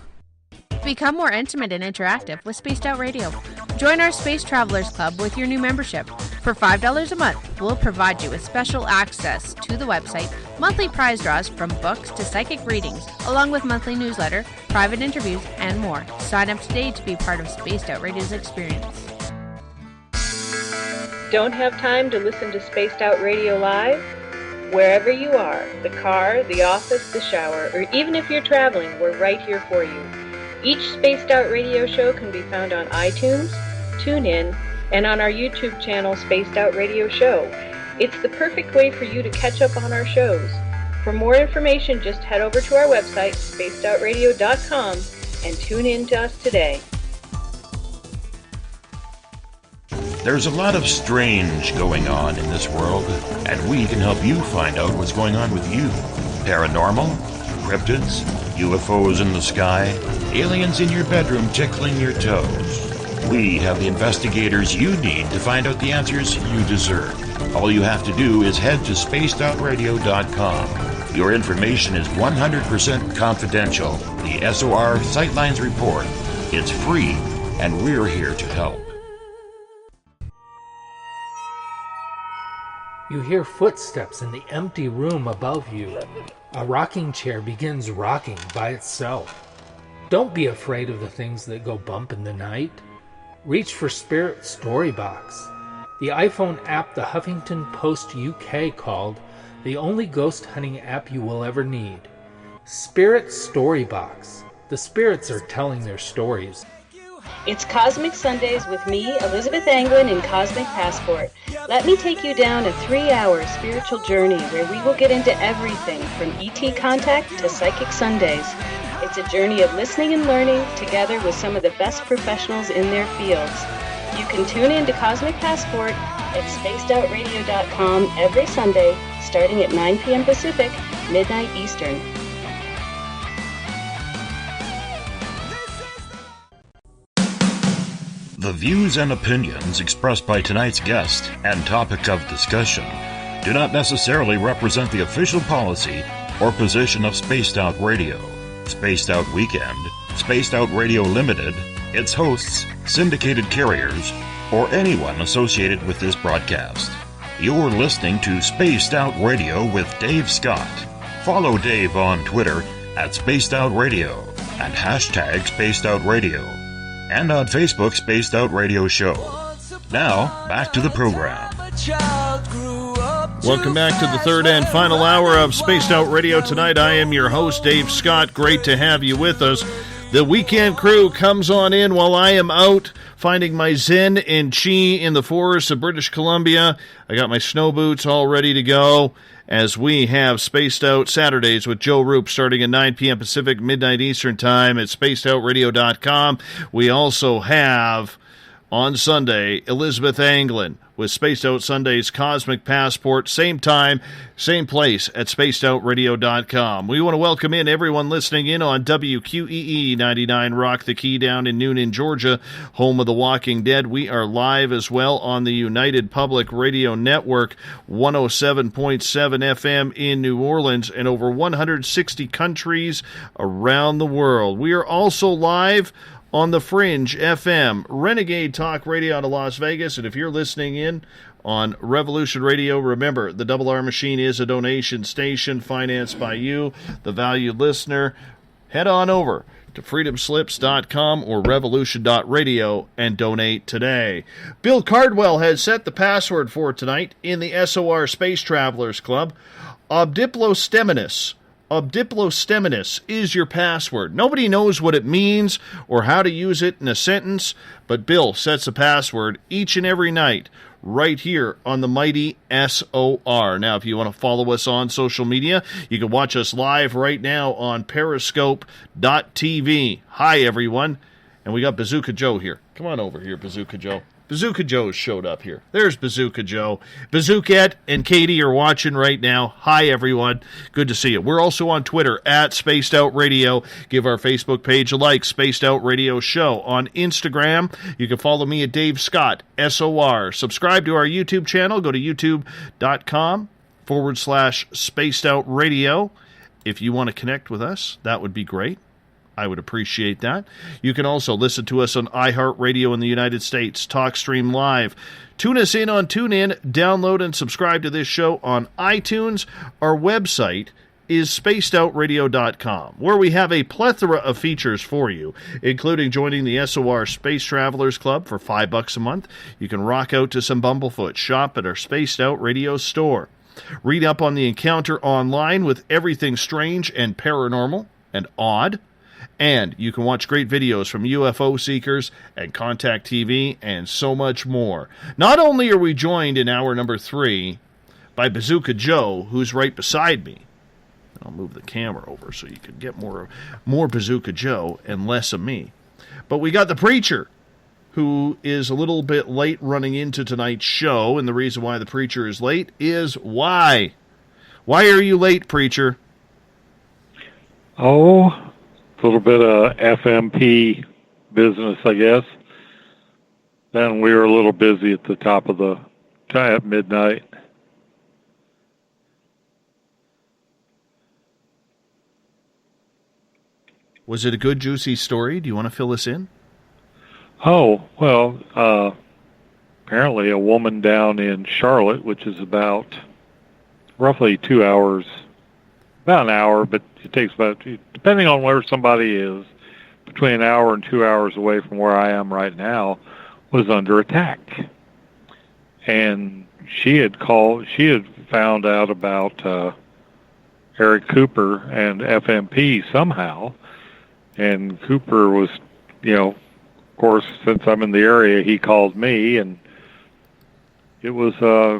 Become more intimate and interactive with Spaced Out Radio. Join our Space Travelers Club with your new membership. For $5 a month, we'll provide you with special access to the website, monthly prize draws from books to psychic readings, along with monthly newsletter, private interviews, and more. Sign up today to be part of Spaced Out Radio's experience. Don't have time to listen to Spaced Out Radio live? Wherever you are, the car, the office, the shower, or even if you're traveling, we're right here for you. Each Spaced Out Radio show can be found on iTunes, TuneIn, and on our YouTube channel, Spaced Out Radio Show. It's the perfect way for you to catch up on our shows. For more information, just head over to our website, spacedoutradio.com, and tune in to us today. There's a lot of strange going on in this world, and we can help you find out what's going on with you. Paranormal, cryptids, UFOs in the sky, aliens in your bedroom tickling your toes. We have the investigators you need to find out the answers you deserve. All you have to do is head to spacedoutradio.com. Your information is 100% confidential. The SOR Sightlines Report. It's free, and we're here to help. You hear footsteps in the empty room above you. A rocking chair begins rocking by itself. Don't be afraid of the things that go bump in the night. Reach for Spirit Storybox, the iPhone app the Huffington Post UK called the only ghost hunting app you will ever need. Spirit Storybox. The spirits are telling their stories. It's Cosmic Sundays with me, Elizabeth Anglin, in Cosmic Passport. Let me take you down a 3-hour spiritual journey where we will get into everything from ET contact to Psychic Sundays. It's a journey of listening and learning together with some of the best professionals in their fields. You can tune in to Cosmic Passport at spacedoutradio.com every Sunday, starting at 9 p.m. Pacific, midnight Eastern. The views and opinions expressed by tonight's guest and topic of discussion do not necessarily represent the official policy or position of Spaced Out Radio, Spaced Out Weekend, Spaced Out Radio Limited, its hosts, syndicated carriers, or anyone associated with this broadcast. You're listening to Spaced Out Radio with Dave Scott. Follow Dave on Twitter at Spaced Out Radio and hashtag Spaced Out Radio, and on Facebook, Spaced Out Radio Show. Now, back to the program. Welcome back to the third and final hour of Spaced Out Radio. Tonight, I am your host, Dave Scott. Great to have you with us. The weekend crew comes on in while I am out finding my zen and chi in the forests of British Columbia. I got my snow boots all ready to go as we have Spaced Out Saturdays with Joe Roop starting at 9 p.m. Pacific, midnight Eastern Time at spacedoutradio.com. We also have on Sunday Elizabeth Anglin with Spaced Out Sunday's Cosmic Passport. Same time, same place at spacedoutradio.com. We want to welcome in everyone listening in on WQEE 99 Rock the Key down in Noonan, Georgia, home of The Walking Dead. We are live as well on the United Public Radio Network, 107.7 FM in New Orleans, and over 160 countries around the world. We are also live on the Fringe FM, Renegade Talk Radio out of Las Vegas. And if you're listening in on Revolution Radio, remember, the Double R Machine is a donation station financed by you, the valued listener. Head on over to freedomslips.com or revolution.radio and donate today. Bill Cardwell has set the password for tonight in the SOR Space Travelers Club. Obdiplosteminus. Obdiplosteminus is your password. Nobody knows what it means or how to use it in a sentence, but Bill sets a password each and every night right here on the mighty SOR. Now, if you want to follow us on social media, you can watch us live right now on periscope.tv. Hi, everyone. And we got Bazooka Joe here. Come on over here, Bazooka Joe. Bazooka Joe showed up here. There's Bazooka Joe. Bazookette and Katie are watching right now. Hi, everyone. Good to see you. We're also on Twitter at Spaced Out Radio. Give our Facebook page a like, Spaced Out Radio Show. On Instagram, you can follow me at Dave Scott, SOR. Subscribe to our YouTube channel. Go to youtube.com/Spaced Out Radio. If you want to connect with us, that would be great. I would appreciate that. You can also listen to us on iHeartRadio in the United States, TalkStream Live. Tune us in on TuneIn, download and subscribe to this show on iTunes. Our website is spacedoutradio.com, where we have a plethora of features for you, including joining the SOR Space Travelers Club for $5 a month. You can rock out to some Bumblefoot, shop at our Spaced Out Radio store. Read up on the encounter online with everything strange and paranormal and odd. And you can watch great videos from UFO seekers and Contact TV and so much more. Not only are we joined in hour number 3 by Bazooka Joe, who's right beside me. I'll move the camera over so you can get more Bazooka Joe and less of me. But we got the Preacher, who is a little bit late running into tonight's show. And the reason why the Preacher is late is why? Why are you late, Preacher? Oh, a little bit of FMP business, I guess. Then we were a little busy at the top of the time at midnight. Was it a good, juicy story? Do you want to fill us in? Oh, well, apparently a woman down in Charlotte, which is about roughly 2 hours, about an hour, but it takes about, depending on where somebody is, between an hour and 2 hours away from where I am right now, was under attack. And she had found out about Eric Cooper and FMP somehow. And Cooper was, of course, since I'm in the area, he called me, and it was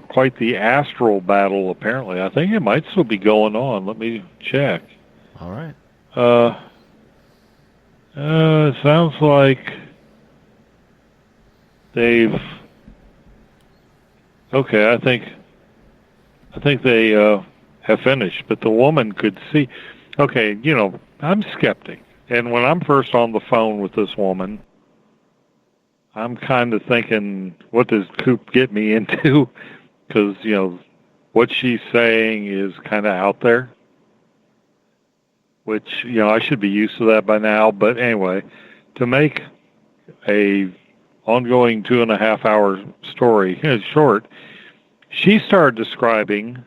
quite the astral battle, apparently. I think it might still be going on. Let me check. All right. It sounds like they've... Okay, I think they have finished, but the woman could see... Okay, I'm skeptic. And when I'm first on the phone with this woman, I'm kind of thinking, what does Coop get me into? Because, what she's saying is kind of out there, which, I should be used to that by now. But anyway, to make a ongoing 2.5-hour story short, she started describing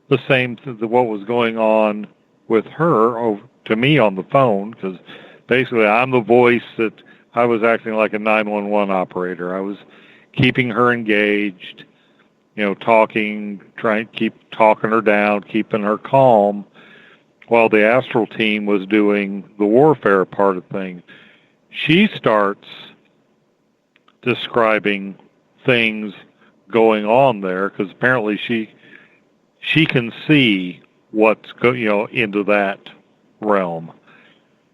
the same, what was going on with her to me on the phone, because basically I'm the voice that I was acting like a 911 operator. I was keeping her engaged, talking, trying to keep talking her down, keeping her calm, while the astral team was doing the warfare part of things. She starts describing things going on there because apparently she can see what's into that realm.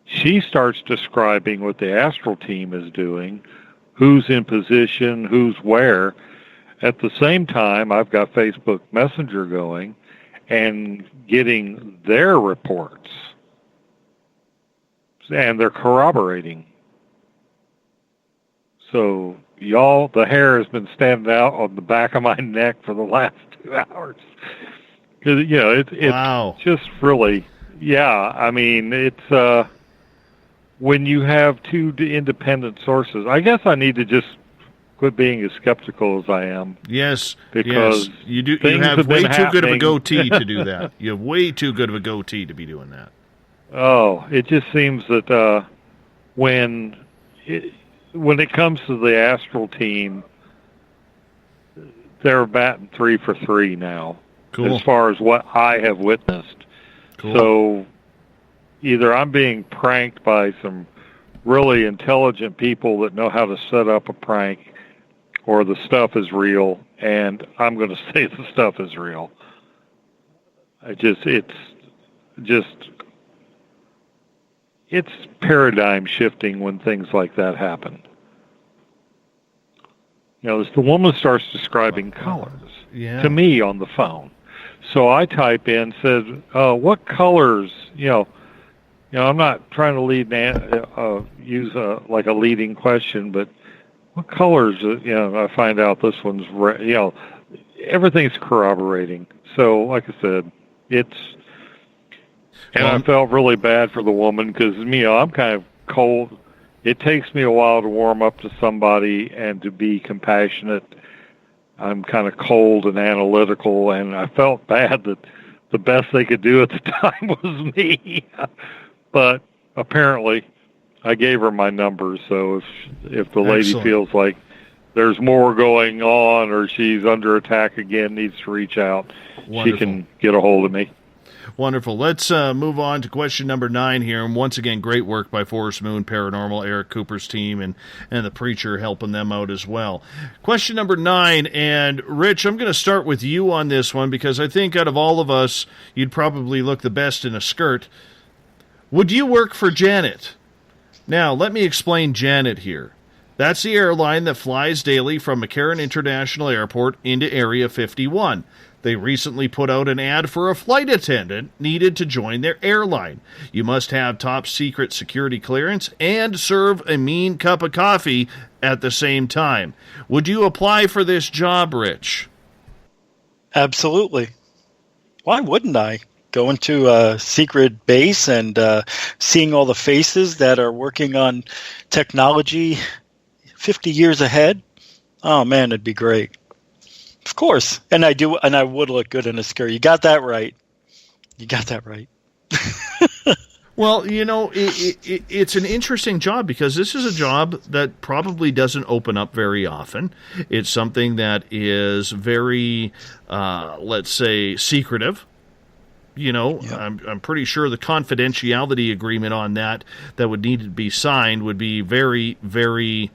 She starts describing what the astral team is doing, who's in position, who's where. At the same time, I've got Facebook Messenger going and getting their reports, and they're corroborating. So, y'all, the hair has been standing out on the back of my neck for the last 2 hours. Because, it's just really, I mean, it's, when you have two independent sources, I guess I need to just quit being as skeptical as I am. Yes, because you do. You have way too good of a goatee to do that. You have way too good of a goatee to be doing that. Oh, it just seems that when it comes to the astral team, they're batting 3 for 3 now, as far as what I have witnessed. Cool. So either I'm being pranked by some really intelligent people that know how to set up a prank, or the stuff is real, and I'm going to say the stuff is real. It's paradigm shifting when things like that happen. As the woman starts describing colors to me on the phone. So I type in, says, what colors, I'm not trying to use a leading question, but what colors, I find out this one's red, everything's corroborating. So, like I said, I felt really bad for the woman because, I'm kind of cold. It takes me a while to warm up to somebody and to be compassionate. I'm kind of cold and analytical, and I felt bad that the best they could do at the time was me. But apparently, I gave her my number, so if the lady feels like there's more going on or she's under attack again, needs to reach out, she can get a hold of me. Wonderful. Let's move on to question number 9 here. And once again, great work by Forest Moon Paranormal, Eric Cooper's team, and the preacher helping them out as well. Question number 9, and Rich, I'm going to start with you on this one because I think out of all of us, you'd probably look the best in a skirt. Would you work for Janet? Now, let me explain Janet here. That's the airline that flies daily from McCarran International Airport into Area 51. They recently put out an ad for a flight attendant needed to join their airline. You must have top secret security clearance and serve a mean cup of coffee at the same time. Would you apply for this job, Rich? Absolutely. Why wouldn't I? Going to a secret base and seeing all the faces that are working on technology 50 years ahead. Oh man, it'd be great. Of course. And I would look good in a skirt. You got that right. Well, it's an interesting job because this is a job that probably doesn't open up very often. It's something that is very, let's say, secretive. I'm pretty sure the confidentiality agreement on that would need to be signed would be very, very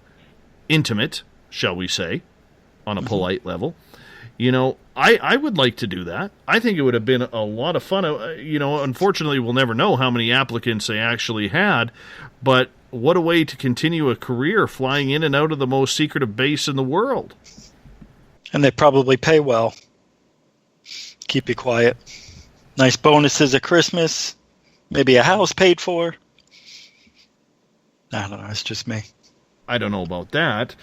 intimate, shall we say, on a polite level. I would like to do that. I think it would have been a lot of fun. Unfortunately, we'll never know how many applicants they actually had, but what a way to continue a career flying in and out of the most secretive base in the world. And they probably pay well. Keep you quiet. Nice bonuses at Christmas. Maybe a house paid for. I don't know. It's just me. I don't know about that.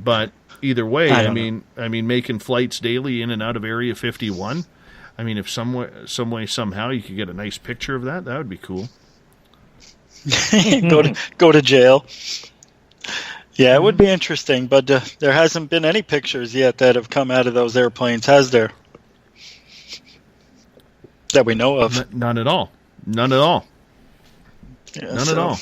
But either way, I mean, making flights daily in and out of Area 51. If some way, somehow you could get a nice picture of that would be cool. Go to jail. Yeah, it would be interesting, but there hasn't been any pictures yet that have come out of those airplanes, has there? That we know of. None at all. None at all. Yeah, None at all.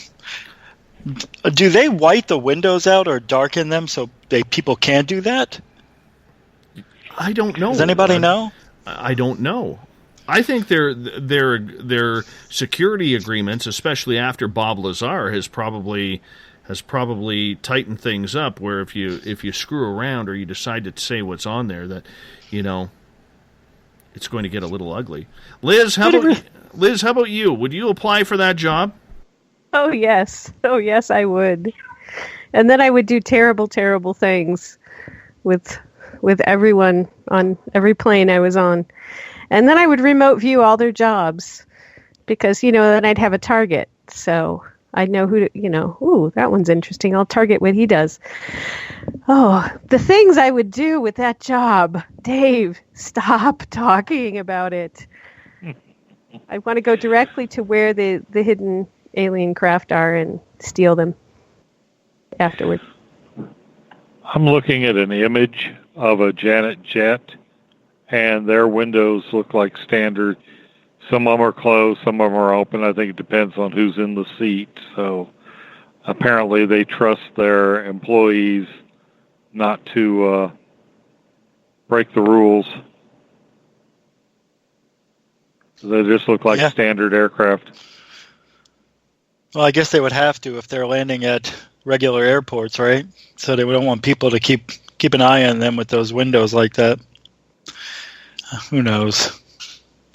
Do they white the windows out or darken them so people can't do that? I don't know. Does anybody know? I don't know. I think their security agreements, especially after Bob Lazar, has probably tightened things up. Where if you screw around or you decide to say what's on there, that it's going to get a little ugly. Liz, how about you? Would you apply for that job? Oh yes, I would. And then I would do terrible, terrible things with everyone on every plane I was on. And then I would remote view all their jobs because, then I'd have a target. So I'd know who to, ooh, that one's interesting. I'll target what he does. Oh, the things I would do with that job. Dave, stop talking about it. I want to go directly to where the hidden alien craft are and steal them afterward. I'm looking at an image of a Janet jet, and their windows look like standard. Some of them are closed, some of them are open. I think it depends on who's in the seat. So apparently they trust their employees not to break the rules. They just look like standard aircraft. Well, I guess they would have to if they're landing at regular airports, right? So they don't want people to keep an eye on them with those windows like that. Who knows?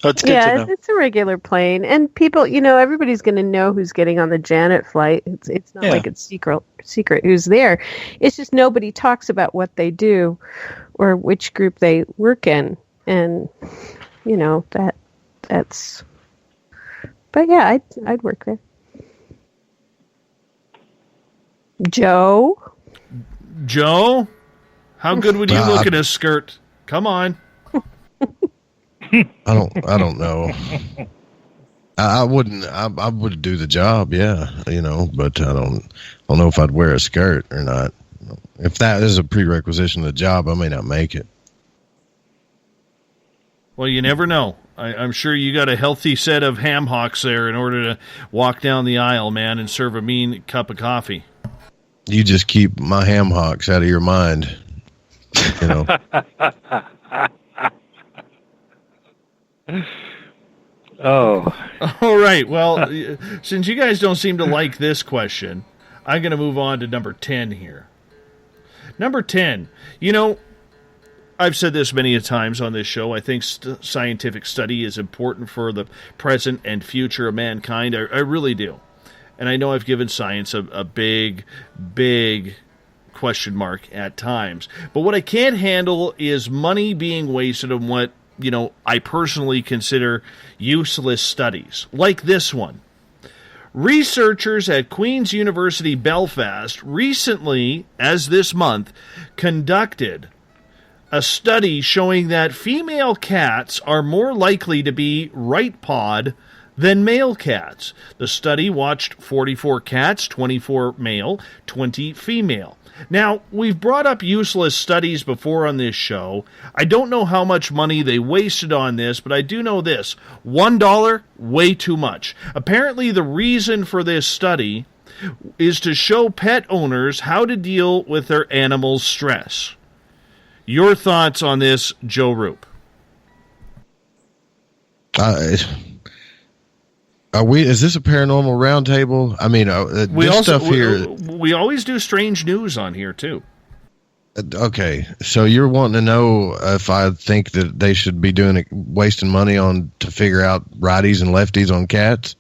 That's good to know. It's a regular plane, and people, everybody's going to know who's getting on the Janet flight. It's not like it's secret who's there. It's just nobody talks about what they do or which group they work in, and that's. But yeah, I'd work there. Joe, how good would you look in a skirt? Come on. I don't know. I wouldn't. I would do the job, yeah, but I don't know if I'd wear a skirt or not. If that is a prerequisite of the job, I may not make it. Well, you never know. I'm sure you got a healthy set of ham hocks there in order to walk down the aisle, man, and serve a mean cup of coffee. You just keep my ham hocks out of your mind, Oh. All right. Well, since you guys don't seem to like this question, I'm going to move on to number 10 here. Number 10. I've said this many a times on this show. I think scientific study is important for the present and future of mankind. I really do. And I know I've given science a big, big question mark at times. But what I can't handle is money being wasted on what, I personally consider useless studies, like this one. Researchers at Queen's University Belfast recently, as this month, conducted a study showing that female cats are more likely to be right pod than male cats. The study watched 44 cats, 24 male, 20 female. Now, we've brought up useless studies before on this show. I don't know how much money they wasted on this, but I do know this. $1, way too much. Apparently, the reason for this study is to show pet owners how to deal with their animals' stress. Your thoughts on this, Joe Roop? Is this a paranormal roundtable? I mean, we always do strange news on here too. Okay, so you're wanting to know if I think that they should be wasting money to figure out righties and lefties on cats?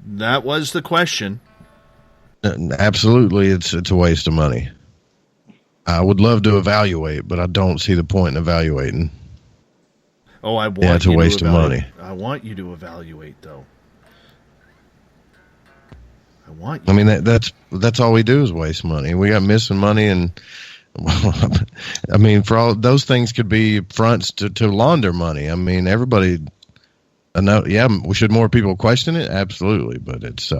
That was the question. Absolutely, it's a waste of money. I would love to evaluate, but I don't see the point in evaluating. Oh, it's a waste of money. I want you to evaluate, though. I mean, that's all we do is waste money. We got missing money, and I mean, for all those things could be fronts to launder money. I mean, everybody. I know. Yeah, should more people question it? Absolutely, but it's.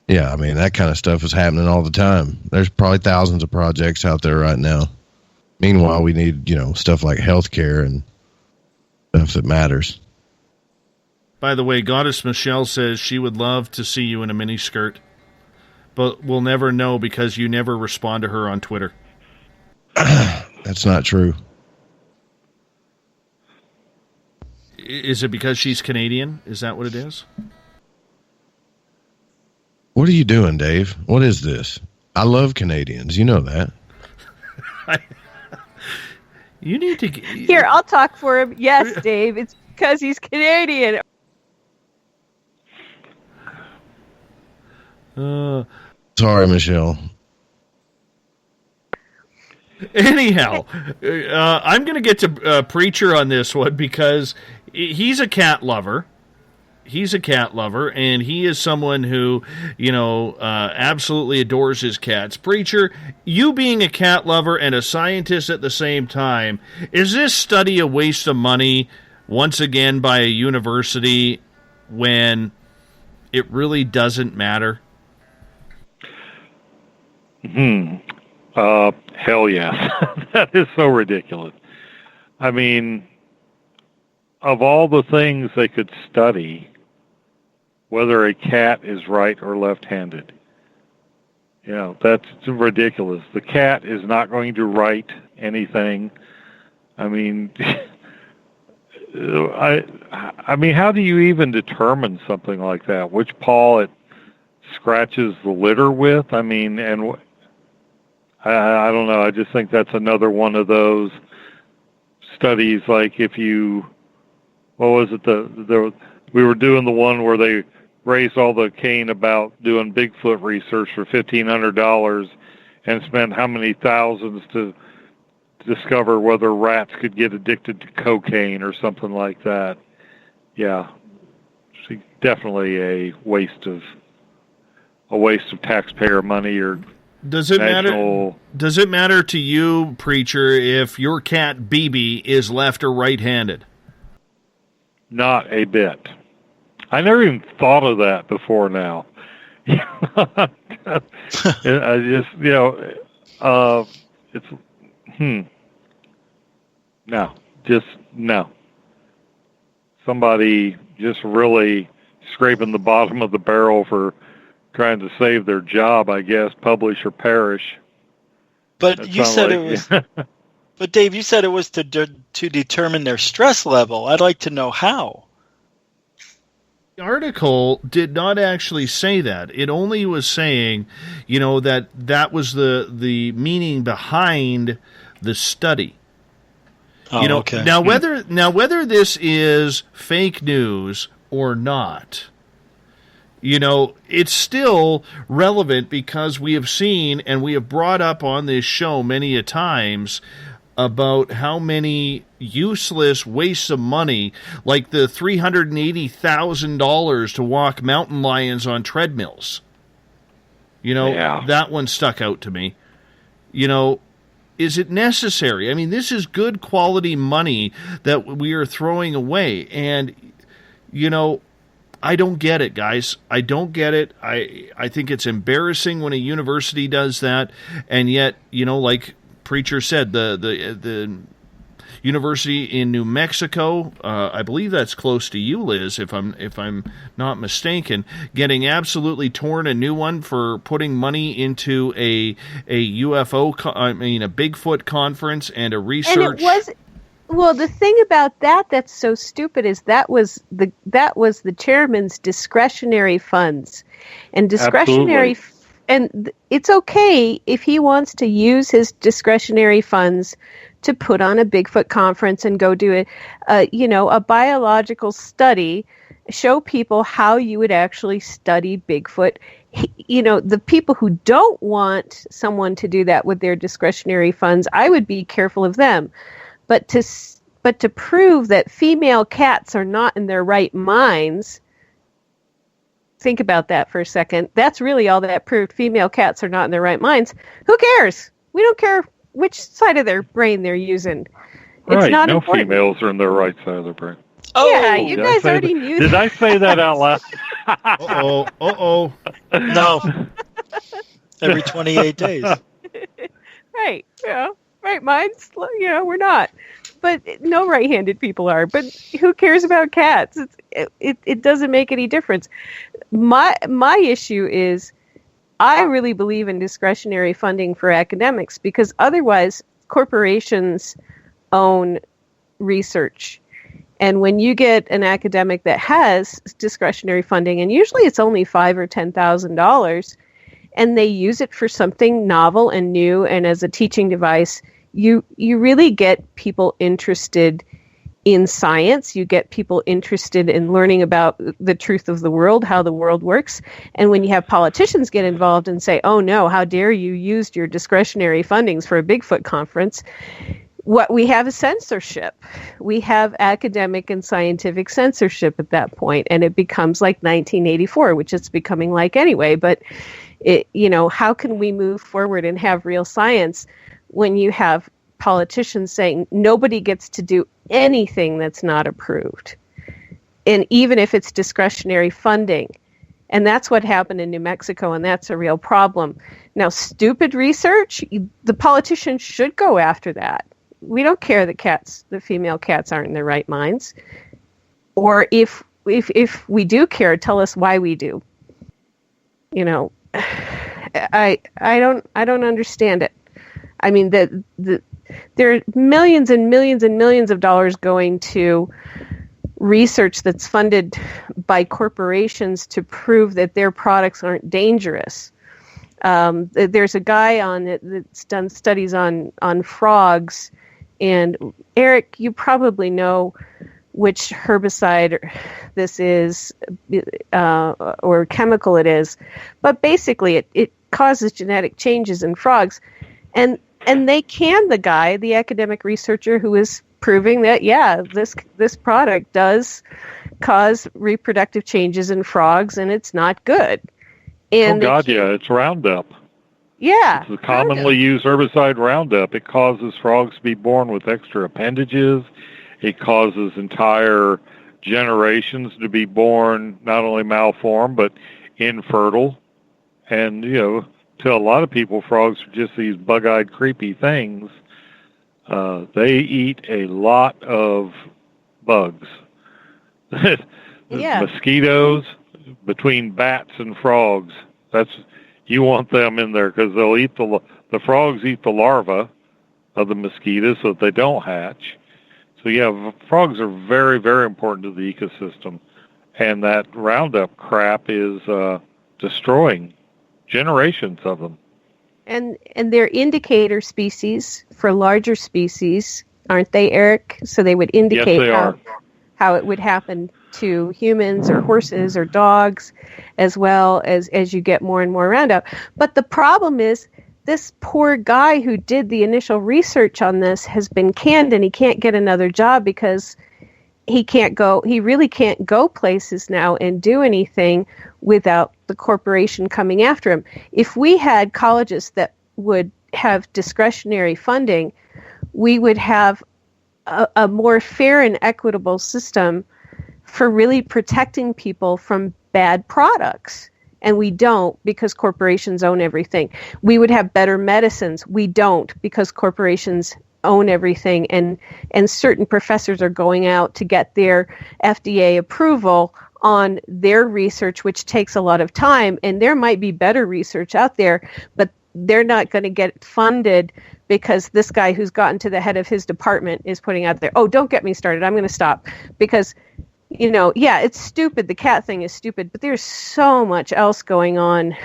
Yeah, I mean, that kind of stuff is happening all the time. There's probably thousands of projects out there right now. Meanwhile, we need, stuff like healthcare and stuff that matters. By the way, Goddess Michelle says she would love to see you in a miniskirt, but we'll never know because you never respond to her on Twitter. That's not true. Is it because she's Canadian? Is that what it is? What are you doing, Dave? What is this? I love Canadians. You know that. You need to... Here, I'll talk for him. Yes, Dave, it's because he's Canadian. Sorry, Michelle. Anyhow, I'm going to get to Preacher on this one because he's a cat lover. He's a cat lover, and he is someone who, absolutely adores his cats. Preacher, you being a cat lover and a scientist at the same time, is this study a waste of money once again by a university when it really doesn't matter? Hell yes. That is so ridiculous. I mean, of all the things they could study, whether a cat is right or left-handed, that's ridiculous. The cat is not going to write anything. I mean, I mean, how do you even determine something like that? Which paw it scratches the litter with? I mean, and I don't know. I just think that's another one of those studies. Like if you, what was it? We were doing the one where they raised all the cane about doing Bigfoot research for $1,500 and spent how many thousands to discover whether rats could get addicted to cocaine or something like that. Yeah, definitely a waste of taxpayer money. Or does it matter? Does it matter to you, Preacher, if your cat BB is left or right-handed? Not a bit. I never even thought of that before now. I just, it's, no, just no. Somebody just really scraping the bottom of the barrel for trying to save their job, I guess, publish or perish. But you said it was... But Dave, you said it was to determine their stress level. I'd like to know how. The article did not actually say that. It only was saying, that was the meaning behind the study. Oh, okay. Now whether this is fake news or not, it's still relevant because we have seen and we have brought up on this show many a times about how many useless wastes of money, like the $380,000 to walk mountain lions on treadmills. That one stuck out to me. Is it necessary? I mean, this is good quality money that we are throwing away. And, I don't get it, guys. I don't get it. I think it's embarrassing when a university does that. And yet, like Preacher said, the university in New Mexico, I believe that's close to you, Liz, if I'm not mistaken, getting absolutely torn a new one for putting money into a UFO, a Bigfoot conference and a research. And it was, well, the thing about that's so stupid is that was the chairman's discretionary funds, and discretionary. And it's okay if he wants to use his discretionary funds to put on a Bigfoot conference and go do a biological study, show people how you would actually study Bigfoot. The people who don't want someone to do that with their discretionary funds, I would be careful of them. But to prove that female cats are not in their right minds, think about that for a second. That's really all that proved. Female cats are not in their right minds. Who cares? We don't care which side of their brain they're using. It's not important. Females are in their right side of their brain. Oh, yeah, you guys already knew that. Did I say that out loud? Uh-oh. No. Every 28 days. Right. Right minds, we're not. But no right-handed people are. But who cares about cats? It doesn't make any difference. My issue is I really believe in discretionary funding for academics because otherwise corporations own research. And when you get an academic that has discretionary funding, and usually it's only $5,000 or $10,000, and they use it for something novel and new and as a teaching device, you really get people interested in science. You get people interested in learning about the truth of the world, how the world works. And when you have politicians get involved and say, oh no, how dare you use your discretionary fundings for a Bigfoot conference, what we have is censorship. We have academic and scientific censorship at that point, and it becomes like 1984, which it's becoming like anyway. But how can we move forward and have real science when you have politicians saying nobody gets to do anything that's not approved, and even if it's discretionary funding? And that's what happened in New Mexico, and that's a real problem. Now, stupid research, the politicians should go after that. We don't care that the female cats aren't in their right minds. Or if we do care, tell us why we do. I don't understand it. I mean, there are millions and millions and millions of dollars going to research that's funded by corporations to prove that their products aren't dangerous. There's a guy on it that's done studies on frogs, and Eric, you probably know which herbicide this is or chemical it is, but basically it causes genetic changes in frogs, and they canned the guy, the academic researcher who is proving that this product does cause reproductive changes in frogs and it's not good. And it's Roundup. Yeah. It's a commonly used herbicide, Roundup. It causes frogs to be born with extra appendages. It causes entire generations to be born not only malformed but infertile. And, to a lot of people, frogs are just these bug-eyed, creepy things. They eat a lot of bugs. Mosquitoes, between bats and frogs, you want them in there because they'll eat the frogs eat the larvae of the mosquitoes so that they don't hatch. So frogs are very, very important to the ecosystem, and that Roundup crap is destroying generations of them. And they're indicator species for larger species, aren't they, Eric? So they would indicate how it would happen to humans or horses or dogs, as well as you get more and more Roundup. But the problem is this poor guy who did the initial research on this has been canned, and he can't get another job because he really can't go places now and do anything without the corporation coming after him. If we had colleges that would have discretionary funding, we would have a more fair and equitable system for really protecting people from bad products. And we don't, because corporations own everything. We would have better medicines. We don't, because corporations own everything, and certain professors are going out to get their FDA approval on their research, which takes a lot of time, and there might be better research out there, but they're not going to get funded because this guy who's gotten to the head of his department is putting out there. Oh, don't get me started. I'm going to stop because, it's stupid. The cat thing is stupid, but there's so much else going on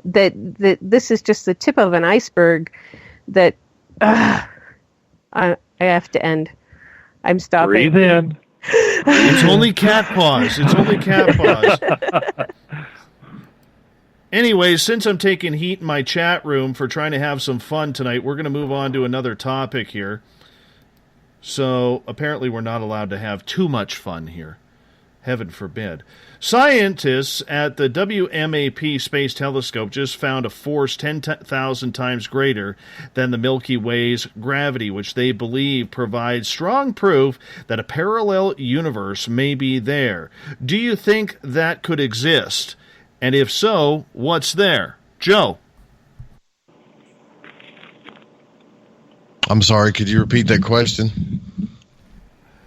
that this is just the tip of an iceberg that I have to end. I'm stopping. Breathe in. It's only cat paws. Anyways, since I'm taking heat in my chat room for trying to have some fun tonight, we're going to move on to another topic here. So apparently we're not allowed to have too much fun here. Heaven forbid. Scientists at the WMAP Space Telescope just found a force 10,000 times greater than the Milky Way's gravity, which they believe provides strong proof that a parallel universe may be there. Do you think that could exist? And if so, what's there? Joe? I'm sorry, could you repeat that question?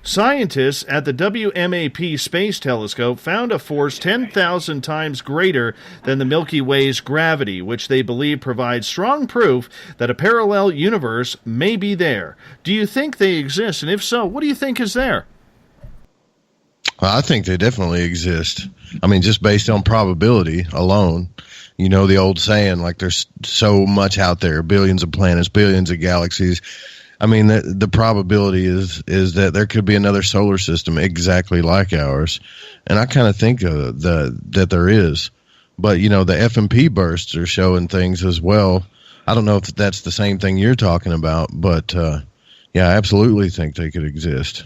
Scientists at the WMAP Space Telescope found a force 10,000 times greater than the Milky Way's gravity, which they believe provides strong proof that a parallel universe may be there. Do you think they exist? And if so, what do you think is there? Well, I think they definitely exist. I mean, just based on probability alone. You know, the old saying, like, there's so much out there, billions of planets, billions of galaxies. I mean, the probability is that there could be another solar system exactly like ours. And I kind of think that there is. But, you know, the FMP bursts are showing things as well. I don't know if that's the same thing you're talking about, but, yeah, I absolutely think they could exist.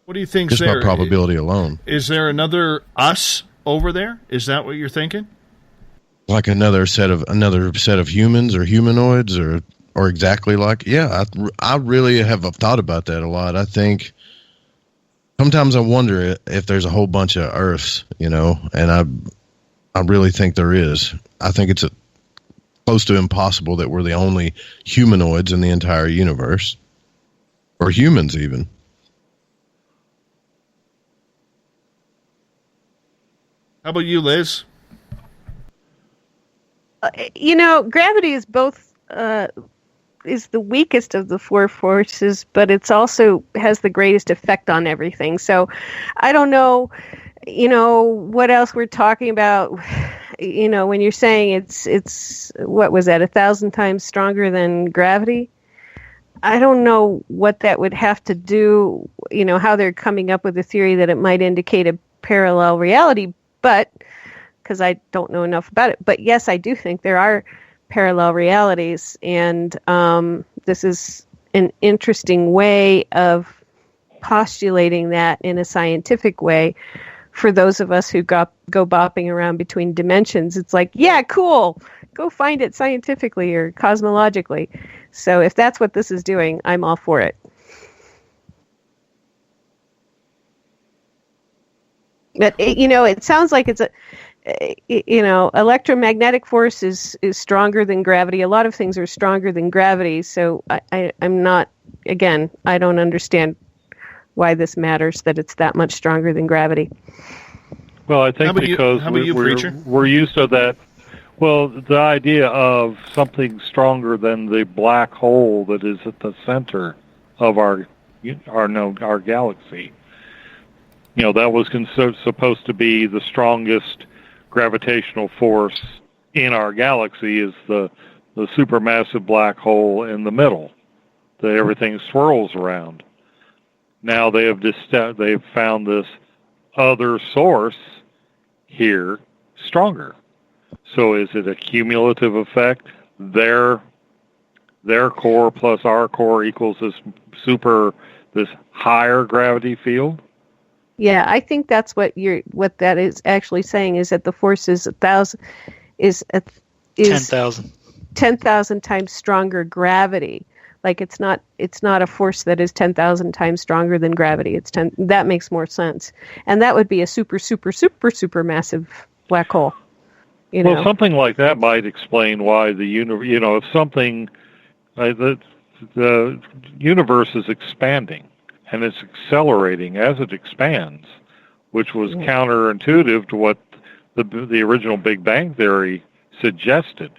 What do you think? Just by probability alone. Is there another us over there? Is that what you're thinking? Like another set of humans or humanoids or exactly like, yeah, I really have thought about that a lot. I think sometimes I wonder if there's a whole bunch of Earths, you know, and I really think there is. I think it's close to impossible that we're the only humanoids in the entire universe, or humans even. How about you, Liz? You know, gravity is both is the weakest of the four forces, but it's also has the greatest effect on everything. So I don't know, you know, what else we're talking about. You know, when you're saying it's what was that, 1,000 times stronger than gravity? I don't know what that would have to do, you know, how they're coming up with a theory that it might indicate a parallel reality, but because I don't know enough about it. But yes, I do think there are parallel realities, and this is an interesting way of postulating that in a scientific way for those of us who go bopping around between dimensions. It's like, yeah, cool, go find it scientifically or cosmologically. So if that's what this is doing, I'm all for it. But you know, it sounds like it's electromagnetic force is stronger than gravity. A lot of things are stronger than gravity. So I'm not, again, I don't understand why this matters, that it's that much stronger than gravity. Well, I think because we're used to that. Well, the idea of something stronger than the black hole that is at the center of our galaxy. You know, that was supposed to be the strongest gravitational force in our galaxy, is the supermassive black hole in the middle that everything swirls around. Now they've found this other source here stronger. So is it a cumulative effect? Their core plus our core equals this higher gravity field? Yeah, I think that's what that is actually saying, is that the force is 10,000 times stronger gravity. Like it's not a force that is 10,000 times stronger than gravity. That makes more sense, and that would be a super massive black hole. You know? Well, something like that might explain why the universe. You know, if something the universe is expanding. And it's accelerating as it expands, which was counterintuitive to what the original Big Bang Theory suggested,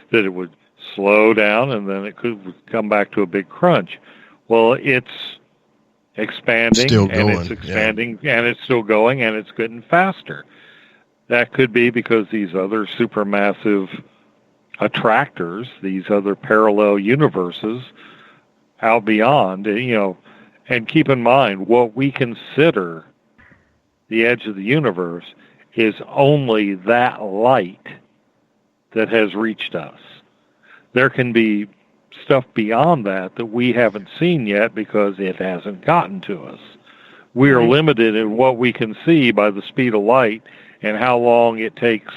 that it would slow down and then it could come back to a big crunch. Well, it's expanding, it's expanding, and it's still going, and it's getting faster. That could be because these other supermassive attractors, these other parallel universes out beyond, you know. And keep in mind, what we consider the edge of the universe is only that light that has reached us. There can be stuff beyond that we haven't seen yet because it hasn't gotten to us. We are limited in what we can see by the speed of light and how long it takes.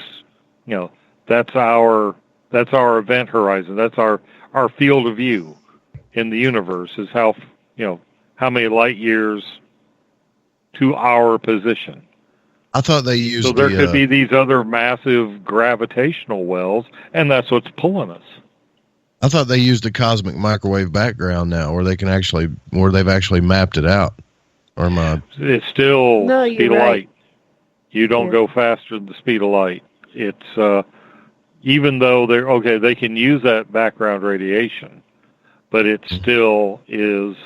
You know, that's our event horizon. That's our field of view in the universe, is how many light years to our position. I thought they used. So there could be these other massive gravitational wells, and that's what's pulling us. I thought they used the cosmic microwave background now, where they've actually mapped it out. Or it's still speed of light. You don't go faster than the speed of light. It's even though they can use that background radiation, but it still is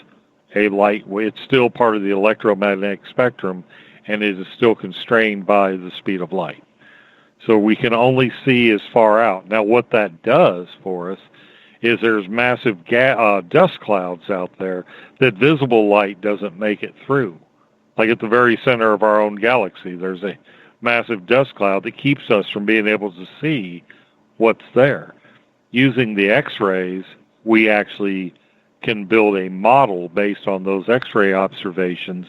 a light. It's still part of the electromagnetic spectrum, and it is still constrained by the speed of light. So we can only see as far out. Now, what that does for us is there's massive dust clouds out there that visible light doesn't make it through. Like at the very center of our own galaxy, there's a massive dust cloud that keeps us from being able to see what's there. Using the X-rays, we actually can build a model based on those X-ray observations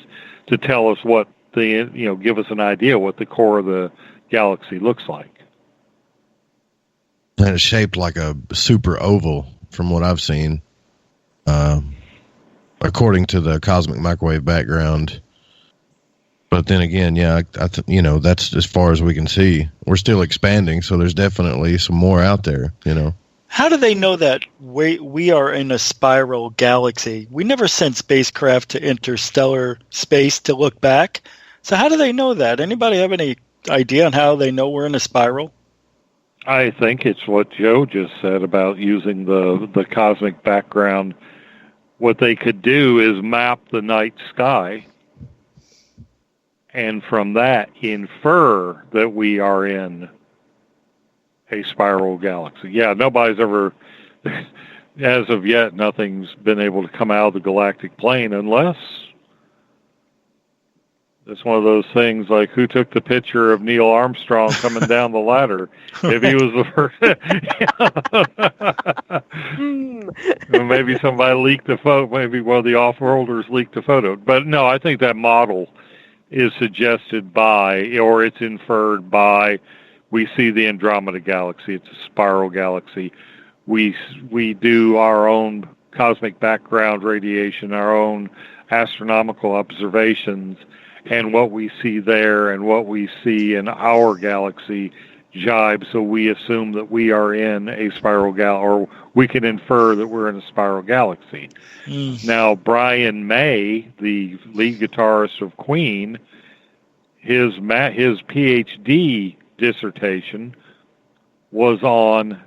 to tell us what give us an idea what the core of the galaxy looks like. And it's shaped like a super oval from what I've seen, according to the cosmic microwave background. But then again, yeah, that's as far as we can see. We're still expanding, so there's definitely some more out there, How do they know that we are in a spiral galaxy? We never sent spacecraft to interstellar space to look back. So how do they know that? Anybody have any idea on how they know we're in a spiral? I think it's what Joe just said about using the cosmic background. What they could do is map the night sky, and from that infer that we are in a spiral galaxy. Yeah, nobody's ever, as of yet, nothing's been able to come out of the galactic plane unless it's one of those things like who took the picture of Neil Armstrong coming down the ladder. If he was the first, maybe somebody leaked the photo. Maybe one of the off-worlders leaked the photo. But no, I think that model is suggested by, or it's inferred by, we see the Andromeda Galaxy. It's a spiral galaxy. We do our own cosmic background radiation, our own astronomical observations, and what we see there and what we see in our galaxy jibe, so we assume that we are in a spiral or we can infer that we're in a spiral galaxy. Now, Brian May, the lead guitarist of Queen, his PhD dissertation was on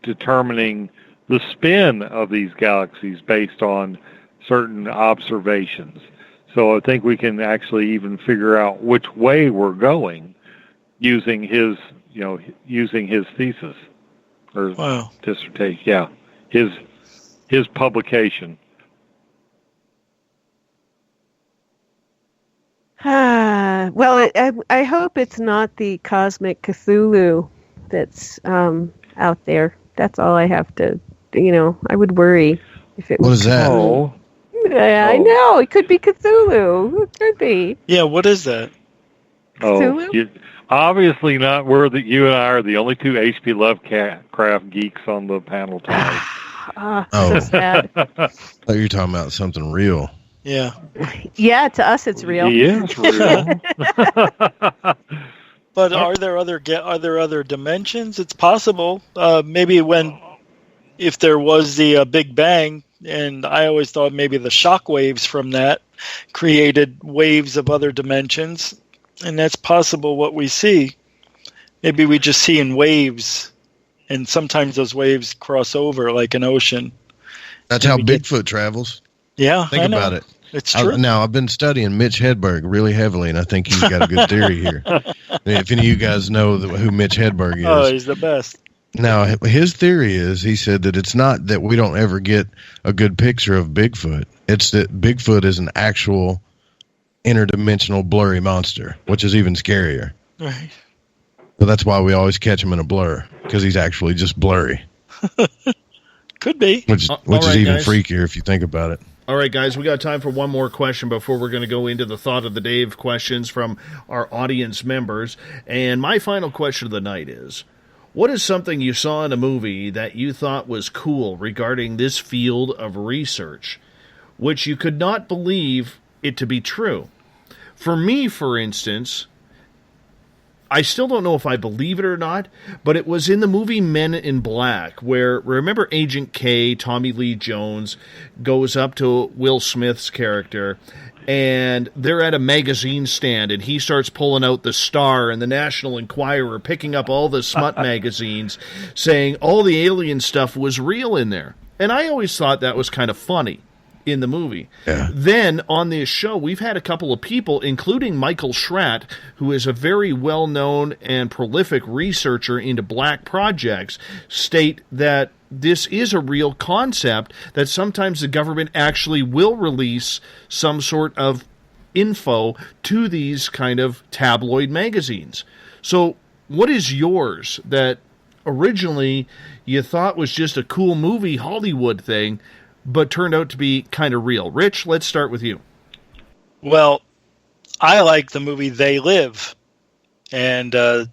determining the spin of these galaxies based on certain observations. So I think we can actually even figure out which way we're going using his thesis or dissertation. Yeah, his publication. Well, I hope it's not the cosmic Cthulhu that's out there. That's all I have to, I would worry if it was. What is that? Cthulhu. Yeah, I know. It could be Cthulhu. It could be. Yeah, what is that? Cthulhu? Obviously not. You and I are the only two H.P. Lovecraft geeks on the panel tonight. So sad. I thought you were talking about something real. Yeah. Yeah, to us it's real. Yeah, it's real. But are there other dimensions? It's possible. Maybe if there was the Big Bang, and I always thought maybe the shock waves from that created waves of other dimensions, and that's possible what we see. Maybe we just see in waves, and sometimes those waves cross over like an ocean. That's how Bigfoot travels. Yeah, Think about it. It's true. Now, I've been studying Mitch Hedberg really heavily, and I think he's got a good theory here. If any of you guys know who Mitch Hedberg is. Oh, he's the best. Now, his theory is, he said that it's not that we don't ever get a good picture of Bigfoot. It's that Bigfoot is an actual interdimensional blurry monster, which is even scarier. Right. So that's why we always catch him in a blur, because he's actually just blurry. Could be. Which is even freakier if you think about it. All right, guys, we got time for one more question before we're going to go into the Thought of the Day questions from our audience members. And my final question of the night is, what is something you saw in a movie that you thought was cool regarding this field of research, which you could not believe it to be true? For me, for instance, I still don't know if I believe it or not, but it was in the movie Men in Black, where, remember Agent K, Tommy Lee Jones, goes up to Will Smith's character, and they're at a magazine stand, and he starts pulling out the Star and the National Enquirer, picking up all the smut magazines, saying all the alien stuff was real in there. And I always thought that was kind of funny. in the movie. Yeah. Then on this show, we've had a couple of people, including Michael Schratt, who is a very well-known and prolific researcher into black projects, state that this is a real concept, that sometimes the government actually will release some sort of info to these kind of tabloid magazines. So what is yours that originally you thought was just a cool movie Hollywood thing, but turned out to be kind of real? Rich, let's start with you. Well, I like the movie They Live. And, the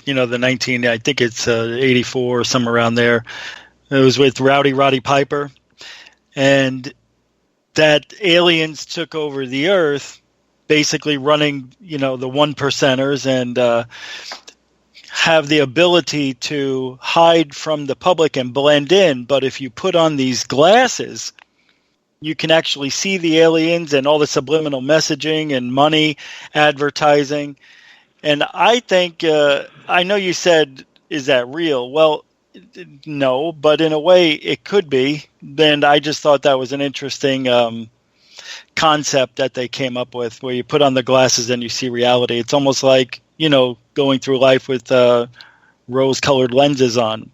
84 or somewhere around there. It was with Roddy Piper. And that aliens took over the Earth, basically running, the one percenters and have the ability to hide from the public and blend in. But if you put on these glasses, you can actually see the aliens and all the subliminal messaging and money advertising. And I think, I know you said, is that real? Well, no, but in a way it could be. And I just thought that was an interesting concept that they came up with, where you put on the glasses and you see reality. It's almost like, going through life with rose-colored lenses on.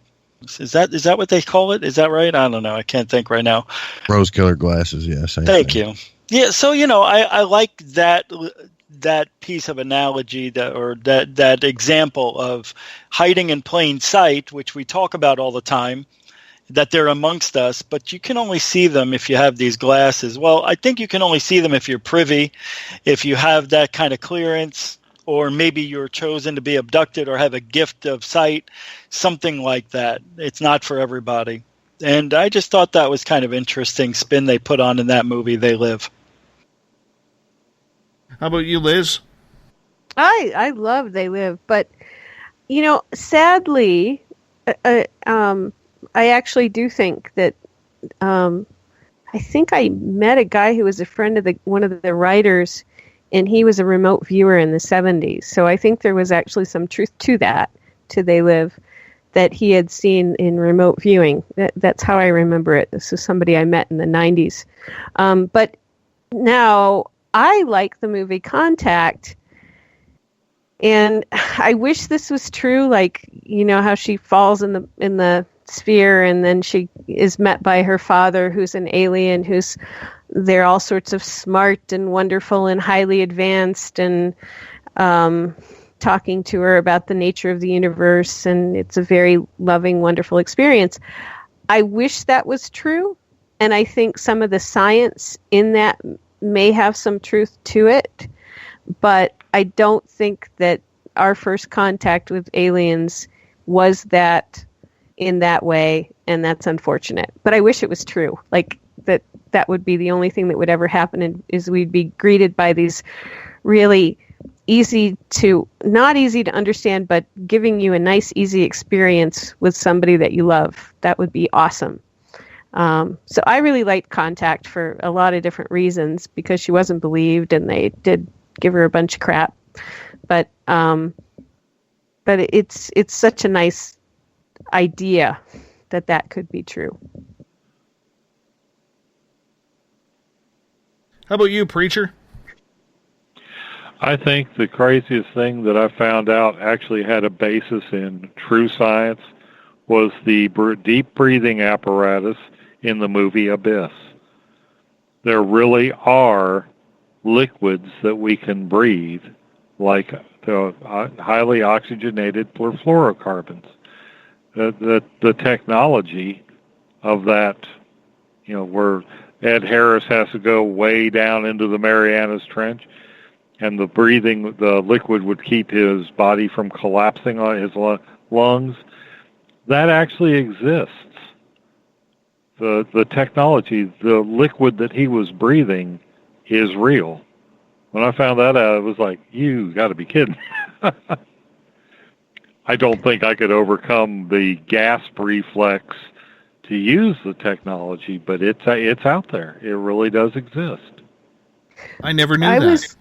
Is that what they call it? Is that right? I don't know. I can't think right now. Rose-colored glasses, yes. Thank you. Yeah, so I like that piece of analogy, that example of hiding in plain sight, which we talk about all the time, that they're amongst us, but you can only see them if you have these glasses. Well, I think you can only see them if you're privy, if you have that kind of clearance, or maybe you're chosen to be abducted or have a gift of sight, something like that. It's not for everybody. And I just thought that was kind of interesting spin they put on in that movie, They Live. How about you, Liz? I love They Live, but sadly, I actually do think that I think I met a guy who was a friend of one of the writers, and he was a remote viewer in the 70s. So I think there was actually some truth to that, to They Live, that he had seen in remote viewing. That's how I remember it. This is somebody I met in the 90s. But now I like the movie Contact, and I wish this was true. Like, how she falls in the sphere, and then she is met by her father, who's an alien, they're all sorts of smart and wonderful and highly advanced, and talking to her about the nature of the universe, and it's a very loving, wonderful experience. I wish that was true, and I think some of the science in that may have some truth to it, but I don't think that our first contact with aliens was that in that way, and that's unfortunate. But I wish it was true. Like, that would be the only thing that would ever happen, is we'd be greeted by these really not easy to understand, but giving you a nice, easy experience with somebody that you love. That would be awesome. So I really liked Contact for a lot of different reasons, because she wasn't believed and they did give her a bunch of crap. But it's such a nice idea that could be true. How about you, Preacher? I think the craziest thing that I found out actually had a basis in true science was the deep breathing apparatus in the movie Abyss. There really are liquids that we can breathe, like the highly oxygenated fluorocarbons. The technology of that, where Ed Harris has to go way down into the Marianas Trench, and the liquid would keep his body from collapsing on his lungs. That actually exists. The technology, the liquid that he was breathing is real. When I found that out, I was like, you got to be kidding. I don't think I could overcome the gasp reflex to use the technology, but it's out there. It really does exist. I never knew that.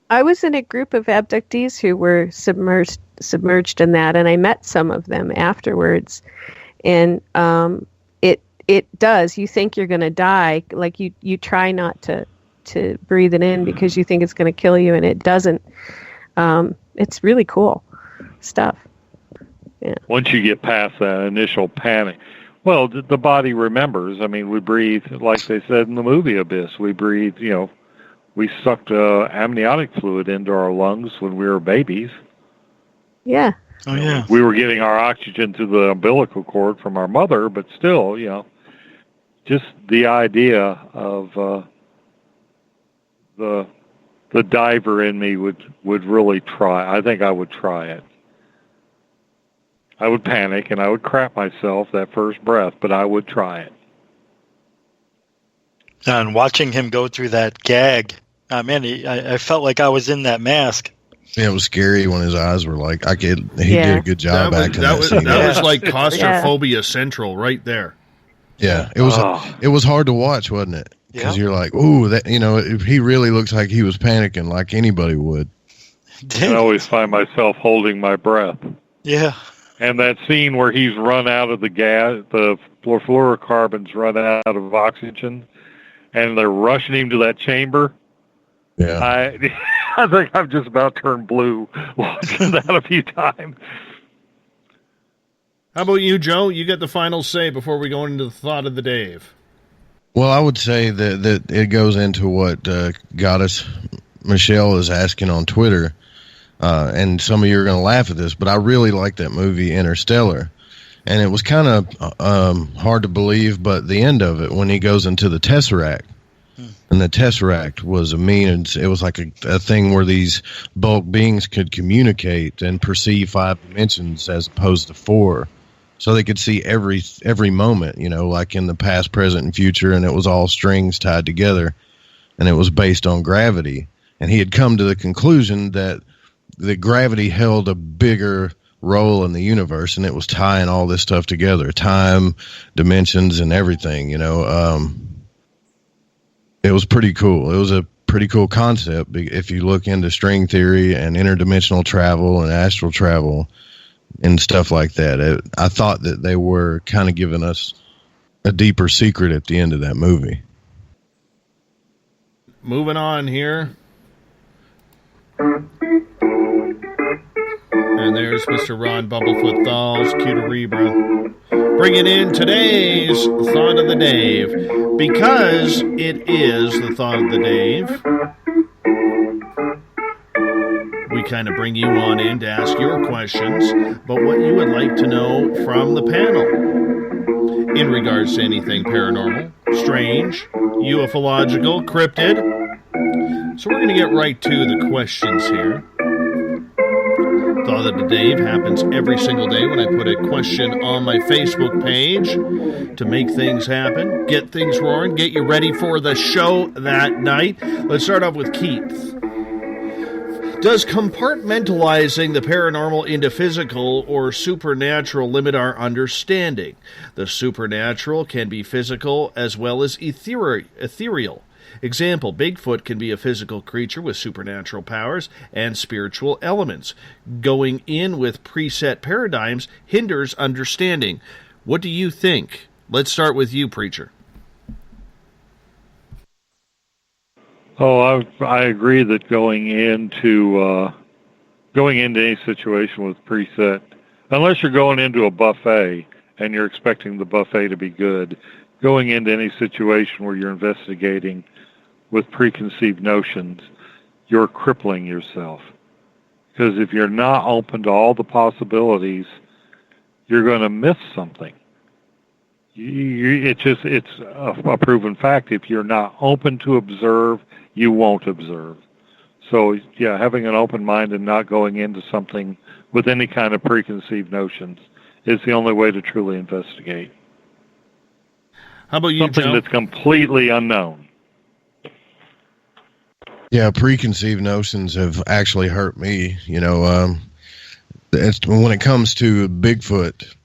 I was in a group of abductees who were submerged in that, and I met some of them afterwards. And it does. You think you're going to die. Like you try not to breathe it in because you think it's going to kill you, and it doesn't. It's really cool stuff. Yeah. Once you get past that initial panic, well, the body remembers. I mean, we breathe, like they said in the movie Abyss, we breathe, we sucked amniotic fluid into our lungs when we were babies. Yeah. Oh, yeah. We were getting our oxygen to the umbilical cord from our mother, but still, just the idea of the diver in me would really try. I think I would try it. I would panic and I would crap myself that first breath, but I would try it. And watching him go through that gag, man, I felt like I was in that mask. Yeah, it was scary when his eyes were like, he did a good job acting that scene. That was like claustrophobia central right there. Yeah, it was hard to watch, wasn't it? Because you're like, ooh, that he really looks like he was panicking like anybody would. I always find myself holding my breath. Yeah. And that scene where he's run out of the gas, the fluorocarbons run out of oxygen, and they're rushing him to that chamber. Yeah. I think I've just about turned blue watching that a few times. How about you, Joe? You get the final say before we go into the thought of the Dave. Well, I would say that it goes into what Goddess Michelle is asking on Twitter. And some of you are going to laugh at this, but I really like that movie Interstellar. And it was kind of hard to believe, but the end of it, when he goes into the Tesseract, and the Tesseract was it was like a thing where these bulk beings could communicate and perceive 5 dimensions as opposed to 4. So they could see every moment, like in the past, present, and future, and it was all strings tied together, and it was based on gravity. And he had come to the conclusion that gravity held a bigger role in the universe, and it was tying all this stuff together, time, dimensions, and everything, It was pretty cool. It was a pretty cool concept if you look into string theory and interdimensional travel and astral travel and stuff like that. I thought that they were kind of giving us a deeper secret at the end of that movie. Moving on here. And there's Mr. Ron Bumblefoot Thal's Cuterebra. Bringing in today's Thought of the Dave. Because it is the Thought of the Dave, we kind of bring you on in to ask your questions about what you would like to know from the panel in regards to anything paranormal, strange, ufological, cryptid. So we're going to get right to the questions here. Thought of the Dave happens every single day when I put a question on my Facebook page to make things happen, get things roaring, get you ready for the show that night. Let's start off with Keith. Does compartmentalizing the paranormal into physical or supernatural limit our understanding? The supernatural can be physical as well as ethereal. Example, Bigfoot can be a physical creature with supernatural powers and spiritual elements. Going in with preset paradigms hinders understanding. What do you think? Let's start with you, Preacher. Oh, I agree that going into any situation with preset, unless you're going into a buffet and you're expecting the buffet to be good, going into any situation where you're investigating with preconceived notions, you're crippling yourself. Because if you're not open to all the possibilities, you're going to miss something. It's a proven fact. If you're not open to observe, you won't observe. So, yeah, having an open mind and not going into something with any kind of preconceived notions is the only way to truly investigate. How about you, something Joe? That's completely unknown. Yeah, preconceived notions have actually hurt me. When it comes to Bigfoot,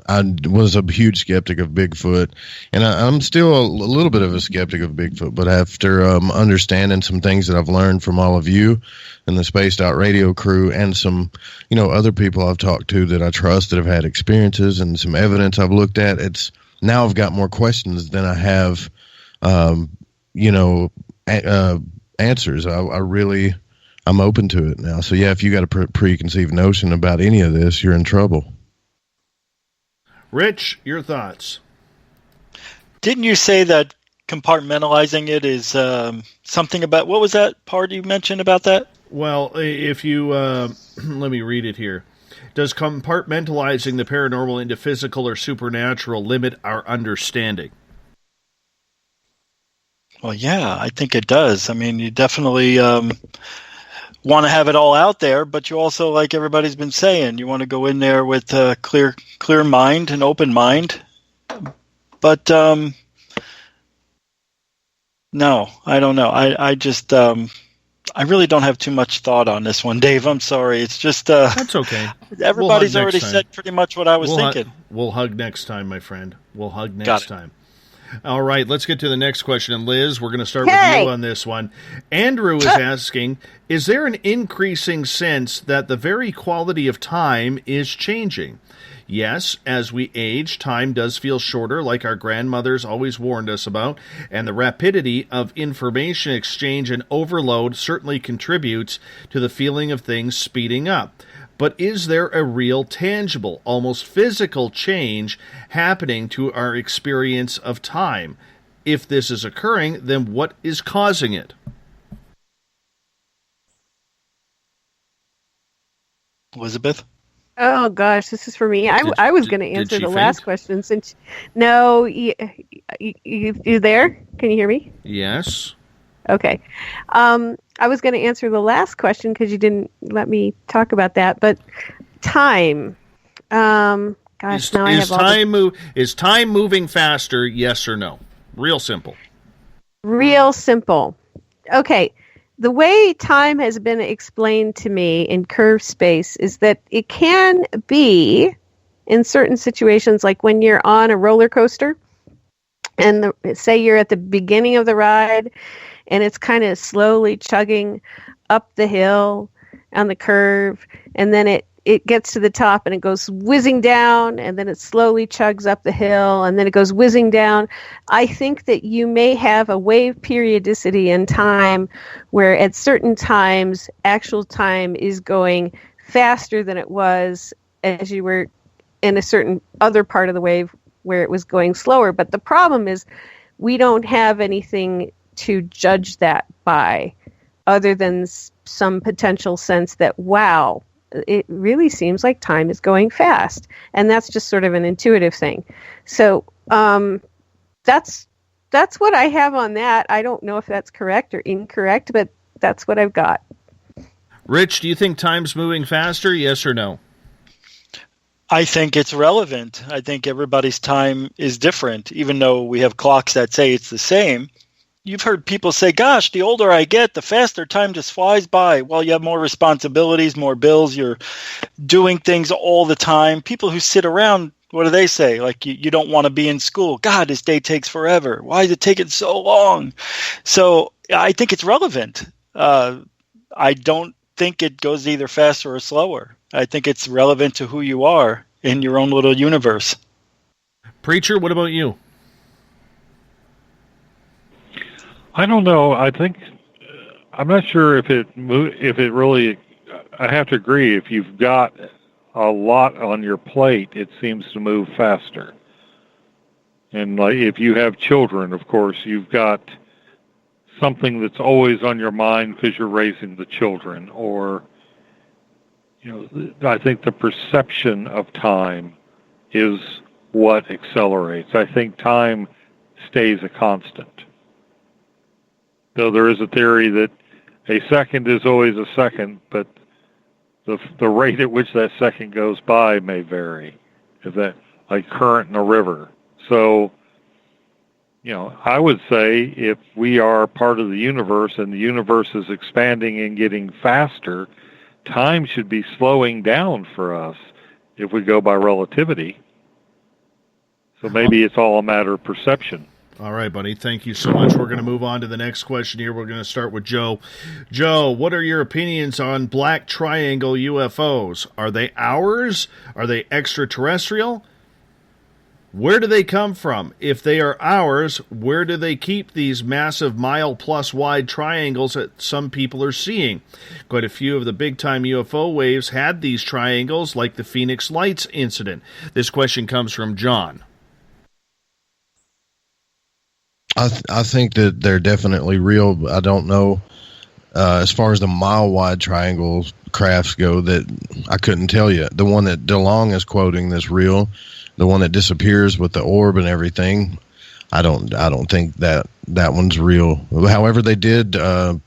I was a huge skeptic of Bigfoot, and I'm still a little bit of a skeptic of Bigfoot, but after understanding some things that I've learned from all of you and the Spaced Out Radio crew and some, other people I've talked to that I trust that have had experiences and some evidence I've looked at, now I've got more questions than I have, answers. I'm open to it now. So yeah, if you got a preconceived notion about any of this, you're in trouble. Rich, your thoughts? Didn't you say that compartmentalizing it is something about, what was that part you mentioned about that? Well, if you, let me read it here. Does compartmentalizing the paranormal into physical or supernatural limit our understanding? Well, yeah, I think it does. I mean, you definitely want to have it all out there, but you also, like everybody's been saying, you want to go in there with a clear mind, an open mind. But no, I don't know. I just I really don't have too much thought on this one, Dave. I'm sorry. It's just that's okay. Everybody's already said pretty much what I was thinking. We'll hug next time, my friend. We'll hug next time. All right, let's get to the next question. And Liz, we're going to start with you on this one. Andrew is asking, is there an increasing sense that the very quality of time is changing? Yes, as we age, time does feel shorter, like our grandmothers always warned us about, and the rapidity of information exchange and overload certainly contributes to the feeling of things speeding up. But is there a real, tangible, almost physical change happening to our experience of time? If this is occurring, then what is causing it? Elizabeth? Oh, gosh, this is for me. I was going to answer the last question. Since no, you there? Can you hear me? Yes. Okay. I was going to answer the last question because you didn't let me talk about that. But time. Gosh, now I have is time moving faster, yes or no? Real simple. Real simple. Okay. The way time has been explained to me in curved space is that it can be in certain situations, like when you're on a roller coaster and say you're at the beginning of the ride and it's kind of slowly chugging up the hill on the curve, and then it gets to the top and it goes whizzing down, and then it slowly chugs up the hill, and then it goes whizzing down. I think that you may have a wave periodicity in time where at certain times actual time is going faster than it was as you were in a certain other part of the wave where it was going slower. But the problem is we don't have anything to judge that by other than some potential sense that, wow, it really seems like time is going fast. And that's just sort of an intuitive thing. So that's what I have on that. I don't know if that's correct or incorrect, but that's what I've got. Rich, do you think time's moving faster, yes or no? I think it's relevant. I think everybody's time is different, even though we have clocks that say it's the same. You've heard people say, gosh, the older I get, the faster time just flies by. Well, you have more responsibilities, more bills. You're doing things all the time. People who sit around, what do they say? Like, you don't want to be in school. God, this day takes forever. Why is it taking so long? So I think it's relevant. I don't think it goes either faster or slower. I think it's relevant to who you are in your own little universe. Preacher, what about you? I don't know. I think I'm not sure if it really. I have to agree. If you've got a lot on your plate, it seems to move faster. And like if you have children, of course, you've got something that's always on your mind because you're raising the children. Or, I think the perception of time is what accelerates. I think time stays a constant. So there is a theory that a second is always a second, but the rate at which that second goes by may vary. Is that like current in a river? So, I would say if we are part of the universe and the universe is expanding and getting faster, time should be slowing down for us if we go by relativity. So maybe it's all a matter of perception. All right, buddy. Thank you so much. We're going to move on to the next question here. We're going to start with Joe. Joe, what are your opinions on black triangle UFOs? Are they ours? Are they extraterrestrial? Where do they come from? If they are ours, where do they keep these massive mile-plus wide triangles that some people are seeing? Quite a few of the big-time UFO waves had these triangles, like the Phoenix Lights incident. This question comes from John. I think that they're definitely real. I don't know, as far as the mile-wide triangle crafts go, that I couldn't tell you. The one that DeLong is quoting that's real. The one that disappears with the orb and everything, I don't think that one's real. However, they did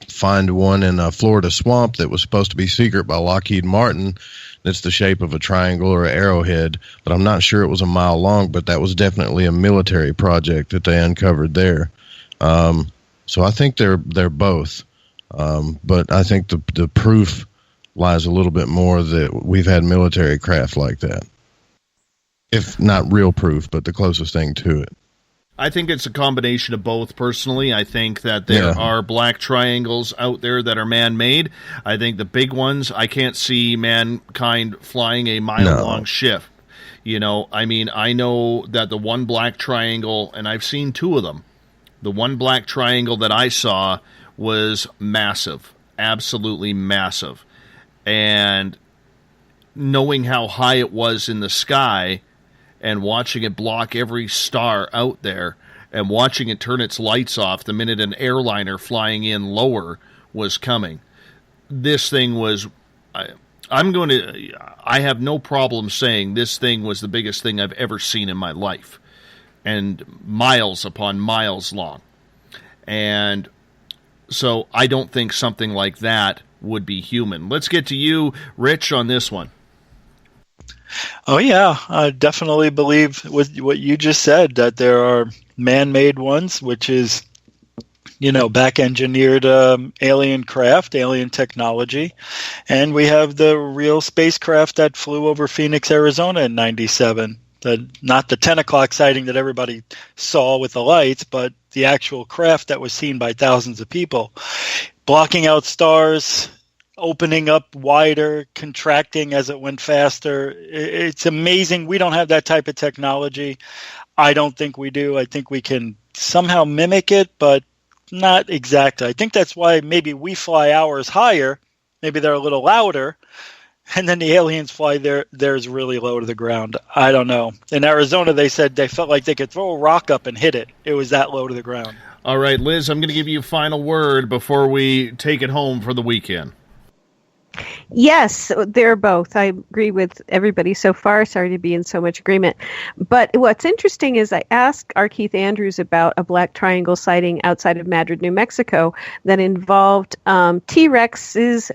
find one in a Florida swamp that was supposed to be secret by Lockheed Martin. That's the shape of a triangle or an arrowhead, but I'm not sure it was a mile long. But that was definitely a military project that they uncovered there. So I think they're both, but I think the proof lies a little bit more that we've had military craft like that. If not real proof, but the closest thing to it. I think it's a combination of both, personally. I think that there are black triangles out there that are man-made. I think the big ones, I can't see mankind flying a mile-long ship. You know, I mean, I know that the one black triangle, and I've seen two of them, the one black triangle that I saw was massive, absolutely massive. And knowing how high it was in the sky, and watching it block every star out there, and watching it turn its lights off the minute an airliner flying in lower was coming. This thing was, I have no problem saying this thing was the biggest thing I've ever seen in my life, and miles upon miles long. And so I don't think something like that would be human. Let's get to you, Rich, on this one. Oh, yeah. I definitely believe with what you just said, that there are man-made ones, which is, back-engineered alien craft, alien technology. And we have the real spacecraft that flew over Phoenix, Arizona in 97. Not the 10 o'clock sighting that everybody saw with the lights, but the actual craft that was seen by thousands of people. Blocking out stars, opening up wider, contracting as it went faster. It's amazing. We don't have that type of technology. I don't think we do. I think we can somehow mimic it, but not exactly. I think that's why maybe we fly ours higher. Maybe they're a little louder. And then the aliens fly theirs really low to the ground. I don't know. In Arizona, they said they felt like they could throw a rock up and hit it. It was that low to the ground. All right, Liz, I'm going to give you a final word before we take it home for the weekend. Yes, they're both. I agree with everybody so far. Sorry to be in so much agreement. But what's interesting is I asked R. Keith Andrews about a black triangle sighting outside of Madrid, New Mexico, that involved T-Rexes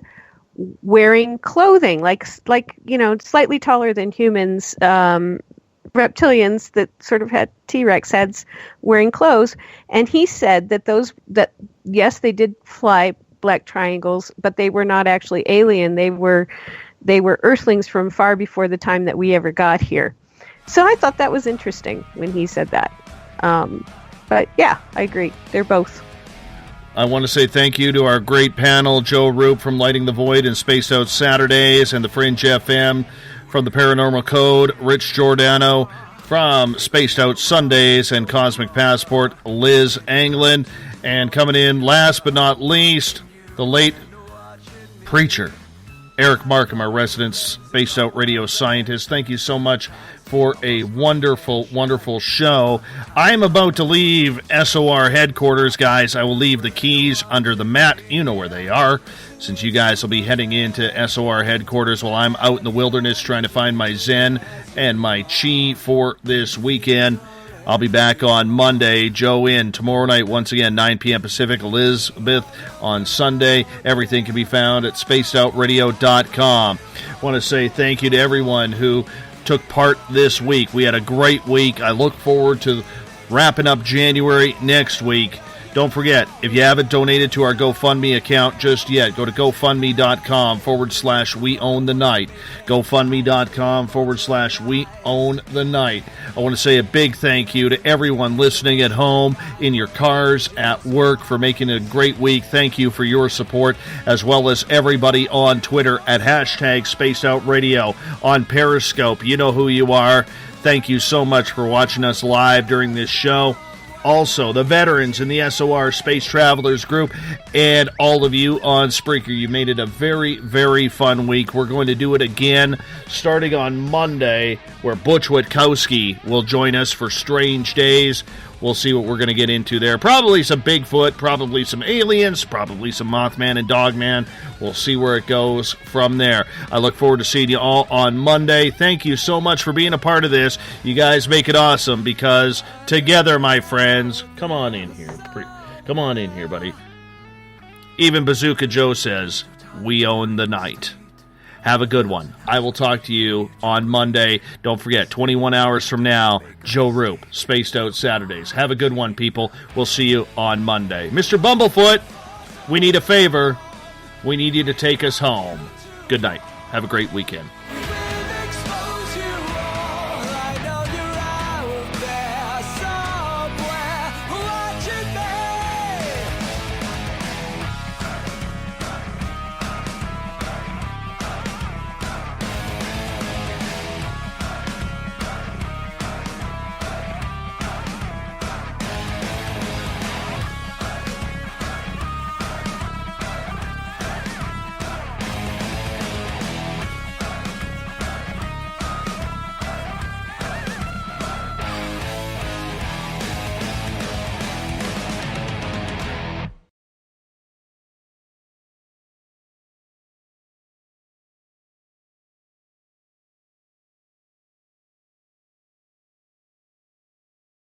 wearing clothing, like slightly taller than humans, reptilians that sort of had T-Rex heads wearing clothes. And he said that yes, they did fly black triangles, but they were not actually alien. They were Earthlings from far before the time that we ever got here. So I thought that was interesting when he said that. But yeah, I agree. They're both. I want to say thank you to our great panel, Joe Roop from Lighting the Void and Spaced Out Saturdays and the Fringe FM from the Paranormal Code, Rich Giordano from Spaced Out Sundays and Cosmic Passport, Liz Anglin, and coming in last but not least, the late preacher, Eric Markham, our resident Spaced Out radio scientist. Thank you so much for a wonderful, wonderful show. I'm about to leave SOR headquarters, guys. I will leave the keys under the mat. You know where they are, since you guys will be heading into SOR headquarters while I'm out in the wilderness trying to find my Zen and my Chi for this weekend. I'll be back on Monday. Joe in tomorrow night, once again, 9 p.m. Pacific. Elizabeth on Sunday. Everything can be found at spacedoutradio.com. I want to say thank you to everyone who took part this week. We had a great week. I look forward to wrapping up January next week. Don't forget, if you haven't donated to our GoFundMe account just yet, go to GoFundMe.com/We Own the Night. GoFundMe.com/We Own the Night. I want to say a big thank you to everyone listening at home, in your cars, at work, for making it a great week. Thank you for your support, as well as everybody on Twitter at #SpacedOutRadio, on Periscope. You know who you are. thank you so much for watching us live during this show. Also, the veterans in the SOR Space Travelers group and all of you on Spreaker. You made it a very, very fun week. We're going to do it again starting on Monday, where Butch Witkowski will join us for Strange Days. We'll see what we're going to get into there. Probably some Bigfoot, probably some aliens, probably some Mothman and Dogman. We'll see where it goes from there. I look forward to seeing you all on Monday. Thank you so much for being a part of this. You guys make it awesome, because together, my friends, come on in here. Come on in here, buddy. Even Bazooka Joe says, we own the night. Have a good one. I will talk to you on Monday. Don't forget, 21 hours from now, Joe Roop, Spaced Out Saturdays. Have a good one, people. We'll see you on Monday. Mr. Bumblefoot, we need a favor. We need you to take us home. Good night. Have a great weekend.